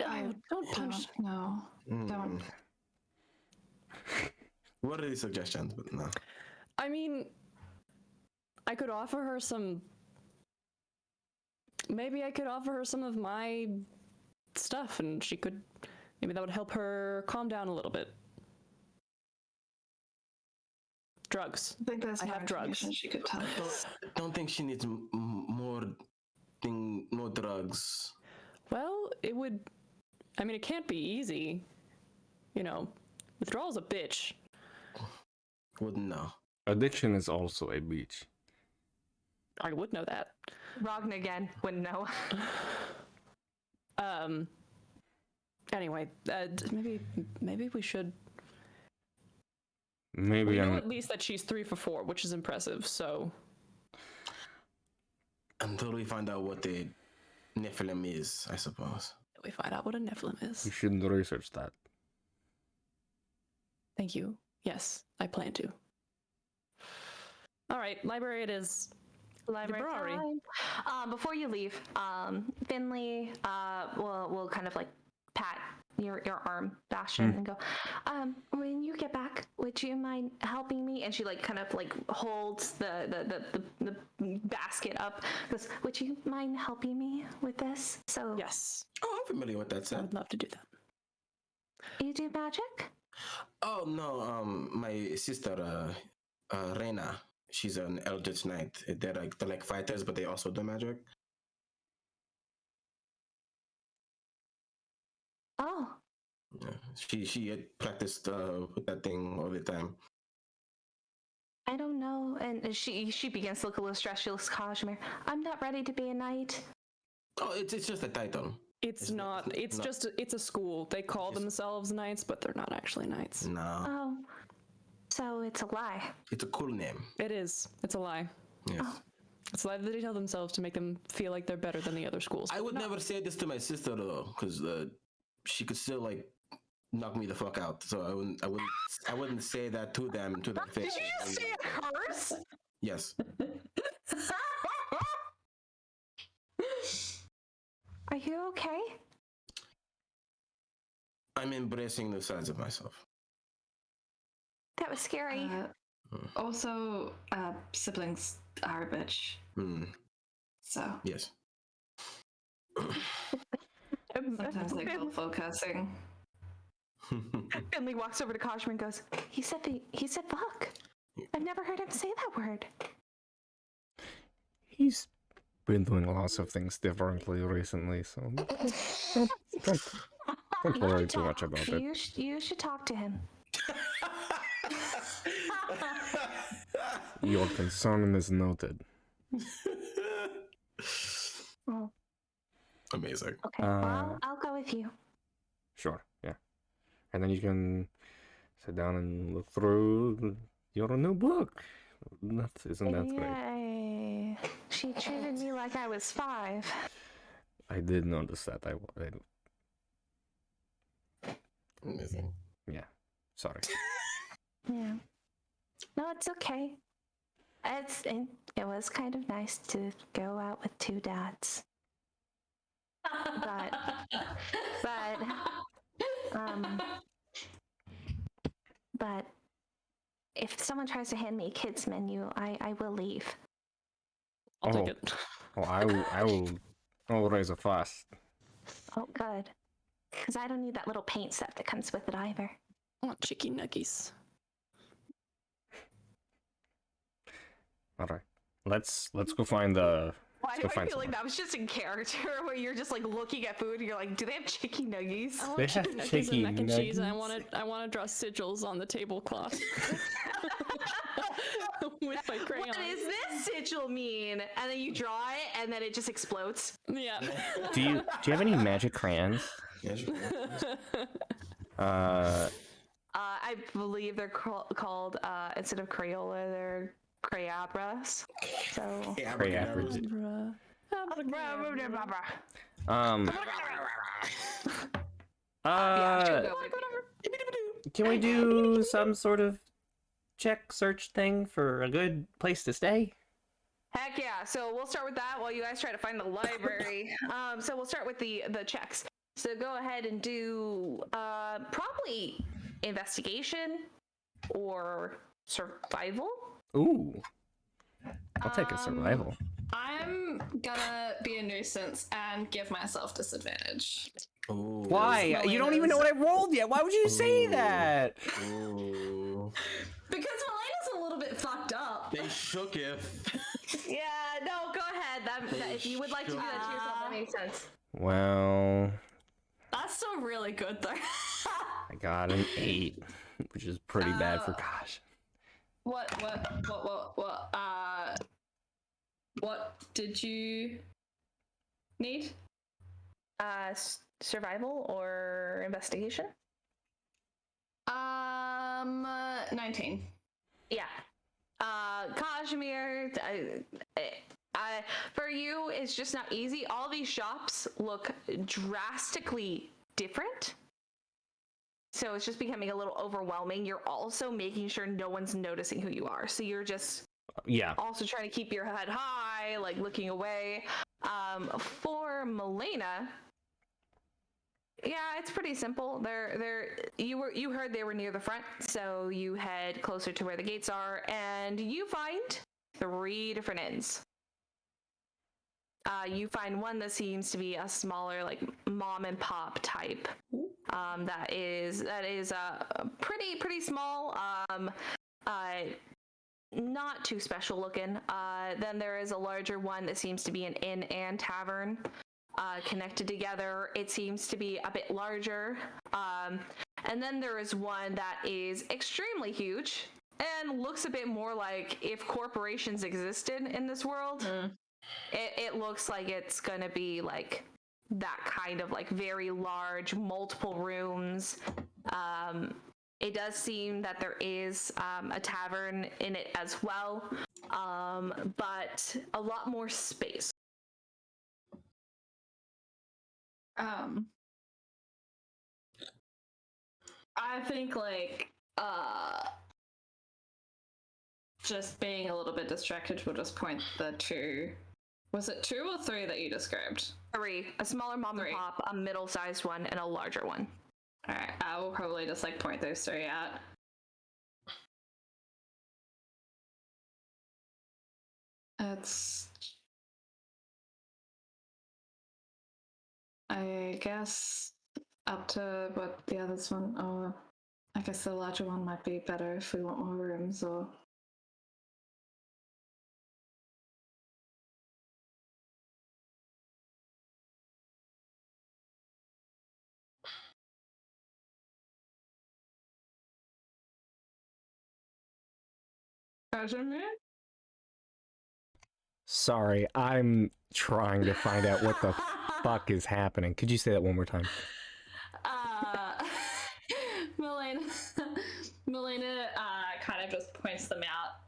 Oh, don't punch. No. Don't. What are these suggestions? But no. I mean, I could offer her some. Maybe I could offer her some of my stuff, and she could. Maybe that would help her calm down a little bit. Drugs. I think there's I more have drugs. information she could tell us. I don't think she needs more drugs. Well, it would. I mean, it can't be easy. You know, withdrawal's a bitch. Wouldn't know. Addiction is also a beach. I would know that. Ragna again wouldn't know. Anyway, maybe we should. Maybe We know I'm. at least that she's 3 for 4, which is impressive. So Until we find out what the Nephilim is, I suppose. we find out what a Nephilim You is. shouldn't research that. Thank you. Yes, I plan to. All right, library it is. Library Library. time. Before you leave, Finley will kind of like pat your arm, Bastian, and go, when you get back, would you mind helping me? And she like kind of like holds the basket up. Goes, would you mind helping me with this? So Yes, Oh, I'm familiar with that I set. would love to do that. you do magic? Oh no, my sister, Ragna, she's an Eldritch Knight. They're like fighters, but they also do magic. Oh, Yeah. She had practiced with that thing all the time. I don't know. And she begins to look a little stressed. She looks Kazimir. I'm not ready to be a knight. Oh, it's just a title. It's not. It's not- just. It's a school. They call It's- themselves knights, but they're not actually knights. No, Oh, so it's a lie. it's a cool name. It is. It's a lie. Yes. It's a lie that they tell themselves to make them feel like they're better than the other schools. I would never say this to my sister though, because she could still like knock me the fuck out. So I wouldn't say that to them to their face. Did you just say a curse? Yes. Are you okay? I'm embracing new sides of myself. That was scary. Also, siblings are a bitch. So Yes. sometimes they call focusing. Finley walks over to Kazimir and goes, he said fuck. I've never heard him say that word. He's been doing lots of things differently recently, so don't worry too much about it. You should talk to him. Your concern is noted. Oh, Amazing. okay. Well, I'll go with you. Sure, yeah. And then you can sit down and look through your new book. Isn't that great? Yay. She treated me like I was 5. I did notice that. Amazing. Yeah, sorry. Yeah. No, it's okay. It was kind of nice to go out with 2 dads. But if someone tries to hand me a kids menu, I will leave. I'll take it. Oh, I'll raise a fuss. Oh, good. Because I don't need that little paint set that comes with it either. I want chicken nuggies. All right, let's go find the Why do go I find feel like someone. that was just in character where you're just like looking at food and you're like, do they have chicken nuggies? I want They have chicken nuggets chicken and mac and cheese, and nuggets. I want to draw sigils on the tablecloth with my crayon. What does this sigil mean? And then you draw it and then it just explodes. Yeah. Do you have any magic crayons? Yeah, sure. I believe they're called instead of Crayola, they're Crayabras. So. Yeah, Crayabras. Yeah, sure, go with Can we do some sort of search thing for a good place to stay? Heck yeah! So we'll start with that while you guys try to find the library. So we'll start with the checks. So go ahead and do probably investigation or survival. Ooh, I'll take a survival. I'm gonna be a nuisance and give myself disadvantage. Ooh. Why? You don't even know what I rolled yet. Why would you say that? Ooh. Because Melena's a little bit fucked up. They shook it. Yeah, no, go ahead. That if you would like to do that to yourself, that makes sense. Well, That's still really good though. I got an 8, which is pretty bad for gosh. What did you need? Survival or investigation? 19. Yeah. Kazimir, for you, it's just not easy. All these shops look drastically different. So it's just becoming a little overwhelming. You're also making sure no one's noticing who you are. So you're just also trying to keep your head high, like looking away. For Melaena, yeah, it's pretty simple. You heard they were near the front, so you head closer to where the gates are, and you find 3 different inns. You find one that seems to be a smaller, like mom and pop type. That is pretty small. Not too special looking. Then there is a larger one that seems to be an inn and tavern connected together. It seems to be a bit larger. And then there is one that is extremely huge and looks a bit more like if corporations existed in this world. It looks like it's gonna be like that kind of like very large, multiple rooms. It does seem that there is a tavern in it as well, but a lot more space. I think like just being a little bit distracted will just point the 2. Was it 2 or 3 that you described? 3. A smaller mom and pop, a middle-sized one, and a larger one. Alright, I will probably just like point those 3 out. It's... I guess up to what the others want, or I guess the larger one might be better if we want more rooms, or... Kazimir? Sorry, I'm trying to find out what the fuck is happening. Could you say that one more time? Melaena kind of just points them out,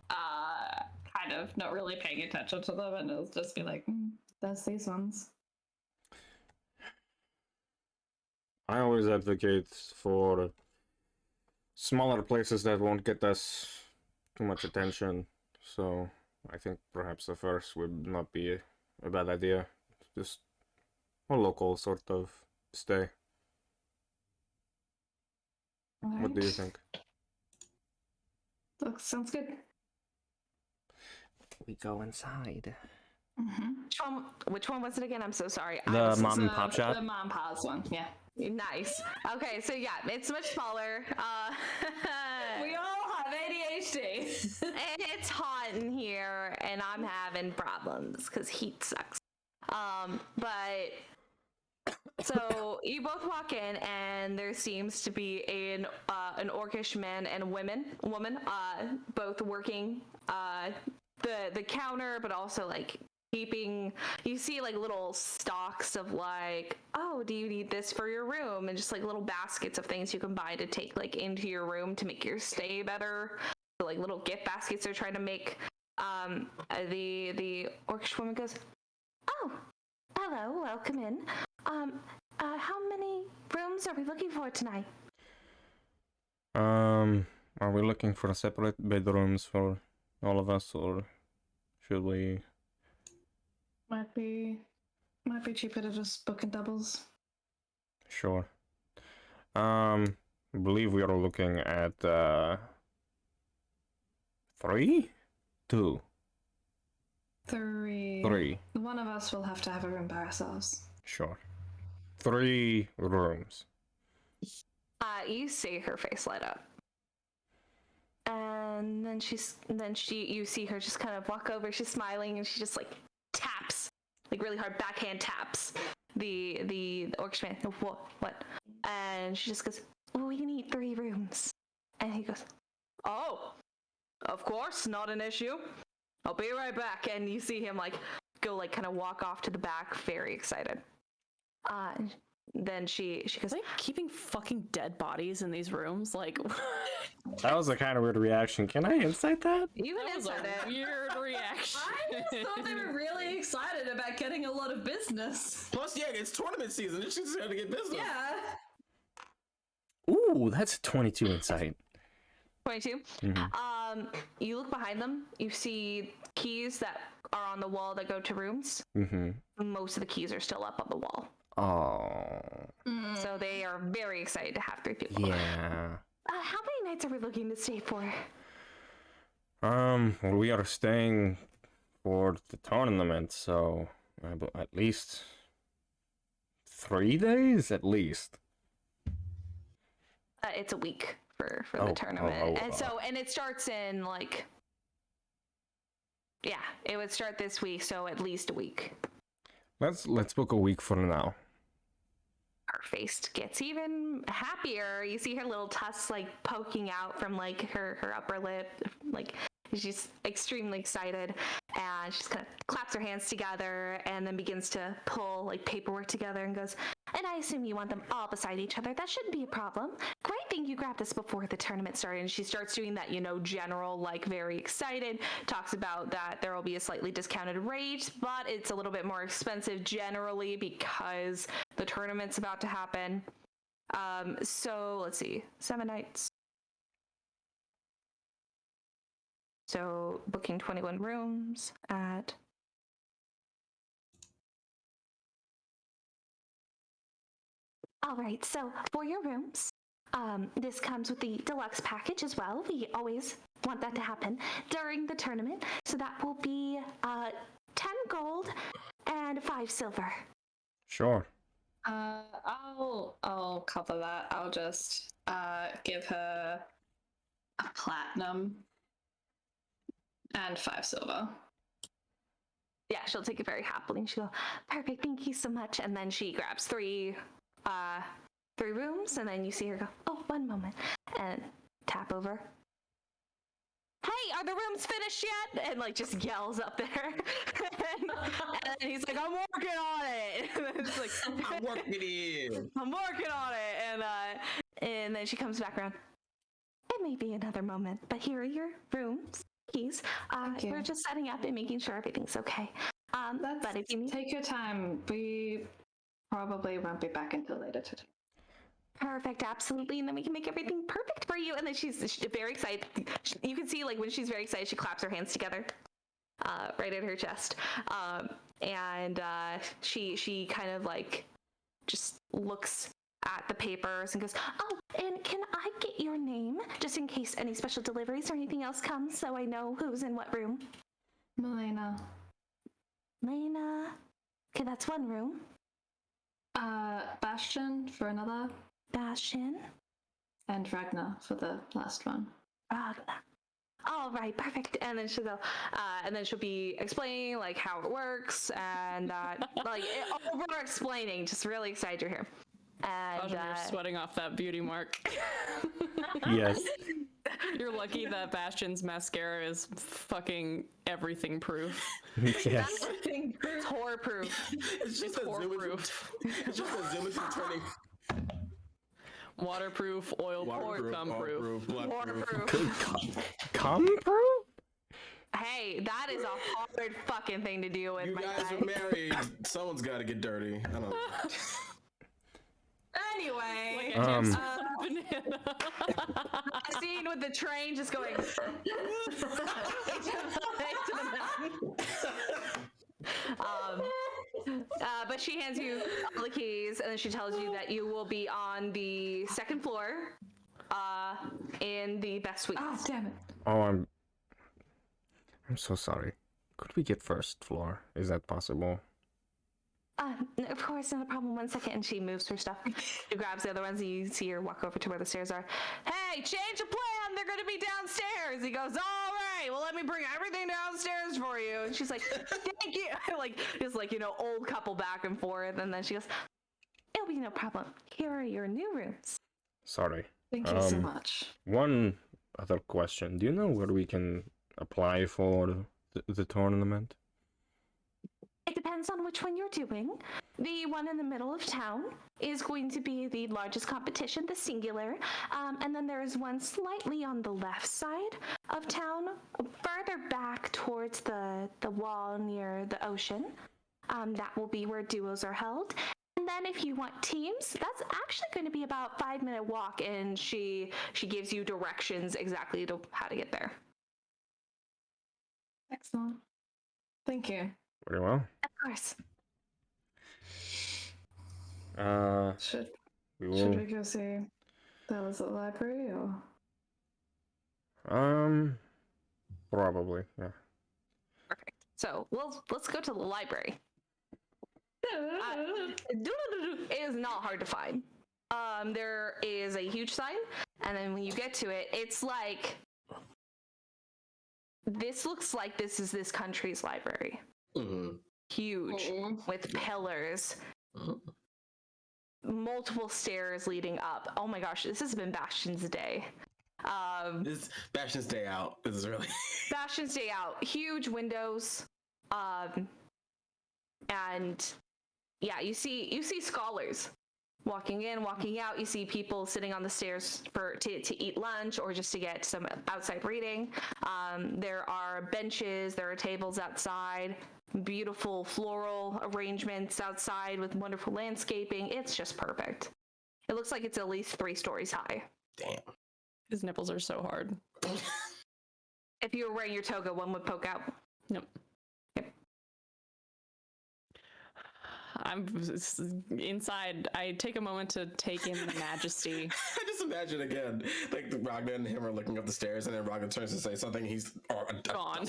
kind of not really paying attention to them, and it'll just be like, there's these ones. I always advocate for smaller places that won't get us too much attention, so I think perhaps the first would not be a bad idea. Just a local sort of stay. What do you think? Sounds good. We go inside. Which one was it again? I'm so sorry. The mom and pop shop? The mom and pop's one, yeah. Nice. Okay, so yeah, it's much smaller. We all have ADHD. And it's hot in here, and I'm having problems because heat sucks. But so you both walk in, and there seems to be an orcish man and woman, both working the counter, but also like keeping. You see like little stocks of like, oh, do you need this for your room, and just like little baskets of things you can buy to take like into your room to make your stay better. So, like little gift baskets they're trying to make. The orcish woman goes, oh, hello, welcome in. How many rooms are we looking for tonight? Are we looking for separate bedrooms for all of us, or should we? Might be cheaper to just book in doubles. Sure. I believe we are looking at 3? 2? 3. 3. One of us will have to have a room by ourselves. Sure. 3 rooms. You see her face light up. And then you see her just kind of walk over, she's smiling, and she just like taps, like really hard backhand taps the orcish man. What? And she just goes, we need 3 rooms. And he goes, oh, of course, not an issue. I'll be right back. And you see him like go like kind of walk off to the back, very excited. Then she goes, Like keeping fucking dead bodies in these rooms, like That was a kind of weird reaction. Can I insight that? you can that was insert a it. weird reaction. I just thought they were really excited about getting a lot of business. Plus, yeah, it's tournament season. It's just got to get business. Yeah. Ooh, that's a 22 insight. 22. Mhm. You look behind them. You see keys that are on the wall that go to rooms. Mm-hmm. Most of the keys are still up on the wall. Oh. So they are very excited to have 3 people. Yeah. How many nights are we looking to stay for? Well, we are staying for the tournament, so at least 3 days, at least. It's a week for the tournament, and it starts in like, yeah, it would start this week, so at least a week. Let's book a week for now. Her face gets even happier. You see her little tusks like poking out from like her upper lip, like she's extremely excited, and she's kind of claps her hands together and then begins to pull like paperwork together and goes, and I assume you want them all beside each other. That shouldn't be a problem. Great thing you grabbed this before the tournament started. And she starts doing that, general, like very excited, talks about that there will be a slightly discounted rate, but it's a little bit more expensive generally because the tournament's about to happen. So let's see, 7 nights. So booking 21 rooms at all right, so for your rooms, this comes with the deluxe package as well. We always want that to happen during the tournament. So that will be 10 gold and 5 silver. Sure. I'll cover that. I'll just give her a platinum and 5 silver. Yeah, she'll take it very happily. And she'll go, perfect, thank you so much. And then she grabs 3 rooms, and then you see her go, oh, 1 moment, and tap over. Hey, are the rooms finished yet? And like just yells up there. and he's like, I'm working on it. And it's like, I'm working it. I'm working on it. And then she comes back around. It may be another moment, but here are your rooms, keys. We're just setting up and making sure everything's okay. But if you need, take your time. We probably won't be back until later today. perfect, absolutely, and then we can make everything perfect for you. And then she's very excited. You can see, like, when she's very excited, she claps her hands together, right at her chest, and she kind of like just looks at the papers and goes, oh, and can I get your name just in case any special deliveries or anything else comes, so I know who's in what room? Melaena. Melaena. Okay, that's 1 room. Bastian for another. Bastian. And Ragna for the last one. Ragna. all right, perfect. And then she'll go, and then she'll be explaining like how it works and like over explaining. Just really excited you're here. And You're sweating off that beauty mark. Yes. You're lucky that Bastian's mascara is fucking everything proof. Yes. it's horror proof. It's just a horror zoom. proof. It's just a zoom from turning Waterproof, oil proof, cum proof. Waterproof. Cum proof? Hey, that is a hard fucking thing to deal with. You my guys guy. are married. Someone's got to get dirty. I don't know. Anyway, Banana. A scene with the train just going into the mountain. But she hands you all the keys, and then she tells you that you will be on the second floor, in the best suite. oh damn it. Oh, I'm so sorry. Could we get first floor? Is that possible? Of course, not a problem. 1 second, and she moves her stuff. She grabs the other ones, and you see her walk over to where the stairs are. Hey, change of plan! They're gonna be downstairs! He goes, all right, well, let me bring everything downstairs for you. And she's like, thank you! Like, just like, old couple back and forth. And then she goes, it'll be no problem. Here are your new rooms. Sorry. Thank you so much. One other question. Do you know where we can apply for the tournament? It depends on which one you're doing. The one in the middle of town is going to be the largest competition, the singular. And then there is one slightly on the left side of town, further back towards the wall near the ocean. That will be where duos are held. And then if you want teams, that's actually going to be about a 5-minute walk, and she gives you directions exactly to how to get there. Excellent. Thank you. Very well. Of course. Should We should will. we go see that was the library or Probably. Yeah. Perfect. So let's go to the library. It is not hard to find. There is a huge sign, and then when you get to it, it's like this looks like this is this country's library. Mm-hmm. Huge, with pillars, multiple stairs leading up. Oh my gosh, this has been Bastian's day. This Bastian's day out. This is really Bastian's day out. Huge windows, and yeah, you see scholars walking in, walking out. You see people sitting on the stairs to eat lunch or just to get some outside reading. There are benches, there are tables outside, beautiful floral arrangements outside with wonderful landscaping. It's just perfect. It looks like it's at least 3 stories high. damn. His nipples are so hard. If you were wearing your toga, one would poke out. Nope. I'm inside. I take a moment to take in the majesty. I just imagine again, like Ragna and him are looking up the stairs, and then Ragna turns to say something. He's a Gone.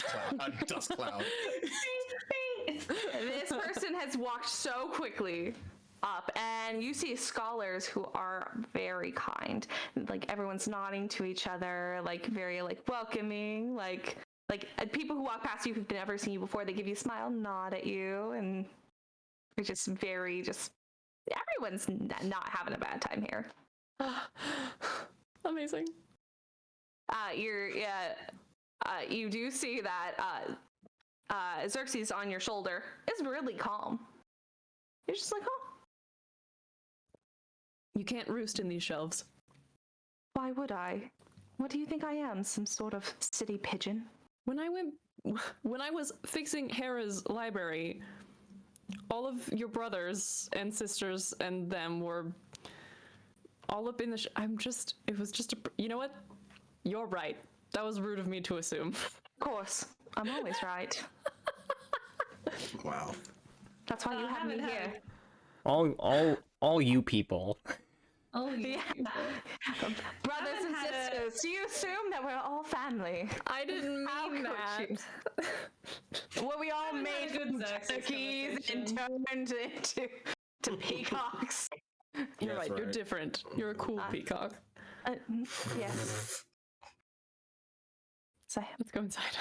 dust cloud. This person has walked so quickly up, and you see scholars who are very kind. Like everyone's nodding to each other, like very like welcoming, like people who walk past you who've never seen you before. They give you a smile, nod at you, and it's just everyone's not having a bad time here. Amazing. You do see that Xerxes on your shoulder is really calm. You're just like, oh, You can't roost in these shelves. why would I? What do you think I am? Some sort of city pigeon? When I was fixing Hera's library, all of your brothers and sisters and them were all up in the it was just you know what? You're right. That was rude of me to assume. Of course, I'm always right. Wow. That's why you have me here. All you people. Oh, Yeah. Brothers and sisters, do you assume that we're all family? I didn't How mean could that. Well, we all Haven't had made a good Xerxes turkeys and turned into peacocks. You're That's right. You're different. You're a cool peacock. Yes. Say, Let's go inside.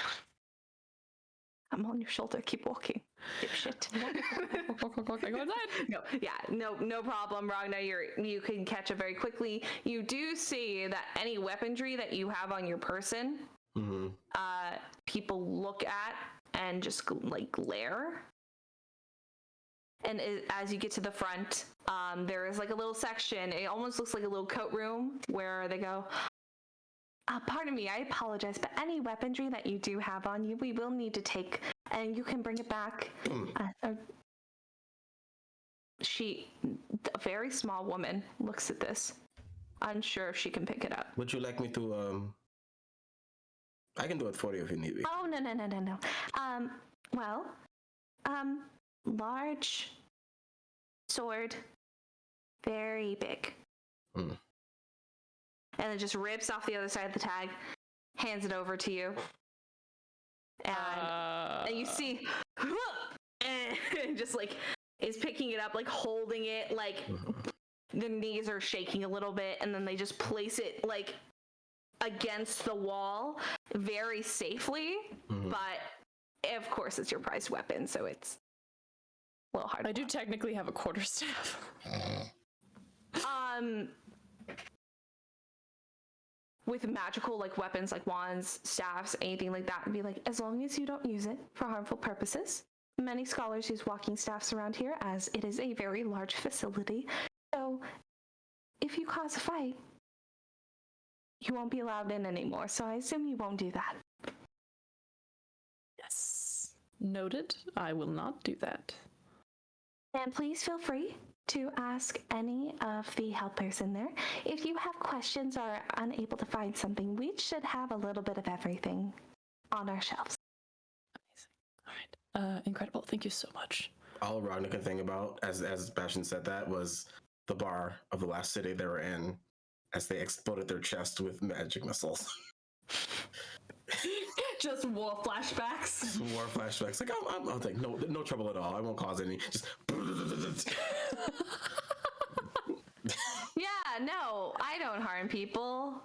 I'm on your shoulder. Keep walking. Dipshit. I go inside. No problem, Ragna. You can catch up very quickly. You do see that any weaponry that you have on your person, people look at and just like glare. And as you get to the front, there is like a little section. It almost looks like a little coat room where they go, pardon me, I apologize, but any weaponry that you do have on you, we will need to take, and you can bring it back. A very small woman, looks at this, unsure if she can pick it up. Would you like me to, I can do it for you if you need me. Oh, no. Large sword, very big. And it just rips off the other side of the tag, hands it over to you. And you see, and just like is picking it up, like holding it, like the knees are shaking a little bit, and then they just place it like against the wall very safely. But of course, it's your prized weapon, so it's a little hard. I do technically have a quarterstaff. With magical like weapons like wands, staffs, anything like that, and be like, as long as you don't use it for harmful purposes. Many scholars use walking staffs around here as it is a very large facility. So if you cause a fight, you won't be allowed in anymore. So I assume you won't do that. Yes. Noted. I will not do that. And please feel free to ask any of the helpers in there. If you have questions or are unable to find something, we should have a little bit of everything on our shelves. Amazing. All right. Incredible. Thank you so much. All Ragna could think about, as Bastian said that, was the bar of the last city they were in, as they exploded their chest with magic missiles. Just war flashbacks. War flashbacks. Like I'll take no trouble at all. I won't cause any. Just. Yeah, no, I don't harm people.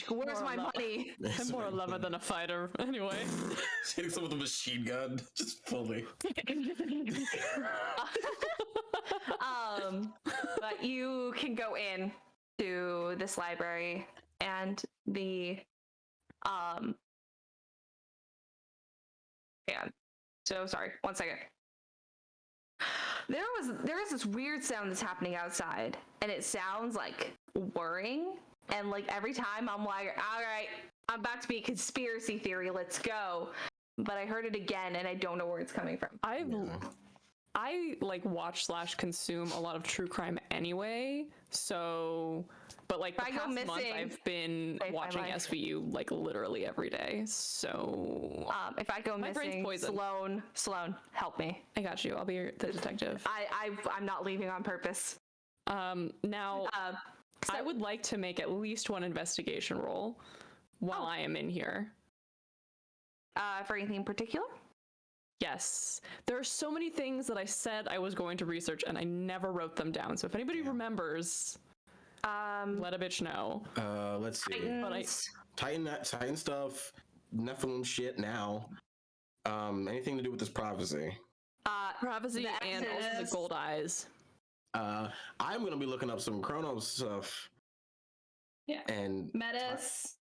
Where's my money? I'm more a lover than a fighter, anyway. Hitting someone with a machine gun, just fully. But you can go in to this library and the so sorry, 1 second. There is this weird sound that's happening outside, and it sounds like whirring, and like every time I'm like, all right, I'm about to be a conspiracy theory, let's go. But I heard it again, and I don't know where it's coming from. I like watch / consume a lot of true crime anyway, so but like the past month I've been watching SVU like literally every day. So if I go missing, Sloan, help me. I got you. I'll be the detective. I'm not leaving on purpose. Now I would like to make at least one investigation roll while I am in here. For anything in particular? Yes. There are so many things that I said I was going to research and I never wrote them down. So if anybody remembers, let a bitch know. Let's see. Titans. Titan stuff, Nephilim shit now. Anything to do with this prophecy? Prophecy and also the gold eyes. I'm gonna be looking up some Chronos stuff. Yeah. And Metis.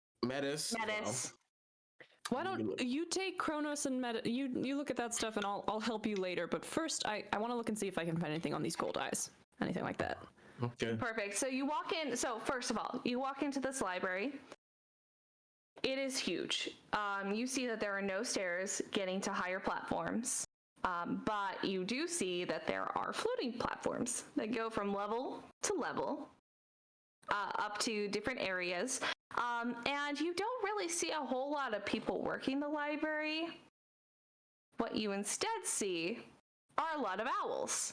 Why don't you take Kronos and you look at that stuff and I'll help you later. But first, I want to look and see if I can find anything on these gold eyes. Anything like that. Okay. Perfect. So you walk in. So first of all, you walk into this library. It is huge. You see that there are no stairs getting to higher platforms. But you do see that there are floating platforms that go from level to level up to different areas. And you don't really see a whole lot of people working the library. What you instead see are a lot of owls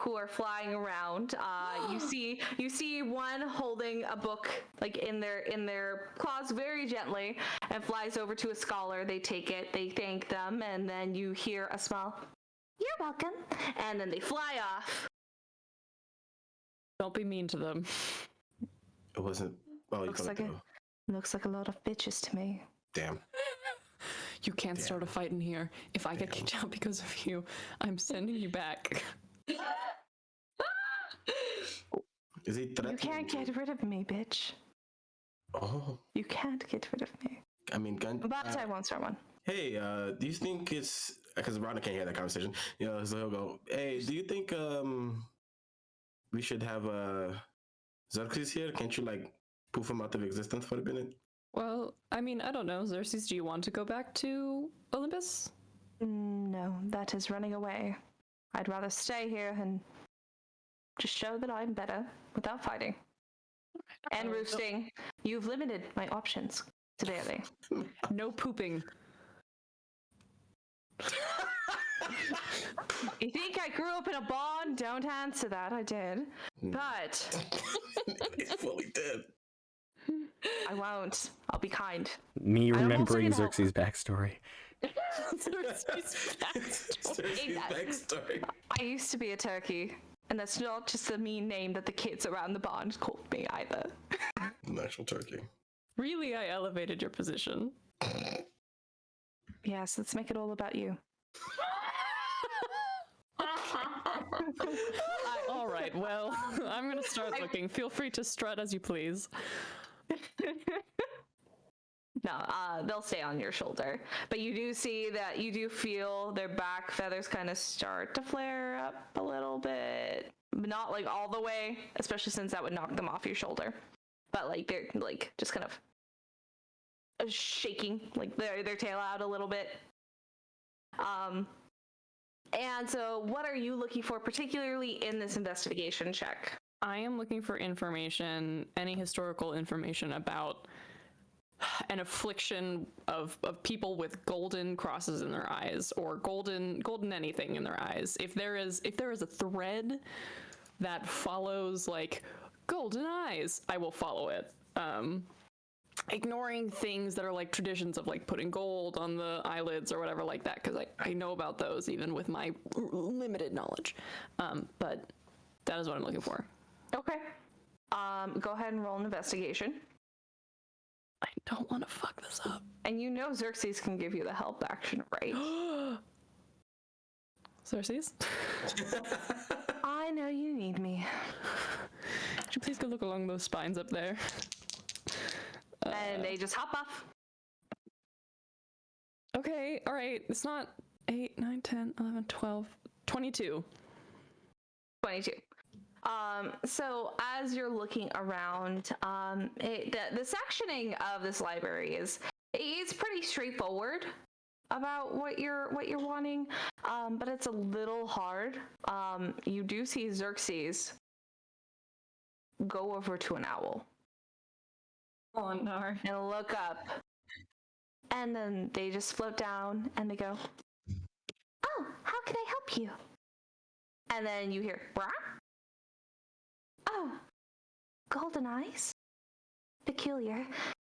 who are flying around. You see one holding a book like in their claws very gently and flies over to a scholar. They take it, they thank them, and then you hear a small, "You're welcome," and then they fly off. Don't be mean to them. It wasn't. Well, you Looks like Looks like a lot of bitches to me. Damn. You can't start a fight in here. If I get kicked out because of you, I'm sending you back. Is he threatening? You can't get rid of me, bitch. Oh. You can't get rid of me. I mean, But I won't start one. Hey, do you think it's because Ragna can't hear that conversation? You know, so he'll go. Hey, do you think we should have Xerxes here? Can't you like poof him out of existence for a minute? Well, I mean, I don't know. Xerxes, do you want to go back to Olympus? No, that is running away. I'd rather stay here and just show that I'm better without fighting. And roosting. You've limited my options severely. No pooping. You think I grew up in a barn? Don't answer that. I did. But He's fully dead. I won't. I'll be kind. Me I don't remembering also need Xerxes' backstory. Xerxes' backstory. Xerxes' backstory. I used to be a turkey. And that's not just a mean name that the kids around the barn called me either. An actual turkey. Really, I elevated your position. Yes, let's make it all about you. All right, well, I'm gonna start looking. Feel free to strut as you please. No, they'll stay on your shoulder. But you do see that you do feel their back feathers kind of start to flare up a little bit. Not like all the way, especially since that would knock them off your shoulder. But like they're like just kind of shaking, like their tail out a little bit. And so what are you looking for particularly in this investigation check? I am looking for information, any historical information about an affliction of people with golden crosses in their eyes, or golden anything in their eyes. If there is a thread that follows like golden eyes, I will follow it. Ignoring things that are like traditions of like putting gold on the eyelids or whatever like that, because I know about those even with my limited knowledge. But that is what I'm looking for. Okay. Go ahead and roll an investigation. I don't want to fuck this up. And you know Xerxes can give you the help action, right? Xerxes? I know you need me. Could you please go look along those spines up there? And they just hop off. Okay, alright. It's not 8, 9, 10, 11, 12, 22. 22. So as you're looking around, the sectioning of this library is pretty straightforward about what you're wanting, but it's a little hard. You do see Xerxes go over to an owl. Oh no. And look up. And then they just float down and they go, "Oh, how can I help you?" And then you hear, "Brah?" "Oh, golden eyes? Peculiar.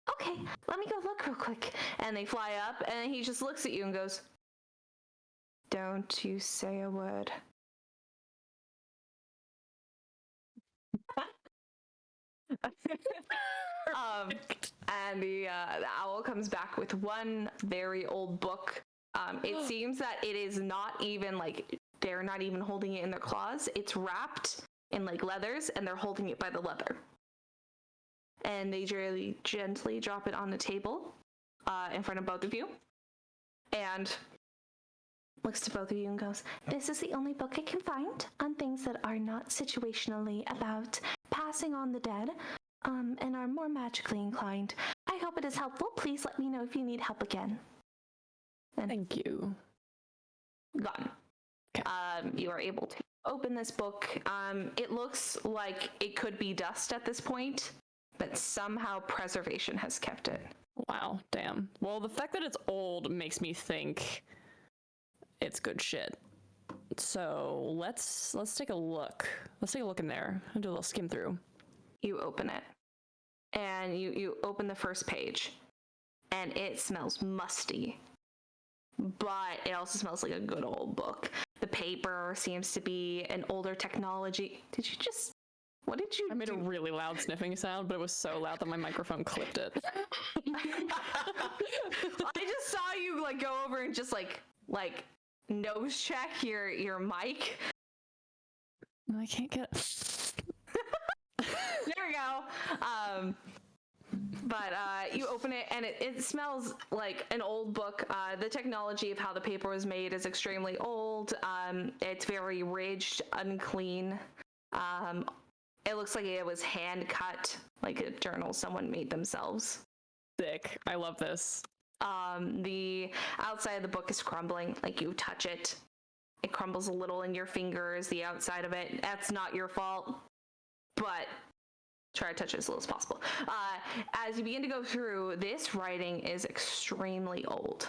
Okay, let me go look real quick." And they fly up and he just looks at you and goes, "Don't you say a word." And the owl comes back with one very old book. It seems that it is not even like, they're not even holding it in their claws. It's wrapped in like leathers and they're holding it by the leather. And they really gently drop it on the table in front of both of you. And looks to both of you and goes, "This is the only book I can find on things that are not situationally about passing on the dead, and are more magically inclined. I hope it is helpful. Please let me know if you need help again." And Thank you. gone. You are able to open this book. It looks like it could be dust at this point, but somehow preservation has kept it. Wow, damn. Well, the fact that it's old makes me think it's good shit. So let's take a look. Let's take a look in there and do a little skim through. You open it, and you open the first page, and it smells musty, but it also smells like a good old book. The paper seems to be an older technology. Did you just What did you I made a really loud sniffing sound, but it was so loud that my microphone clipped it. I just saw you like go over and just like nose check your mic. I can't get. There we go. But you open it and it smells like an old book. The technology of how the paper was made is extremely old. It's very ridged, unclean. It looks like it was hand cut, like a journal someone made themselves. Sick. I love this. The outside of the book is crumbling. Like you touch it, it crumbles a little in your fingers. The outside of it, that's not your fault, but try to touch it as little as possible. As you begin to go through, this writing is extremely old.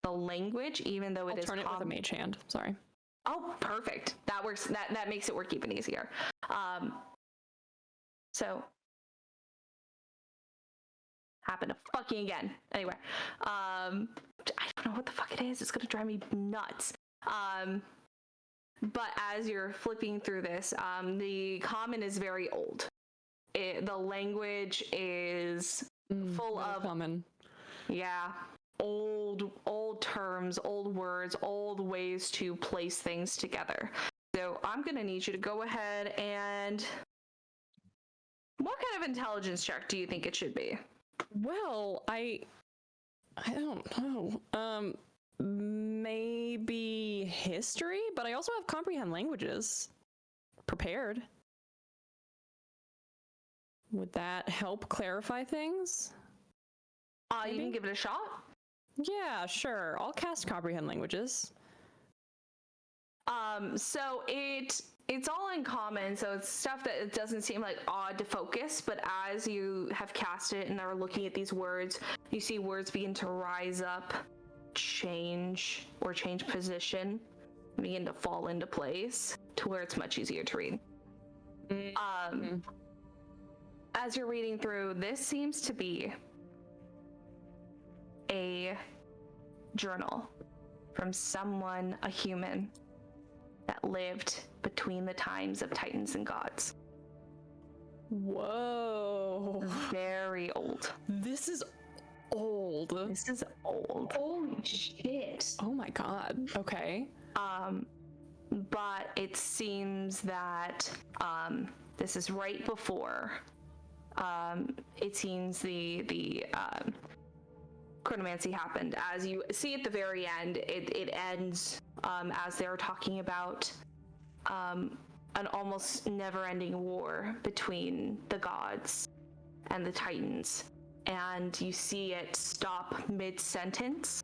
The language, even though I'll turn it with a mage hand. Sorry. Oh, perfect. That works. That makes it work even easier. So happened to fucking again. Anyway, I don't know what the fuck it is. It's gonna drive me nuts. But as you're flipping through this, the common is very old. The language is full of common. Yeah, old terms, old words, old ways to place things together. So I'm gonna need you to go ahead and. What kind of intelligence check do you think it should be? Well, I don't know. Maybe history, but I also have comprehend languages prepared. Would that help clarify things? You can give it a shot. Yeah, sure. I'll cast comprehend languages. So it's all in common, so it's stuff that it doesn't seem like odd to focus, but as you have cast it and are looking at these words, you see words begin to rise up, change position, begin to fall into place to where it's much easier to read. As you're reading through, this seems to be a journal from someone, a human, that lived between the times of Titans and gods. Whoa. Very old. This is old. This is old. Holy shit. Oh my god. Okay. But it seems that this is right before it seems the chronomancy happened. As you see at the very end, it ends as they're talking about an almost never-ending war between the gods and the Titans, and you see it stop mid-sentence.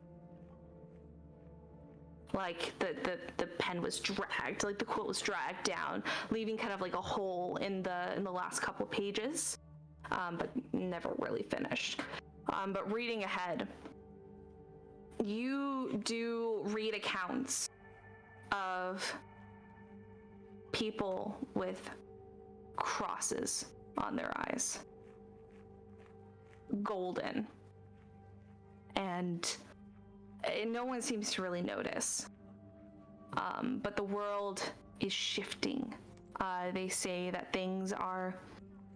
Like the pen was dragged, like the quilt was dragged down, leaving kind of like a hole in the last couple pages, but never really finished. But reading ahead, you do read accounts of people with crosses on their eyes, golden, and no one seems to really notice. But the world is shifting. They say that things are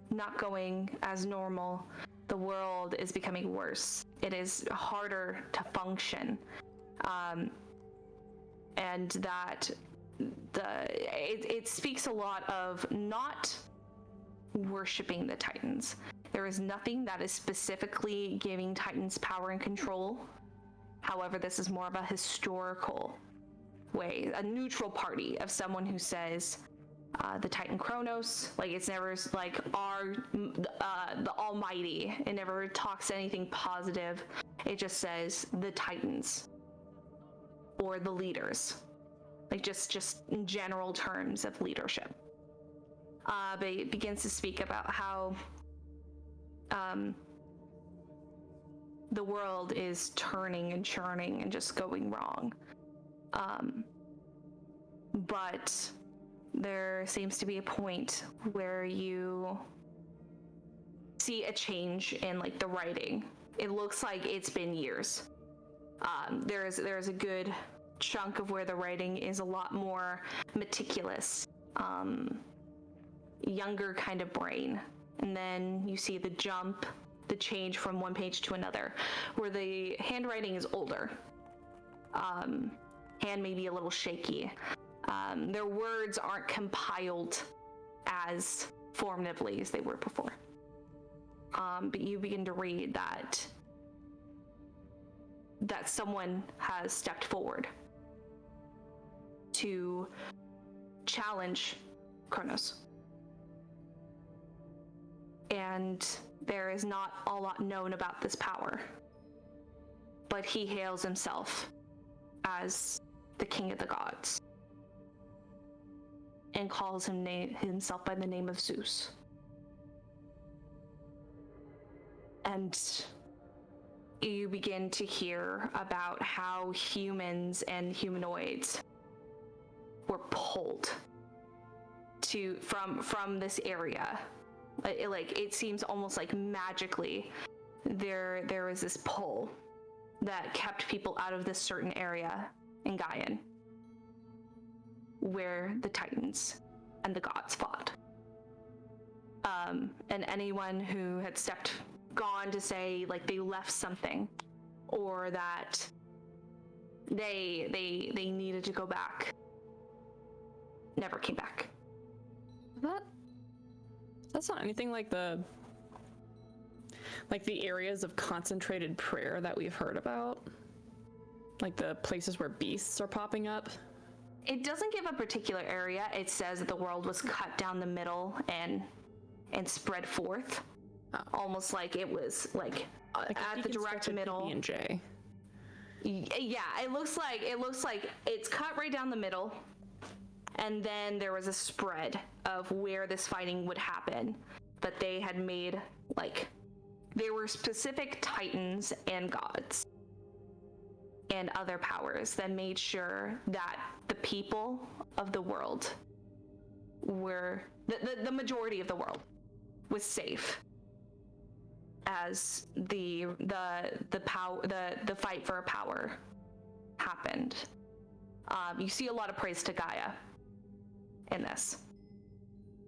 not going as normal. The world is becoming worse. It is harder to function. And that it speaks a lot of not worshiping the Titans. There is nothing that is specifically giving Titans power and control. However, this is more of a historical way, a neutral party of someone who says the Titan Kronos, like it's never like the Almighty. It never talks anything positive. It just says the Titans or the leaders, like just in general terms of leadership. But it begins to speak about how the world is turning and churning and just going wrong. But there seems to be a point where you see a change in like the writing. It looks like it's been years. There's a good chunk of where the writing is a lot more meticulous. younger kind of brain. And then you see the change from one page to another, where the handwriting is older. Hand may be a little shaky. Their words aren't compiled as formatively as they were before. But you begin to read that someone has stepped forward to challenge Kronos. And there is not a lot known about this power, but he hails himself as the king of the gods and calls himself by the name of Zeus. And you begin to hear about how humans and humanoids were pulled from this area. It seems almost like magically there was this pull that kept people out of this certain area in Gaian where the Titans and the gods fought. And anyone who had gone to say like they left something or that they needed to go back never came back. That's not anything like the areas of concentrated prayer that we've heard about, like the places where beasts are popping up. It doesn't give a particular area. It says that the world was cut down the middle and spread forth, almost like it was like at the direct middle. PB&J. Yeah, it looks like it's cut right down the middle. And then there was a spread of where this fighting would happen. But they had made, there were specific titans and gods and other powers that made sure that the people of the world were, the majority of the world was safe as the fight for power happened. You see a lot of praise to Gaia in this,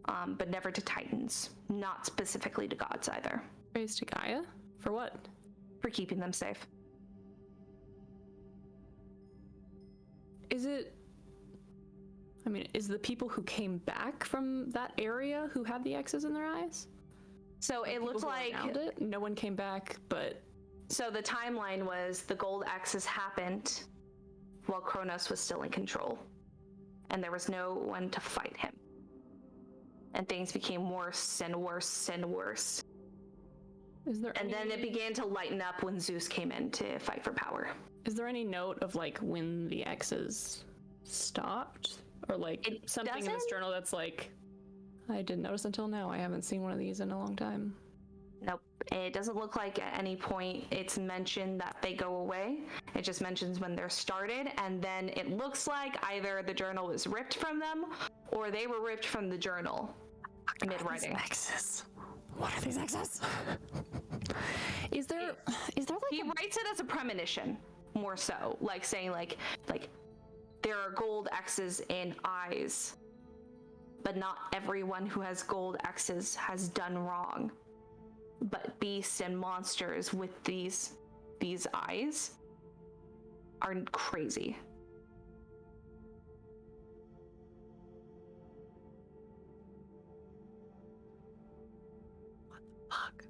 but never to Titans, not specifically to gods either. Praise to Gaia? For what? For keeping them safe. Is the people who came back from that area who had the X's in their eyes? So it looks like no one came back, but... So the timeline was the gold X's happened while Kronos was still in control. And there was no one to fight him. And things became worse and worse and worse. Then it began to lighten up when Zeus came in to fight for power. Is there any note of when the X's stopped? Or something in this journal that's I didn't notice until now. I haven't seen one of these in a long time. Nope. It doesn't look like at any point it's mentioned that they go away. It just mentions when they're started, and then it looks like either the journal was ripped from them or they were ripped from the journal mid-writing. X's. What are these X's? Is there he writes it as a premonition, more so, saying there are gold X's in eyes, but not everyone who has gold X's has done wrong. But beasts and monsters with these eyes are crazy. What the fuck?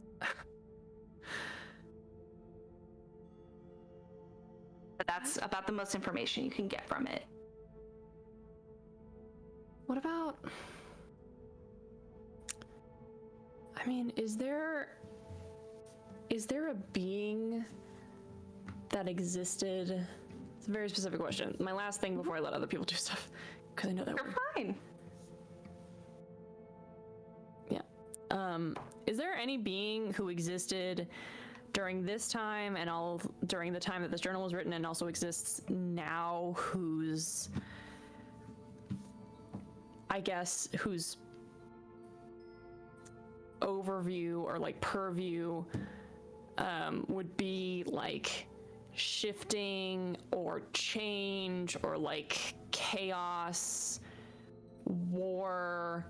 But that's about the most information you can get from it. What about... is there a being that existed? It's a very specific question. My last thing before I let other people do stuff, because I know that You're fine. Yeah. Is there any being who existed during this time and during the time that this journal was written and also exists now whose overview or purview would be shifting or change or chaos, war,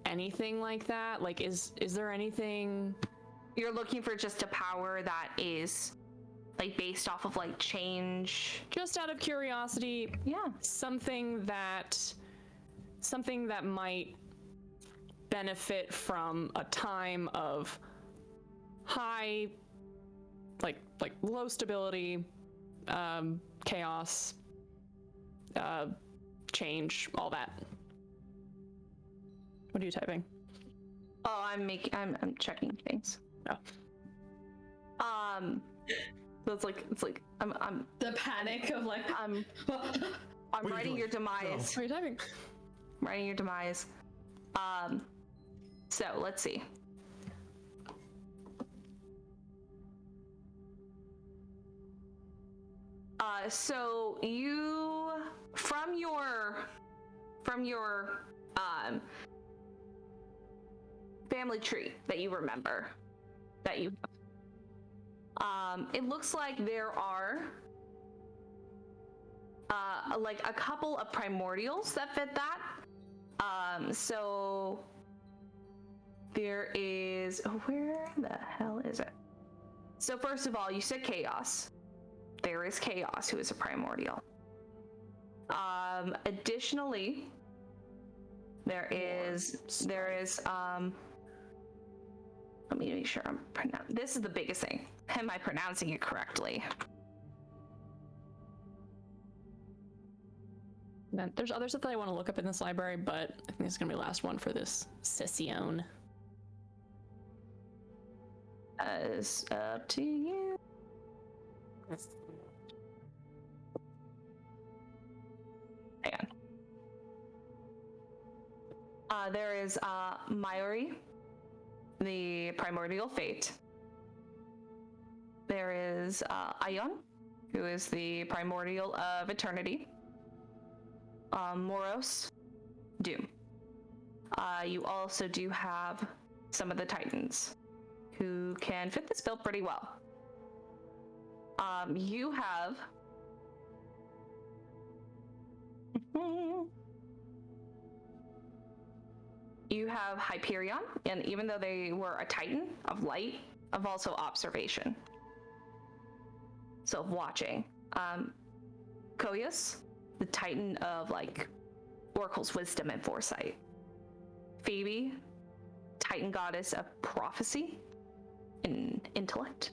and anything like that? Like, is there anything? You're looking for just a power that is like based off of like change. Just out of curiosity, Yeah. something that might benefit from a time of high, like low stability, chaos, change, all that. What are you typing? Oh, I'm checking things. Oh. So it's like I'm The panic of like, I'm writing your demise. What are you typing? I'm writing your demise. So let's see. So you from your family tree that you remember that you it looks like there are like a couple of primordials that fit that. So there is, where the hell is it? So first of all, you said chaos. There is chaos, who is a primordial. Additionally, there is let me make sure I'm this is the biggest thing. Am I pronouncing it correctly? Then there's other stuff that I want to look up in this library, but I think this is gonna be the last one for this session. It's up to you. Hang on. There is Myori, the primordial fate. There is Ion, who is the primordial of eternity. Moros, doom. You also do have some of the titans who can fit this build pretty well. You have Hyperion, and even though they were a titan of light, of also observation, so of watching. Koyas, the titan of like Oracle's wisdom and foresight. Phoebe, titan goddess of prophecy and intellect.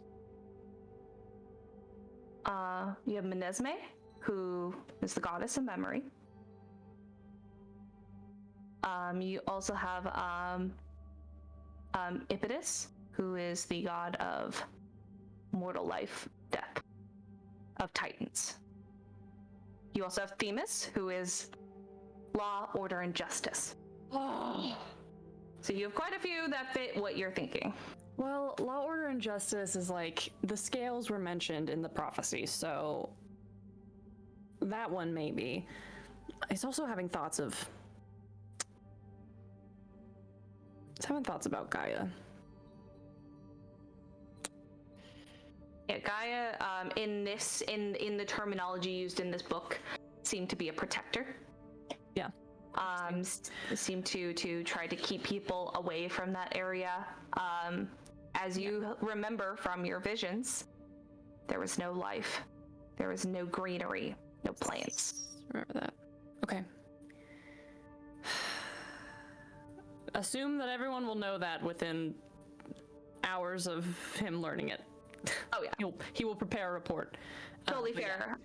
You have Menesme, who is the goddess of memory. You also have Ipidus, who is the god of mortal life, death, of titans. You also have Themis, who is law, order, and justice. Oh. So you have quite a few that fit what you're thinking. Well, law, order, and justice is like the scales were mentioned in the prophecy, so that one maybe. He's also having thoughts of. He's having thoughts about Gaia. Yeah, Gaia, in the terminology used in this book, seemed to be a protector. Yeah. Seemed to try to keep people away from that area. As you remember from your visions, there was no life. There was no greenery, no plants. Remember that. Okay. Assume that everyone will know that within hours of him learning it. Oh yeah. He will prepare a report. Totally But fair. Yeah,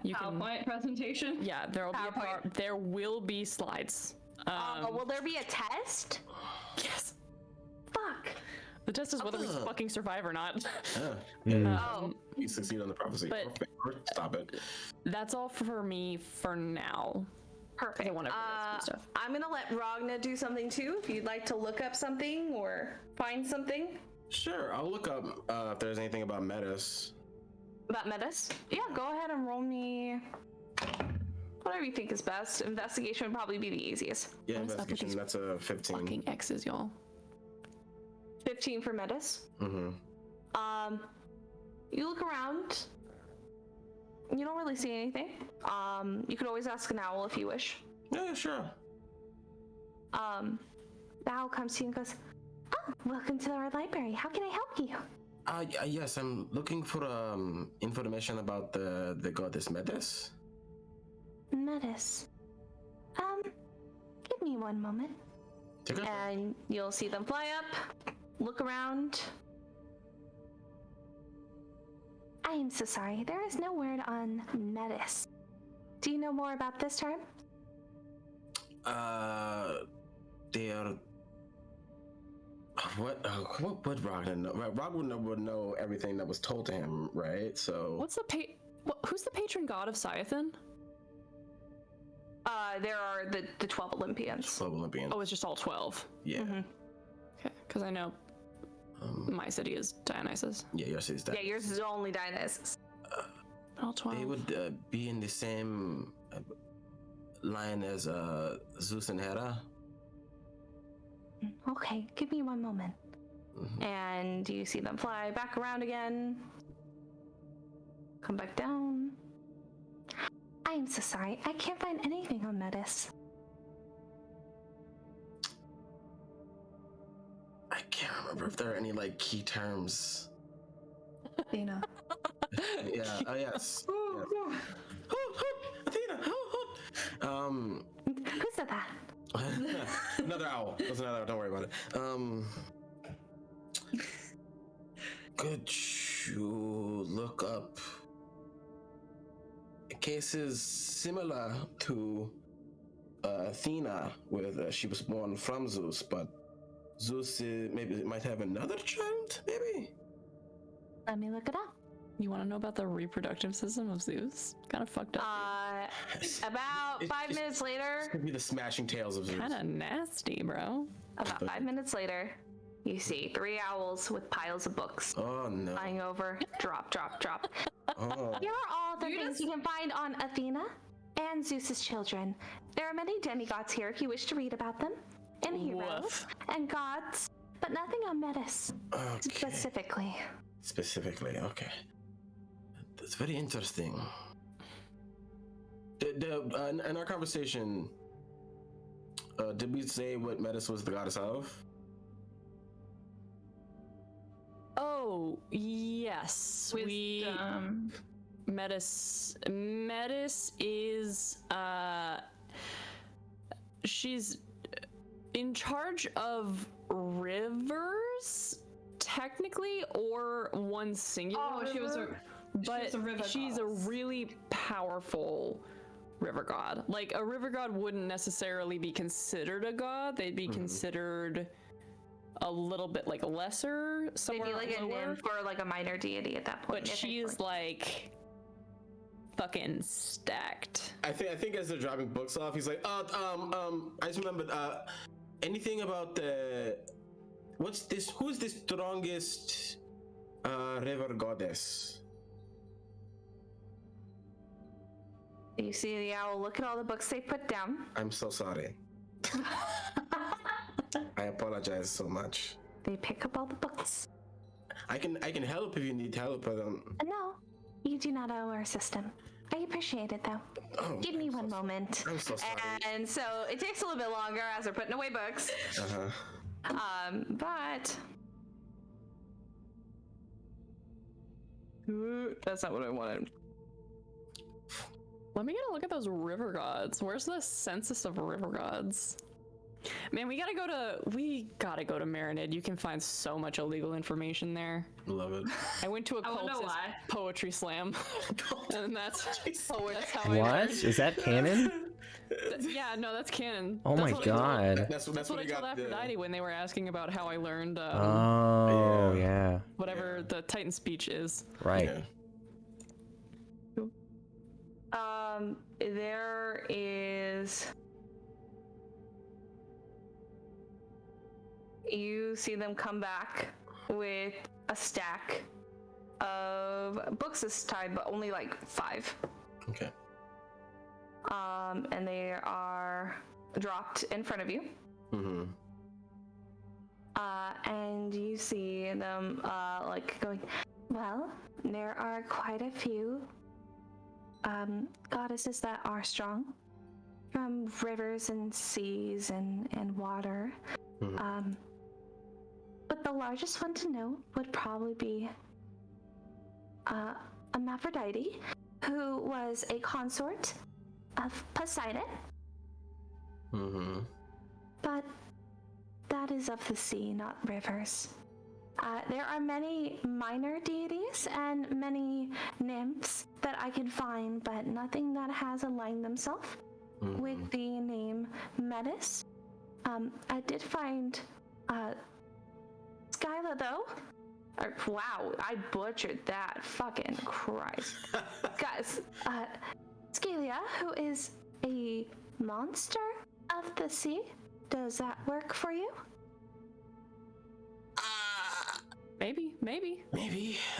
you can. PowerPoint presentation. Yeah, there will be slides. Will there be a test? Yes. Fuck. The test is whether we fucking survive or not. Oh. You succeed on the prophecy. But- Or stop it. That's all for me for now. Perfect. I want to read stuff. I'm gonna let Ragna do something too. If you'd like to look up something or find something Sure, I'll look up if there's anything about Metis. about Metis. Yeah, go ahead and roll me whatever you think is best. Investigation would probably be the easiest. Yeah, What is up with investigation. these That's a 15. Fucking X's, y'all. 15 for Metis. Mm-hmm. You look around. You don't really see anything. You could always ask an owl if you wish. Yeah, sure. The Bao comes to you and goes, "Oh, welcome to our library. How can I help you?" Yes, I'm looking for information about the goddess Metis. Metis. Give me one moment. And you'll see them fly up, look around. I am so sorry. There is no word on Metis. Do you know more about this term? They are. What would Ragna know? Ragna would know everything that was told to him, right? So. What's the who's the patron god of Scython? There are the 12 Olympians. 12 Olympians. Oh, it's just all 12. Yeah. Mm-hmm. Okay, because I know my city is Dionysus. Yeah, your city's that. Yeah, yours is only Dionysus. All 12. They would be in the same line as Zeus and Hera. Okay, give me one moment. Mm-hmm. And you see them fly back around again. Come back down. I am so sorry. I can't find anything on Metis. I can't remember if there are any like key terms. Athena. Yeah. Oh yes. Yes. Athena. Who said that? Another owl. That's another owl. Don't worry about it. Could you look up cases similar to Athena, where she was born from Zeus, but Zeus maybe might have another child, maybe? Let me look it up. You want to know about the reproductive system of Zeus? Kind of fucked up. About 5 minutes later. Could be the smashing tails of Zeus. Kind of nasty, bro. About 5 minutes later, you see 3 owls with piles of books Oh no. flying over. Drop, drop, drop. Oh. Here are all the things you can find on Athena and Zeus's children. There are many demigods here if you wish to read about them, and heroes Woof. and gods, but nothing on Metis specifically. Specifically, okay. That's very interesting. In our conversation, did we say what Metis was the goddess of? Oh, yes. Wisdom. Metis is she's in charge of rivers technically, or one singular Oh, she was a river she's a goddess. really powerful river god. Like, a river god wouldn't necessarily be considered a god. They'd be considered a little bit like lesser, somewhere Maybe like a lower. nymph or like a minor deity at that point. But she is like fucking stacked. I think as they're dropping books off, he's like, I just remembered, anything about who's the strongest river goddess? You see the owl look at all the books they put down. I'm so sorry. I apologize so much. They pick up all the books. I can help if you need help, but No, you do not owe our system. I appreciate it though. Give me one moment. I'm so sorry. And so it takes a little bit longer as they're putting away books. But That's not what I wanted. Let me get a look at those river gods. Where's the census of river gods? Man, we gotta go to Marinid. You can find so much illegal information there. Love it. I went to a I wonder cultist why. poetry slam, and that's how I What? learned. Is that canon? Yeah, no, that's canon. Oh That's my what I told- god. That's That's what I he told got Aphrodite when they were asking about how I learned Oh, yeah. whatever the Titan speech is. Right. Yeah. there is. You see them come back with a stack of books this time, but only like 5. Okay. And they are dropped in front of you. Mm-hmm. And you see them like going, well, there are quite a few goddesses that are strong from rivers and seas and water. Mhm. But the largest one to know would probably be Aphrodite, who was a consort of Poseidon. Mm-hmm. But that is of the sea, not rivers. There are many minor deities and many nymphs that I can find, but nothing that has aligned themselves with the name Metis. I did find Skyla, though. Wow, I butchered that. Fucking Christ. Guys, Scalia, who is a monster of the sea. Does that work for you? Maybe. Maybe.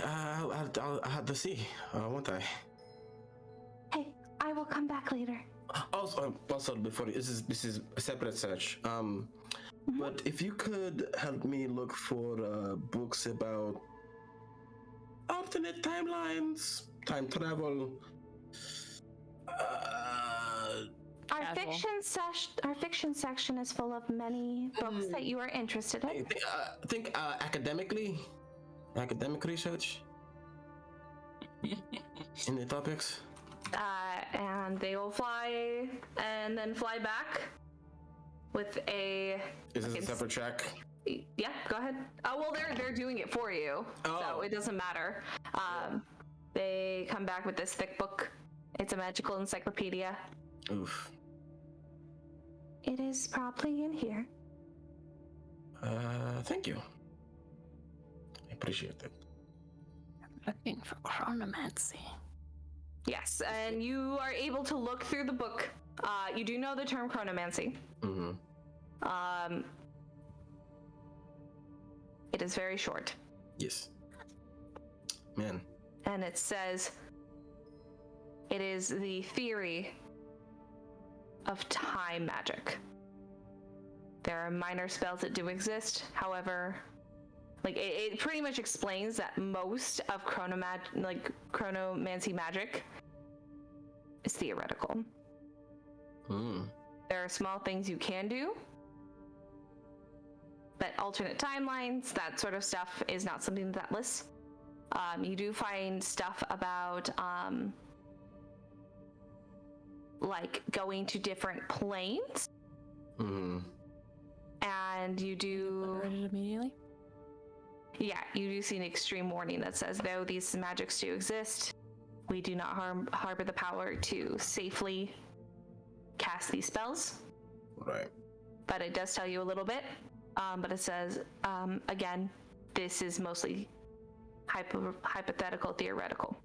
I'll have to see, won't I? Hey, I will come back later. Also, before this is a separate search. But if you could help me look for books about alternate timelines, time travel. Our fiction section is full of many books that you are interested in. I think academic research in the topics. And they will fly and then fly back with a. Is this a separate track? Yeah, go ahead. Oh well, they're doing it for you, so it doesn't matter. They come back with this thick book. It's a magical encyclopedia. Oof. It is probably in here. Thank you. I appreciate it. Looking for chronomancy. Yes, and you are able to look through the book. You do know the term chronomancy. Mm-hmm. It is very short. Yes. Man. And it says it is the theory of time magic. There are minor spells that do exist. However, it pretty much explains that most of chronomancy magic is theoretical. There are small things you can do, but alternate timelines, that sort of stuff, is not something that lists. You do find stuff about going to different planes. And you do Read it immediately. Yeah, you do see an extreme warning that says, though these magics do exist, we do not harbor the power to safely cast these spells. Right. But it does tell you a little bit. But it says, again, this is mostly hypothetical, theoretical.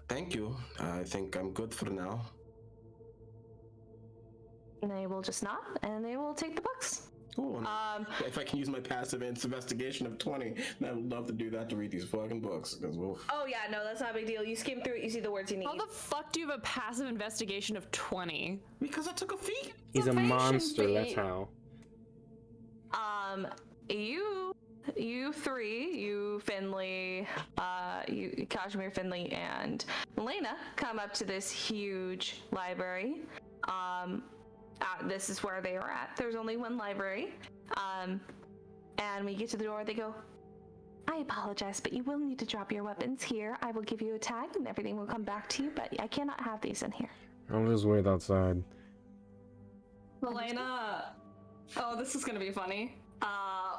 Thank you. I think I'm good for now. And they will just nod, and they will take the books. Cool. If I can use my passive investigation of 20, then I would love to do that to read these fucking books. Oh yeah, no, that's not a big deal. You skim through it, you see the words you need. How the fuck do you have a passive investigation of 20? Because I took a feat. He's a Salvation monster, fee. that's how. You three, you Finley, you Kazimir, Finley, and Melaena come up to this huge library. This is where they are at. There's only one library. And we get to the door, they go, I apologize, but you will need to drop your weapons here. I will give you a tag and everything will come back to you, but I cannot have these in here. I'll just wait outside. Melaena. Oh, this is gonna be funny.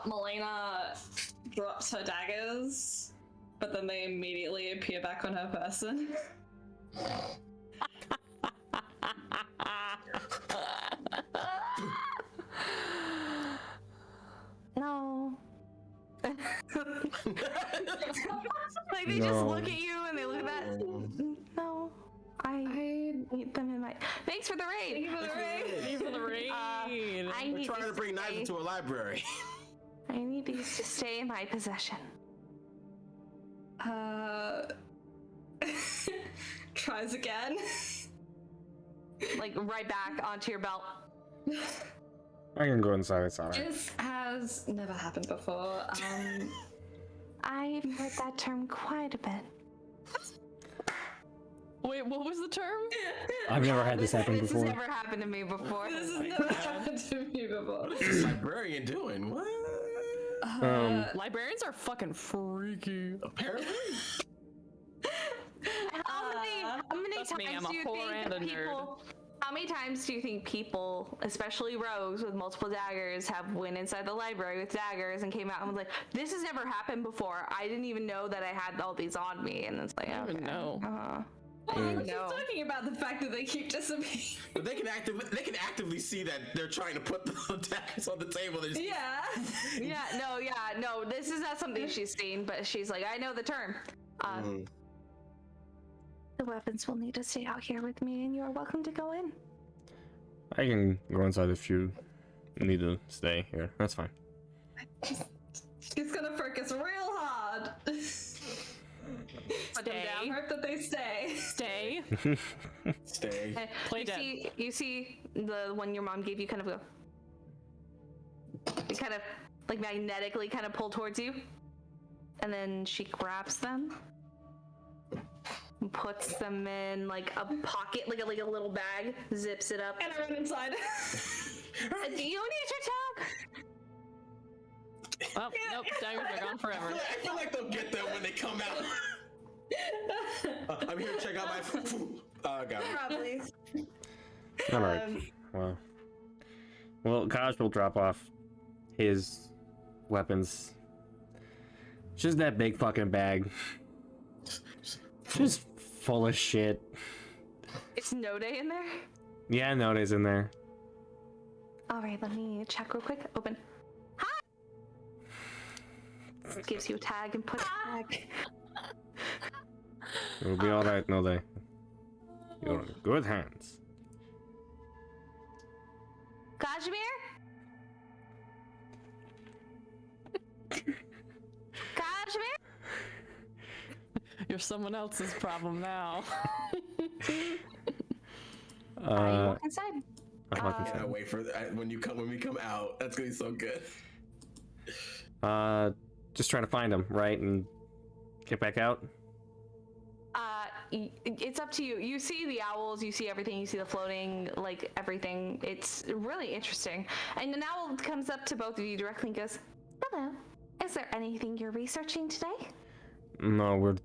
Melaena drops her daggers, but then they immediately appear back on her person. No. They just look at you and they look at that. No. I need them in my. Thanks for the raid. Thank you for the raid. I We're need trying these to bring knives into a library. I need these to stay in my possession. Tries again. Right back onto your belt. I can go inside, it's alright. This has never happened before. I've heard that term quite a bit. Wait, what was the term? I've never had this happen This before. has never happened to me before. This has never happened to me before. What is this librarian doing? What? Librarians are fucking freaky. Apparently. How many That's me, times I'm a do you whore think and a nerd. people? How many times do you think people, especially rogues with multiple daggers, have went inside the library with daggers and came out and was like, "This has never happened before. I didn't even know that I had all these on me." And it's like, I don't even okay. know. We keep No. talking about the fact that they keep disappearing. But they can actively see that they're trying to put the daggers on the table. They're just, No. This is not something she's seen, but she's like, I know the term. The weapons will need to stay out here with me, and you are welcome to go in. I can go inside if you need to stay here. That's fine. She's gonna focus real hard. Put them down. Hope that they stay. Stay. Stay. Play you dead. you see the one your mom gave you kind of go. It kind of like magnetically kind of pull towards you, and then she grabs them. Puts them in like a pocket, like a little bag, zips it up. And I run inside. Do you need your tag? Oh, nope, daggers are gone forever. I feel like they'll get them when they come out. I'm here to check out my. Got it. Probably. All right. Well, Kaj will drop off his weapons. Just that big fucking bag. Just full of shit. It's no day in there. Yeah, Node's in there. All right, let me check real quick. Open. Hi. Gives you a tag and puts it back. It'll be all right, Node. You're in good hands. Kazimir? Kazimir? You're someone else's problem now. You walk inside. I Can't wait for that when we come out. That's gonna be so good. just trying to find him, right, and get back out. It's up to you. You see the owls, you see everything, you see the floating, like everything. It's really interesting. And an owl comes up to both of you directly and goes, "Hello. Is there anything you're researching today?" No, we're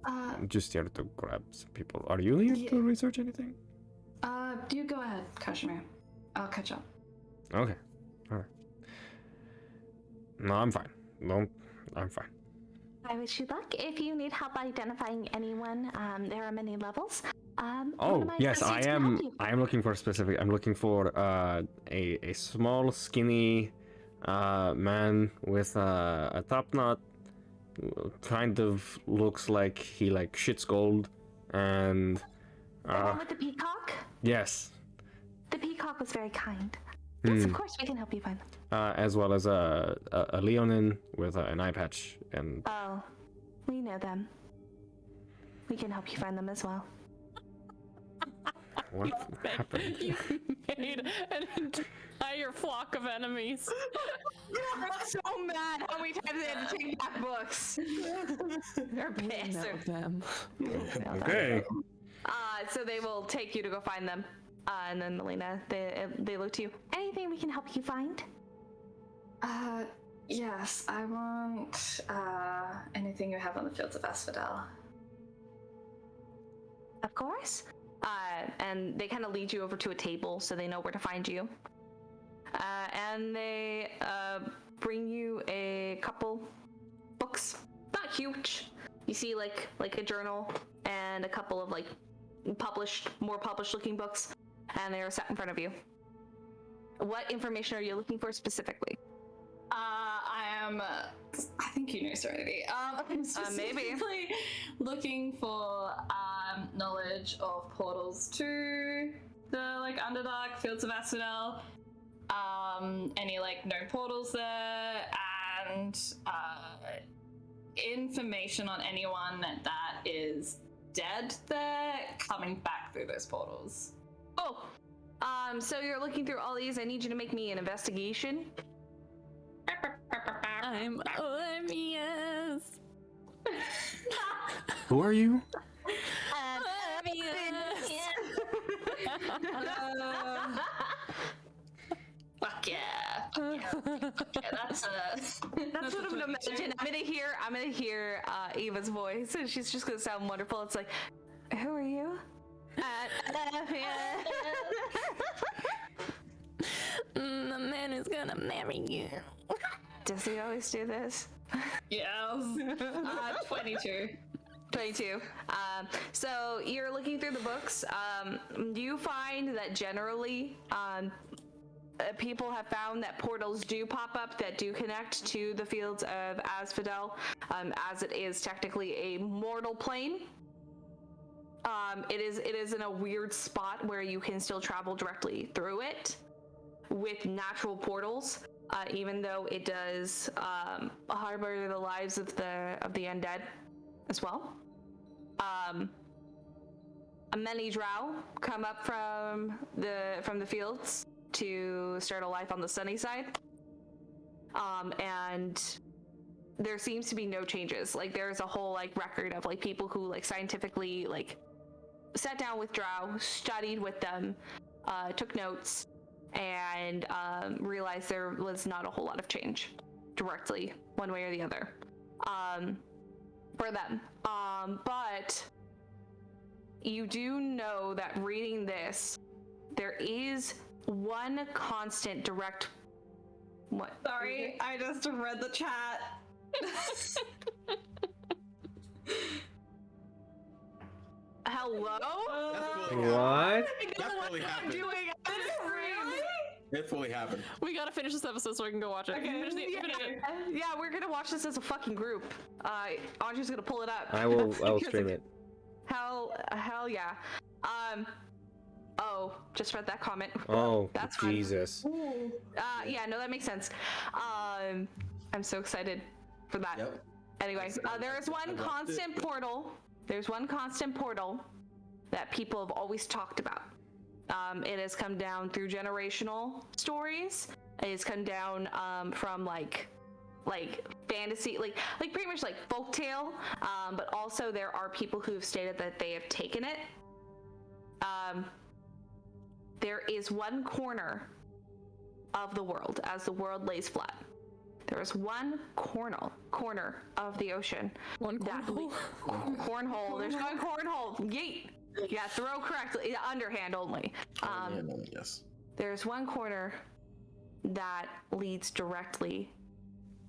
just here to grab some people. Are you here to research anything? You go ahead, Kazimir. I'll catch up. Okay. Alright. No, I'm fine. I'm fine. I wish you luck. If you need help identifying anyone, there are many levels. Oh, yes, I am looking for specific. I'm looking for a small, skinny man with a top knot. Kind of looks like he shits gold, and The one with the peacock? yes, The peacock was very kind. Yes, of course we can help you find them. as well as a Leonin with an eye patch. And Oh, we know them. We can help you find them as well. what happened? You made an entire flock of enemies. I'm so mad how many times they had to take back books. They're pissed. Know them. Okay. So they will take you to go find them. And then Melaena, they look to you. Anything we can help you find? Yes, I want anything you have on the fields of Asphodel. Of course. And they kind of lead you over to a table so they know where to find you. And they bring you a couple books. Not huge. You see like a journal and a couple of more published looking books, and they are set in front of you. What information are you looking for specifically? I think you know Serenity. I'm specifically looking for knowledge of portals to the Underdark, Fields of Asphodel, any known portals there, and information on anyone that is dead there coming back through those portals. Oh, so you're looking through all these. I need you to make me an investigation. I'm oblivious. Who are you? Oblivious. That's That's what I'm gonna imagine. I'm gonna hear Eva's voice, and she's just gonna sound wonderful. It's like, who are you? The man is gonna marry you. Does he always do this? Yes. 22. 22. So you're looking through the books. You find that generally, people have found that portals do pop up that do connect to the fields of Asphodel, as it is technically a mortal plane. It is in a weird spot where you can still travel directly through it with natural portals, even though it does harbor the lives of the undead as well. Many drow come up from the fields to start a life on the sunny side, and there seems to be no changes. Like, there's a whole like record of like people who like scientifically like sat down with drow, studied with them, took notes, and realized there was not a whole lot of change directly one way or the other for them. But you do know that reading this, there is one constant direct. What? Sorry, I just read the chat. Hello? What? That fully happened. It fully happened. We gotta finish this episode so I can go watch it. Finish it. Yeah, we're gonna watch this as a fucking group. Andre's gonna pull it up. I will stream it. Hell yeah. Oh, just read that comment. Oh, That's fun. Jesus. Yeah, no, that makes sense. I'm so excited for that. Yep. Anyway, there is one constant portal. There's one constant portal that people have always talked about. It has come down through generational stories. It has come down from like fantasy, like pretty much like folktale. But also there are people who have stated that they have taken it. There is one corner of the world as the world lays flat. There is one corner of the ocean. One cornhole. Cornhole. There's one cornhole. Yeet. Yeah, throw correctly. Underhand only. Yes. There's one corner that leads directly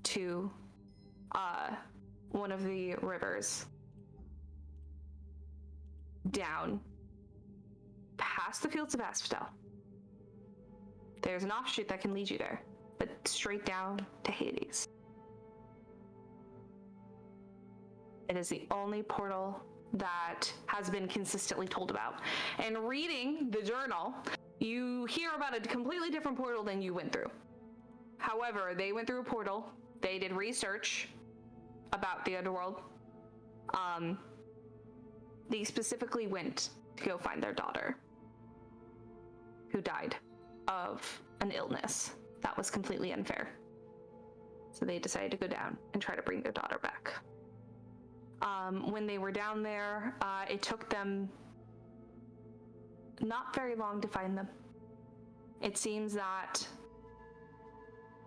to one of the rivers. Down past the fields of Asphodel. There's an offshoot that can lead you there, but straight down to Hades. It is the only portal that has been consistently told about. And reading the journal, you hear about a completely different portal than you went through. However, they went through a portal. They did research about the underworld. They specifically went to go find their daughter, who died of an illness that was completely unfair. So they decided to go down and try to bring their daughter back. When they were down there, it took them not very long to find them. It seems that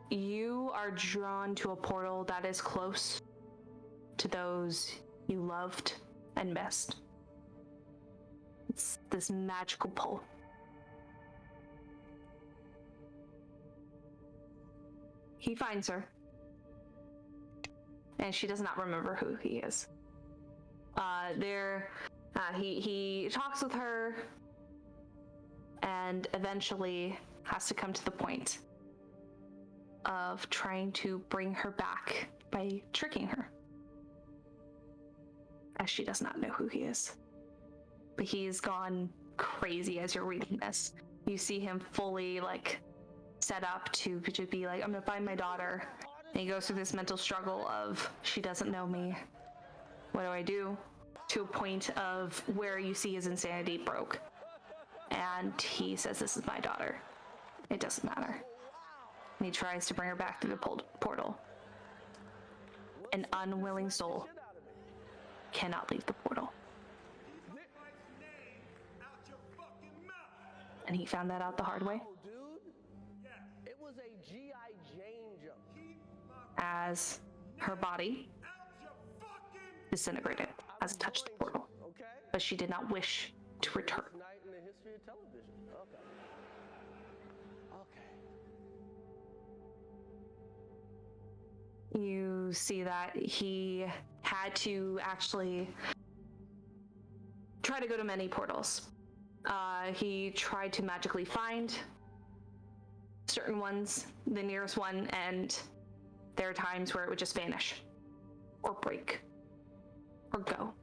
you are drawn to a portal that is close to those you loved and missed. It's this magical pull. He finds her, and she does not remember who he is. He talks with her, and eventually has to come to the point of trying to bring her back by tricking her, as she does not know who he is. But he's gone crazy as you're reading this. You see him fully set up to be like, I'm gonna find my daughter. And he goes through this mental struggle of, she doesn't know me. What do I do? To a point of where you see his insanity broke. And he says, this is my daughter. It doesn't matter. And he tries to bring her back through the portal. An unwilling soul cannot leave the portal. And he found that out the hard way. Dude, it was a G.I. Jane jump. as her body disintegrated as it touched the portal, but she did not wish to return. Night in the history of television. Okay. You see that he had to actually try to go to many portals. He tried to magically find certain ones, the nearest one, and there are times where it would just vanish, or break, or go.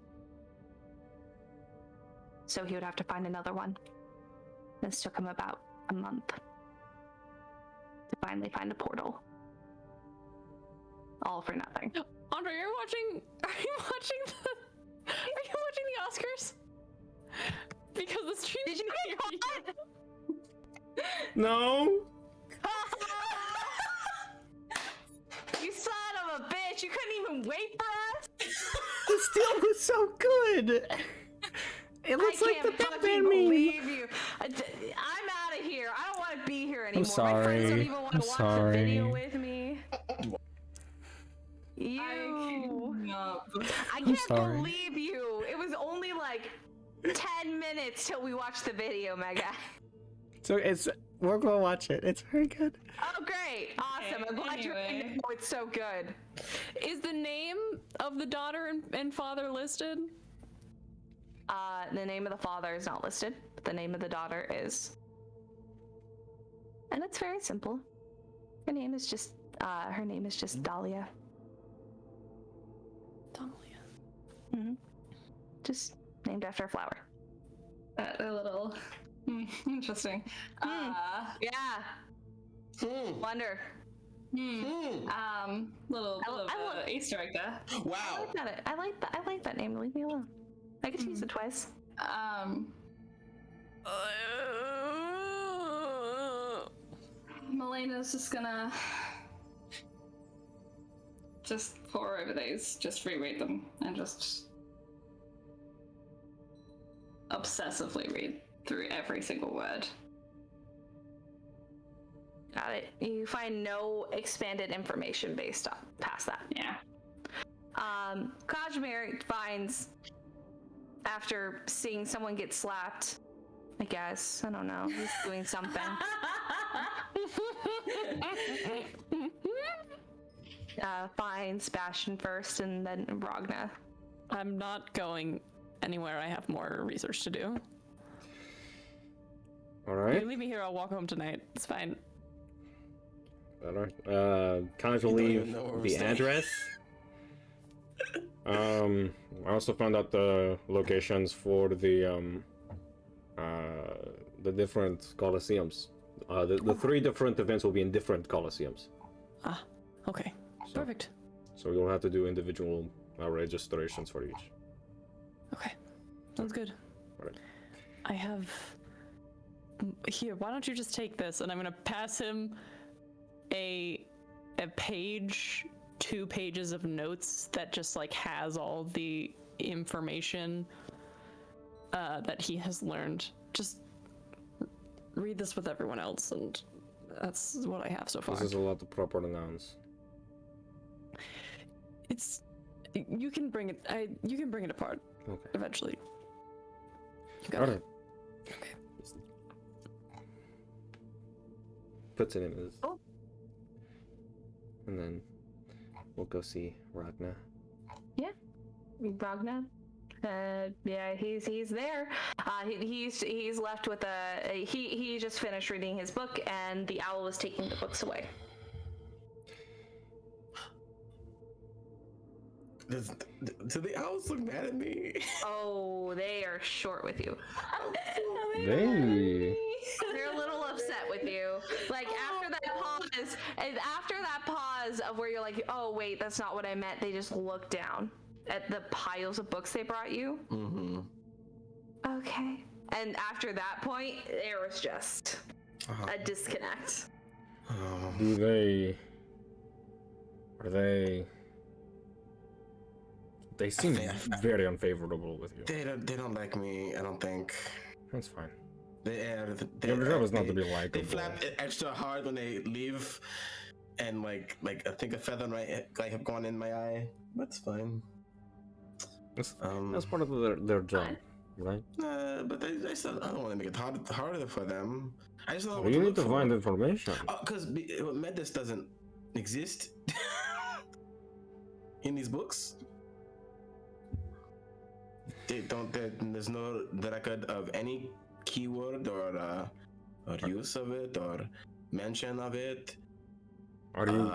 So he would have to find another one. This took him about a month to finally find a portal. All for nothing. Andre, are you watching the Oscars? Because the stream. Did you get caught? No. You son of a bitch! You couldn't even wait for us. The steal was so good. It looks like the Batman meme. Believe you. I'm out of here. I don't want to be here anymore. sorry. My friends don't even want to I'm watch sorry. the video with me. You. I can't sorry. believe you. It was only like 10 minutes till we watched the video, Mega. So we're gonna watch it. It's very good. Oh, great. Awesome. I'm glad you're Anyway. in. Oh, it's so good. Is the name of the daughter and father listed? The name of the father is not listed, but the name of the daughter is. And it's very simple. Her name is just Dahlia. Dahlia. Mm-hmm. Just named after a flower. A little interesting. Yeah. Wonder. Little bit of I Easter egg there. Wow. I like that name. Leave me alone. I get to use it twice. Melena's just gonna pour over these, just reread them, and just obsessively read through every single word. Got it. You find no expanded information based on past that. Yeah. Kazimir finds, after seeing someone get slapped, I guess, I don't know, he's doing something. Finds Bastian first and then Ragna. I'm not going anywhere. I have more research to do. All You right. leave me here. I'll walk home tonight. It's fine. All right. Can I don't leave even know where we're the staying. address? I also found out the locations for the different coliseums. The three different events will be in different coliseums. Ah, okay. Perfect. So you'll have to do individual registrations for each. Okay. Sounds good. Alright. I have... Here, why don't you just take this, and I'm gonna pass him a page, 2 pages of notes that just like has all the information that he has learned. Just read this with everyone else, and that's what I have so far. This is a lot of proper nouns. It's you can bring it. You can bring it apart Okay. eventually. You got Alright. it. Okay. Puts it in his. Oh. And then we'll go see Ragna. Ragna. Yeah, he's there. He's left with he just finished reading his book, and the owl was taking the books away. Do the owls look mad at me? Oh, they are short with you. They. They're a little upset with you. Like after that pause of where you're like, oh wait, that's not what I meant. They just look down at the piles of books they brought you. Mm-hmm. Okay. And after that point, there was just a disconnect. Do they? Are they? They seem very unfavorable with you. They don't like me. I don't think. That's fine. Your Your job is not to be They likable. flap extra hard when they leave, and like I think a feather might like have gone in my eye. That's fine. That's part of their job, right? But I still I don't want to make it harder for them. I just don't know Well, what you to need look to for. find information. Because Metis doesn't exist in these books. There's no record of any keyword or use of it or mention of it. Are you?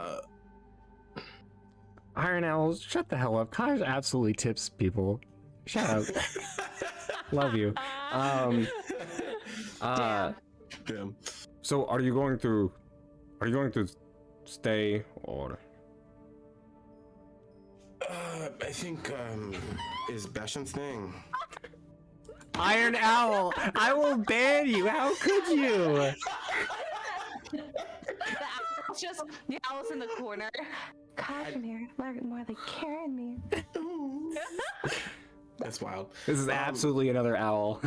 Iron Owls, shut the hell up. Kaj absolutely tips people. Shut up. Love you. Damn. So are you going to stay or? I think is Bastian's thing. Iron Owl, I will ban you. How could you? The owl's in the corner. Kazimir, more like carrying me. That's wild. This is absolutely another owl.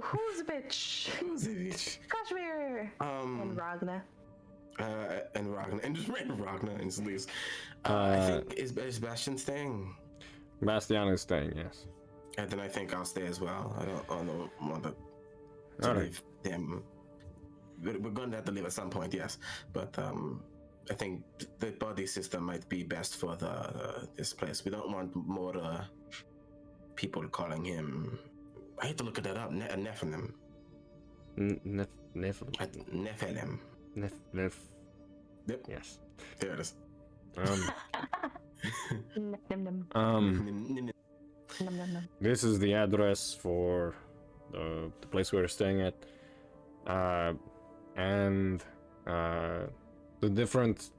Who's a bitch? Who's a bitch? Kazimir. And Ragna. And Ragna and leaves. I think is Bastian's thing. Bastian is staying, yes. And then I think I'll stay as well. I don't want to leave them. We're going to have to leave at some point, yes. But I think the body system might be best for this place. We don't want more people calling him. I hate to look at that up. Nephilim. Nephilim. Yep. Yes. There it is. This is the address for the place we're staying at, and the different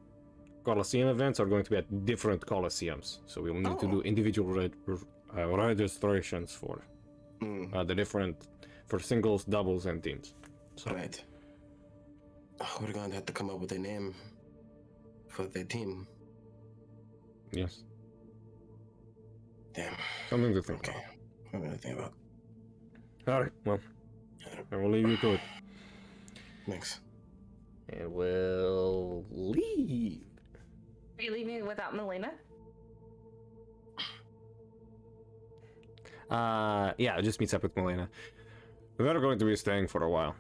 Colosseum events are going to be at different Colosseums, so we will need to do individual registrations for the different, for singles, doubles, and teams. So. Right. We're going to have to come up with a name for the team. Yes. Damn. Something to think Okay. Something to think about. Alright, well, I will leave you to it. Thanks. And we'll leave. Are you leaving without Melaena? Yeah, it just meets up with Melaena. They're going to be staying for a while.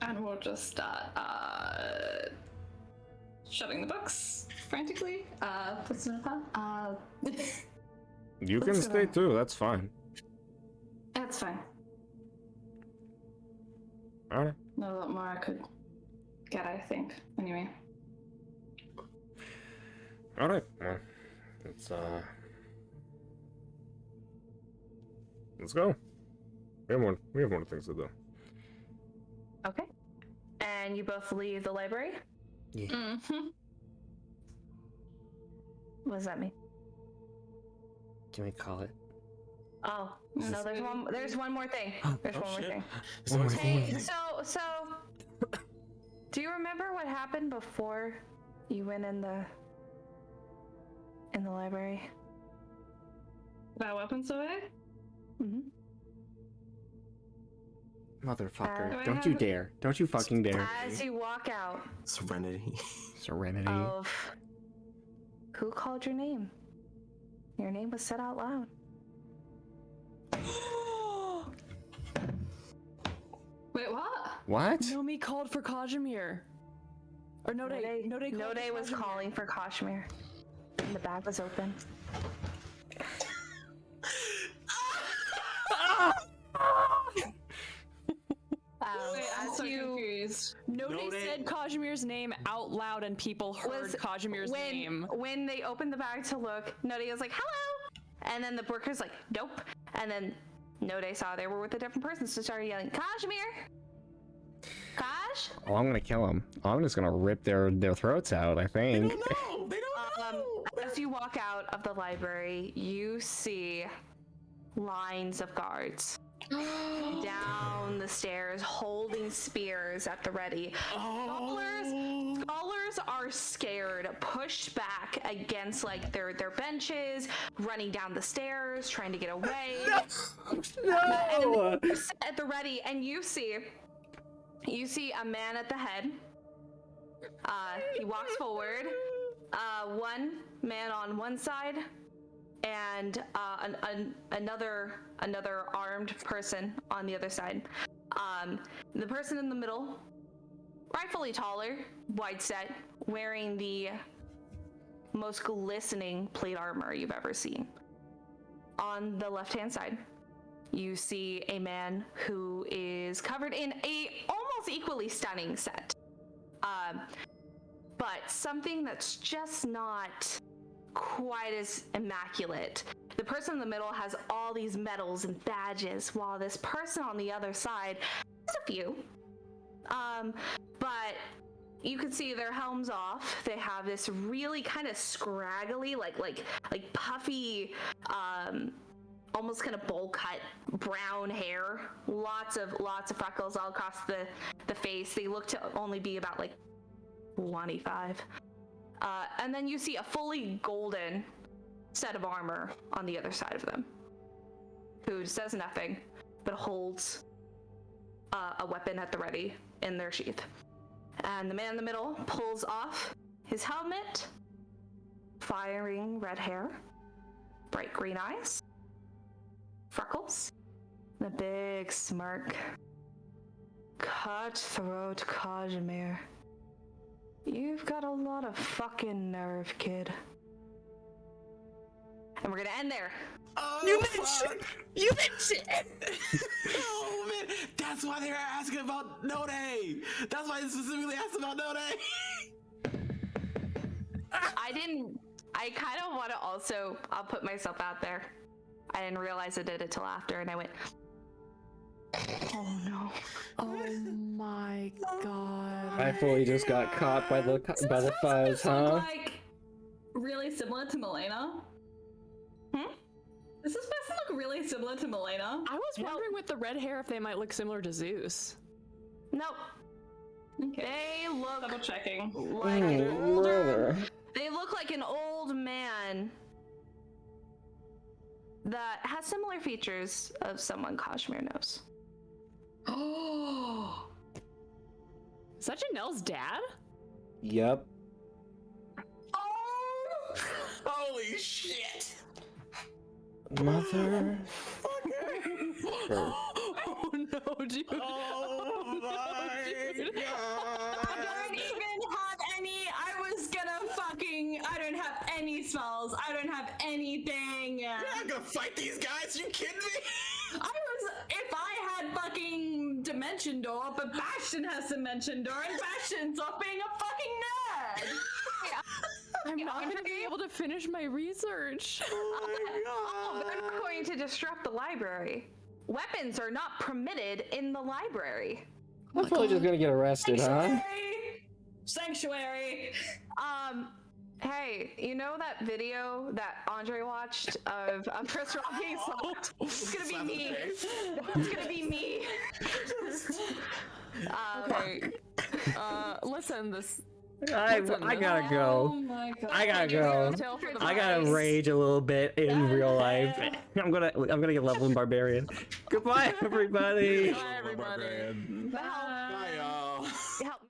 And we'll just start shutting the books frantically. Puts in a pile. You can stay too, that's fine. That's fine. Alright. Not a lot more I could get, I think. Anyway. Alright, well, let's go. We have more things to do. Okay. And you both leave the library? Yeah. Mm-hmm. What does that mean? Can we call it? Oh, no, there's one more thing. There's one more thing. So Hey, so do you remember what happened before you went in the library? That weapons away? Mm-hmm. Motherfucker, don't you dare. Don't you fucking dare. As you walk out Serenity. Serenity. of who called your name? Your name was said out loud. Wait, what? What? Nomi called for Kazimir. Or Node was calling for Kazimir. And the bag was open. Wait, I'm so confused. Node said Kazimir's name out loud and people heard Kazimir's name. When they opened the bag to look, Node was like, hello! And then the worker's like, nope. And then Node saw they were with a different person, so started yelling, Kazimir! Kaj? Oh, I'm gonna kill him. Oh, I'm just gonna rip their throats out, I think. They don't know. As you walk out of the library, you see lines of guards down the stairs holding spears at the ready. Bubblers scholars are scared, pushed back against like their benches, running down the stairs, trying to get away. No! At the ready, and you see a man at the head. He walks forward. One man on one side, and another armed person on the other side. The person in the middle, rightfully taller, wide set, wearing the most glistening plate armor you've ever seen. On the left-hand side, you see a man who is covered in a almost equally stunning set. But something that's just not quite as immaculate. The person in the middle has all these medals and badges, while this person on the other side has a few. But you can see their helms off. They have this really kind of scraggly, like puffy, almost kind of bowl cut brown hair. Lots of freckles all across the face. They look to only be about like 25. And then you see a fully golden set of armor on the other side of them, who says nothing but holds a weapon at the ready in their sheath. And the man in the middle pulls off his helmet, firing red hair, bright green eyes, freckles, and a big smirk. Cutthroat Kazimir. You've got a lot of fucking nerve, kid. And we're gonna end there. Oh, you mentioned. Oh man, that's why they were asking about Node. That's why they specifically asked about Node. I kind of want to also. I'll put myself out there. I didn't realize I did it till after, and I went, oh no. Oh my god. I fully just got caught by the fuzz, huh? Like really similar to Melaena. Does this person look really similar to Melaena? I was wondering with the red hair if they might look similar to Zeus. Nope. Okay. They look Double checking. like an older. They look like an old man that has similar features of someone Kazimir knows. Oh. Is that Janelle's dad? Yep. Oh, holy shit! Mother. Oh no, dude. Oh my dude. god! I don't even have any. I don't have any spells. I don't have anything. You're not gonna fight these guys? You kidding me? If I had fucking Dimension Door, but Bastian has Dimension Door, and Bastian's off being a fucking nerd. I'm not gonna be able to finish my research. Oh, they're not going to disrupt the library. Weapons are not permitted in the library. I'm probably just gonna get arrested, huh? Sanctuary. Hey, you know that video that Andre watched of Chris Rock getting slapped? It's gonna be me. It's gonna be me. Okay. Let's end this. I gotta go. Oh my god. I gotta go. I gotta rage a little bit in real life. I'm gonna get level in Barbarian. Goodbye, everybody. Bye, everybody. Bye, y'all. Help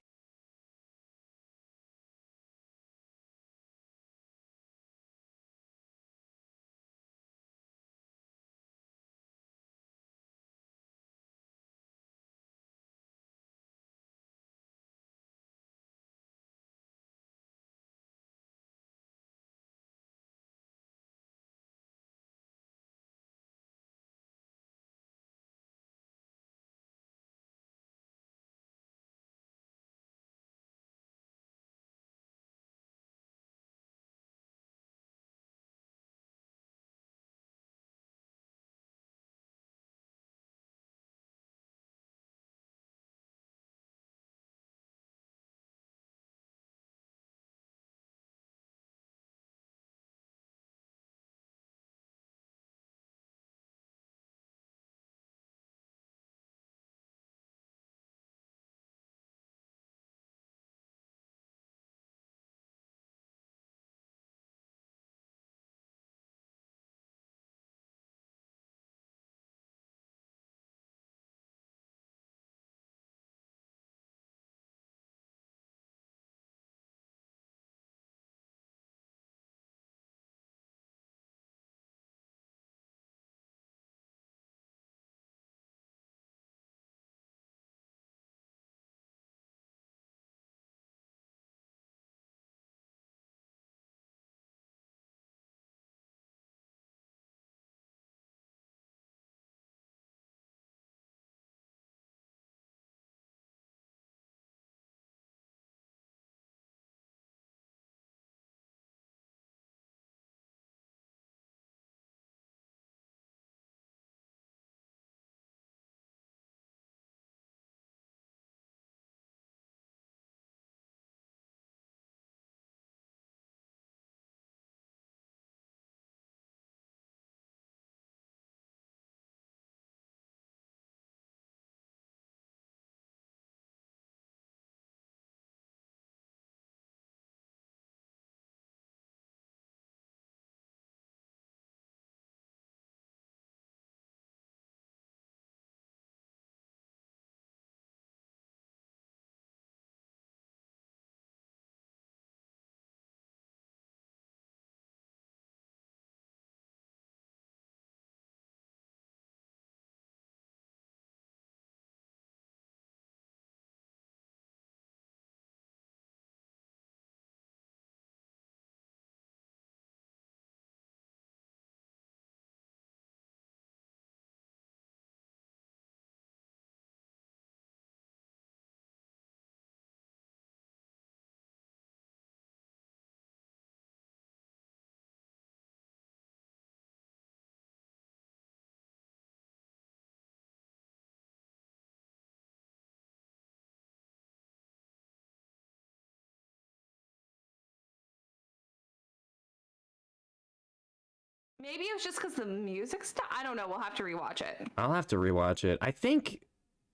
Maybe it was just because the music stuff. I don't know. We'll have to rewatch it. I'll have to rewatch it. I think.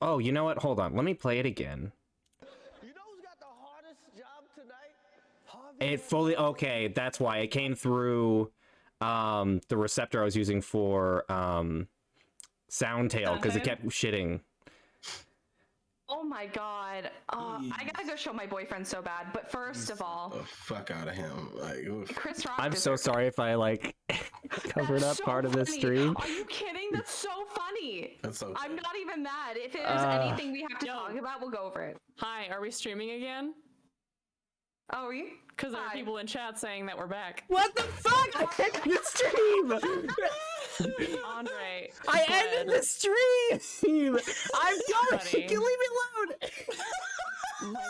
Oh, you know what? Hold on. Let me play it again. You know who's got the hardest job tonight? It fully. Okay, that's why it came through the receptor I was using for Soundtail because it kept shitting. Oh my god. I gotta go show my boyfriend so bad. But first of all, the fuck out of him. Like, oof. Chris Rock. I'm so sorry if I like covered up so part of this funny. stream. Are you kidding? That's so funny. That's so. I'm not even mad. If there's anything we have to talk about, we'll go over it. Hi, are we streaming again? Oh, are you? Because there are Hi. people in chat saying that we're back. What the fuck? I ended the stream. Andre, I ended the stream. I'm going. Buddy. Leave me alone. my